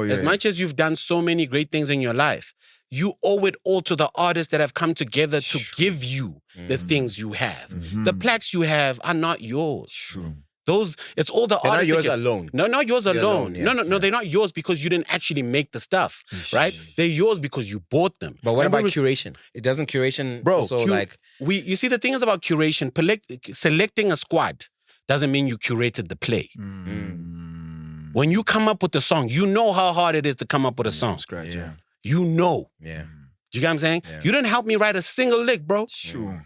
as much as you've done so many great things in your life, you owe it all to the artists that have come together to give you the things you have. The plaques you have are not yours. Those, it's all the artists. Not yours alone. No, not yours alone. Yeah. No, they're not yours because you didn't actually make the stuff, right? They're yours because you bought them. But what about curation? It doesn't curation also like... You see, the thing is about curation, selecting a squad doesn't mean you curated the play. When you come up with a song, you know how hard it is to come up with a song. Scratch, You know. Yeah. Do you get what I'm saying? You didn't help me write a single lick, bro. Sure.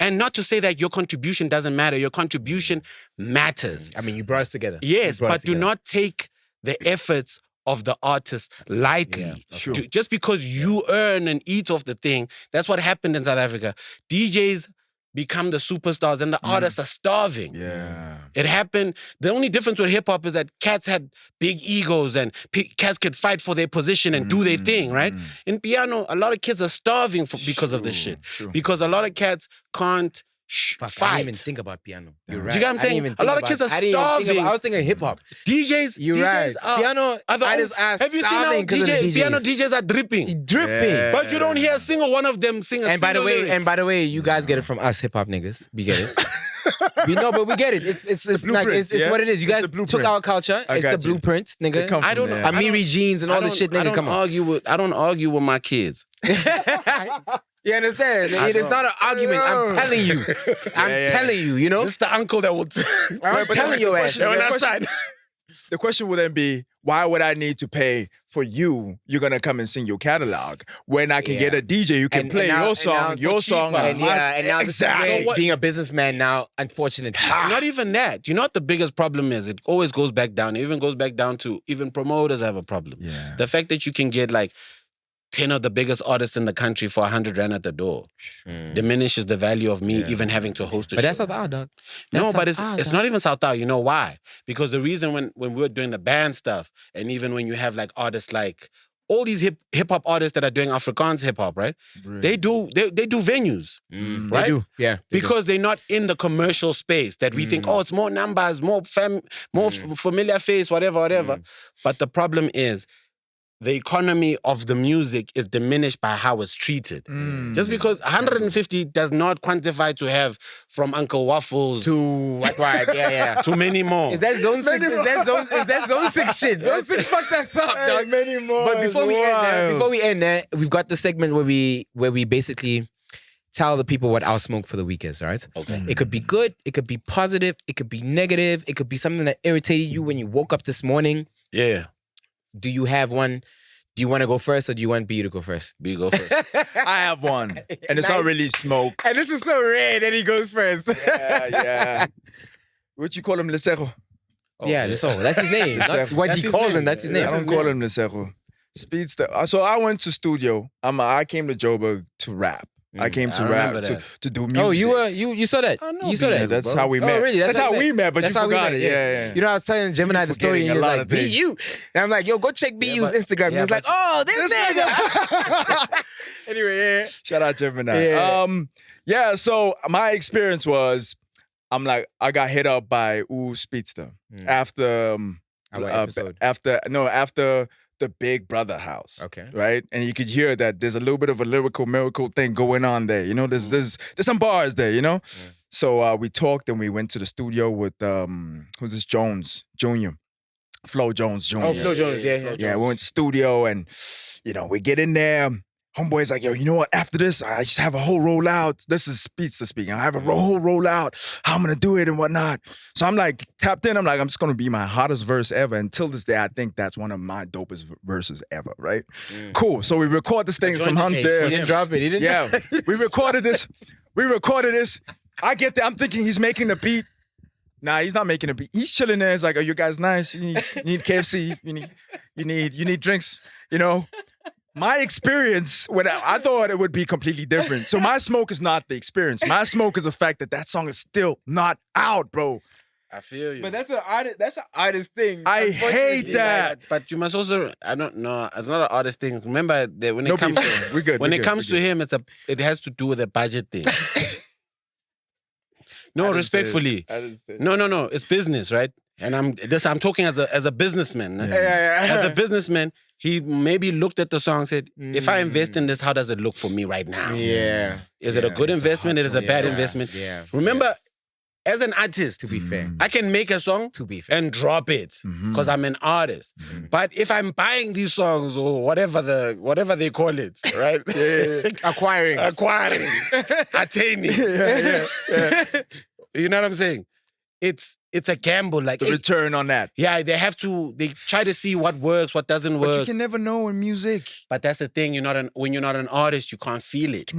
And not to say that your contribution doesn't matter. Your contribution matters. I mean, you brought us together. Yes, but do not take the efforts of the artist lightly. Just because you earn and eat off the thing, that's what happened in South Africa. DJs become the superstars and the artists are starving. Yeah. It happened. The only difference with hip hop is that cats had big egos and cats could fight for their position and do their thing, right? In piano, a lot of kids are starving because of this shit. Because a lot of cats can't fight. I didn't even think about piano. You're right. Do you get what I'm saying? A lot of kids are starving. I was thinking hip hop. DJs, You're right. Piano, have you seen how piano DJs are dripping? Dripping. But you don't hear a single one of them sing a and by the way, lyric. And by the way, you guys get it from us hip hop niggas. We get it. But we get it. It's like it's what it is. You guys took our culture. It's the blueprint, nigga. I don't know. Amiri jeans and all this shit, nigga. Come on. I don't argue with my kids. You understand? It's not an argument. I'm telling you. I'm telling you, you know? This is the uncle that will... I'm telling you, ass. The question would then be, why would I need to pay for you? You're going to come and sing your catalog when I can get a DJ who can play your song. And now exactly. Being a businessman now, unfortunately. Not even that. You know what the biggest problem is? It always goes back down. It even goes back down to even promoters have a problem. Yeah. The fact that you can get like 10 of the biggest artists in the country for 100 rand at the door diminishes the value of me even having to host a show. But that's South Out, dog. No, but it's not even South Out. You know why? Because the reason when we were doing the band stuff, and even when you have like artists like all these hip hop artists that are doing Afrikaans hip hop, right? They do venues, right? They do, yeah. Because they're not in the commercial space that we think, oh, it's more numbers, more familiar face, whatever. But the problem is, the economy of the music is diminished by how it's treated. Just because 150 does not quantify to have from Uncle Waffles to to many more. Is that Zone 6? Is that Zone 6 shit? Zone 6 fucked us up, dog. Many more. But before we end there, we've got the segment where we basically tell the people what our smoke for the week is, right? Okay. It could be good, it could be positive, it could be negative, it could be something that irritated you when you woke up this morning. Yeah. Do you have one? Do you want to go first or do you want B to go first? B, go first. I have one. And it's not really smoke. And this is so rare that he goes first. Yeah. What you call him, Tshego? Yeah, Tshego. That's his name. What he calls him, that's his name. I don't call him Tshego. Speedsta. So I went to studio. I came to Joburg to rap. I came to rap to do music. Oh, you saw that? You saw that? That's how we met. Oh, really? That's how we met, but you forgot it. Yeah. You know, I was telling Gemini the story, and he was like, BU. And I'm like, yo, go check BU's Instagram. And he was like, oh, this nigga. Anyway, Shout out Gemini. So my experience was, I got hit up by Speedsta after the Big Brother house. Okay. Right? And you could hear that there's a little bit of a lyrical miracle thing going on there. You know, there's some bars there, you know? Yeah. So we talked and we went to the studio with who's this Jones Jr. Flo Jones Jr. Oh, Flo Jones, yeah. Yeah, we went to studio and, you know, we get in there. homeboy's like, yo, you know what? After this, I just have a whole rollout. This is Speedsta speaking. I have a whole rollout. How I'm gonna do it and whatnot. So I'm like tapped in. I'm like, I'm just gonna be my hottest verse ever. Until this day, I think that's one of my dopest verses ever. Right? Cool. So we record this thing. Some Huns there. He didn't drop it. He didn't. Yeah. We recorded this. I get there. I'm thinking he's making the beat. Nah, he's not making a beat. He's chilling there. He's like, "Oh, you guys nice. You need KFC. You need drinks. You know." My experience, I thought it would be completely different. So my smoke is not the experience. My smoke is the fact that song is still not out, bro. I feel you. But that's an artist thing. I hate that. But you must also, I don't know, it's not an artist thing. Remember that when it comes to, we're good. When it comes to him, it has to do with a budget thing. No, respectfully. No. It's business, right? And I'm talking as a businessman. As a businessman, he maybe looked at the song and said, if I invest in this, how does it look for me right now? Yeah. Is it a good investment? Is it a bad investment? Yeah. Remember, as an artist, To be fair. I can make a song To be fair. and drop it because I'm an artist. But if I'm buying these songs or whatever they call it, right? Acquiring. Attaining. You know what I'm saying? It's a gamble. Like The return on that. yeah, they try to see what works, what doesn't But you work. can never know in music. But that's the thing. When you're not an artist, you can't feel it.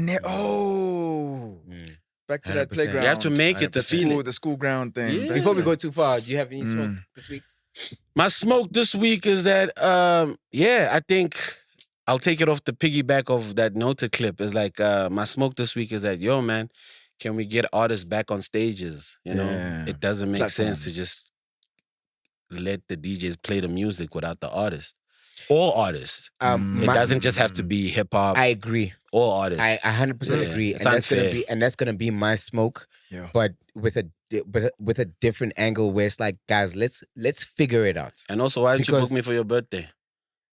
Back to that 100%. playground. You have to make it to feel it. The school ground thing. Yeah. Before we go too far, do you have any smoke this week? My smoke this week is that, I think I'll take it off the piggyback of that Nota clip. It's like, my smoke this week is that, yo, man, can we get artists back on stages? You know, Yeah. it doesn't make sense to Platforms. just let the DJs play the music without the artist. All artists. It doesn't just have to be hip hop. I agree. All artists. I 100% Yeah. agree, It's and unfair. that's gonna be my smoke, Yeah. but with a different angle where it's like, guys, let's figure it out. And also, why didn't you book Because- me for your birthday?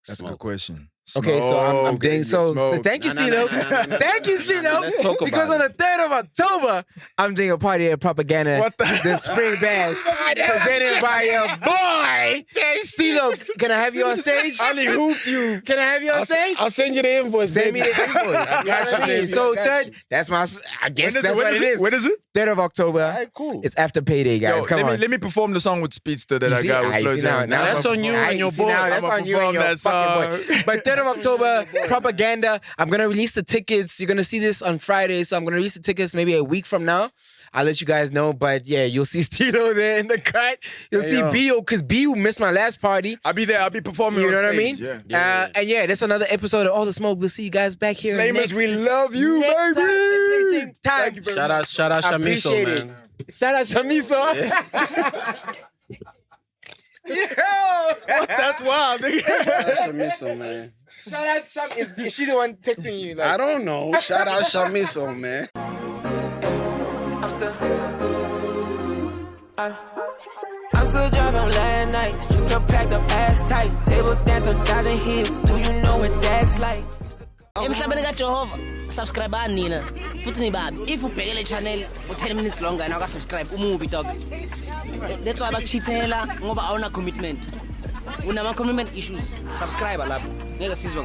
That's a good Smoke. question. Okay, so I'm Smoke, doing you so. smoke. Thank you, No, no, Stilo. no, no, no, no, Thank you, no, no, Stilo. no, let's talk Because on about the 3rd of October, I'm doing a party at Propaganda. What the- The spring band presented by your boy Stilo. Can I have you on stage? Ali hooped you. Can I have you on stage? I'll send you the invoice. Send me baby. the invoice. I got you, baby. So I got third, you. that's my. I guess When is that's it? what it is. When is it? 3rd of October. All right, cool. It's after payday, guys. Yo, Come on. let me perform the song with Speedsta that You I see? got Ah, with you Flo see Jones. now that's on you Ah, and your see boy. now, that's I'ma on you and perform your that fucking boy. song. But 3rd of October, Propaganda. I'm gonna release the tickets. You're gonna see this on Friday, so I'm gonna release the tickets maybe a week from now. I'll let you guys know, but yeah, you'll see Stilo there in the cut. You'll see yo. Bio, because Bio missed my last party. I'll be there. I'll be performing. You on know what I stage. mean? Yeah. And yeah, that's another episode of All the Smoke. We'll see you guys back here Flamers, next, we love you, next baby. time, same time. Thank you very Shout much. out I Shamiso, appreciate it. man. Shout out Shamiso. That's wild, nigga. Shout out Shamiso, man. Shout out Sham. Is she the one texting you? Like, I don't know. Shout out Shamiso, man. I'm still driving last night. Stripper packed up ass tight. Table dancer dodging hips. Do you know what that's like? Emhlabeni kaJehova subscribe nina futhi nibabi if ubheke le channel for 10 minutes longer and aka subscribe umubi dog that's why bakuchithela ngoba awuna commitment unama commitment issues subscribe lapho ngeke sizwe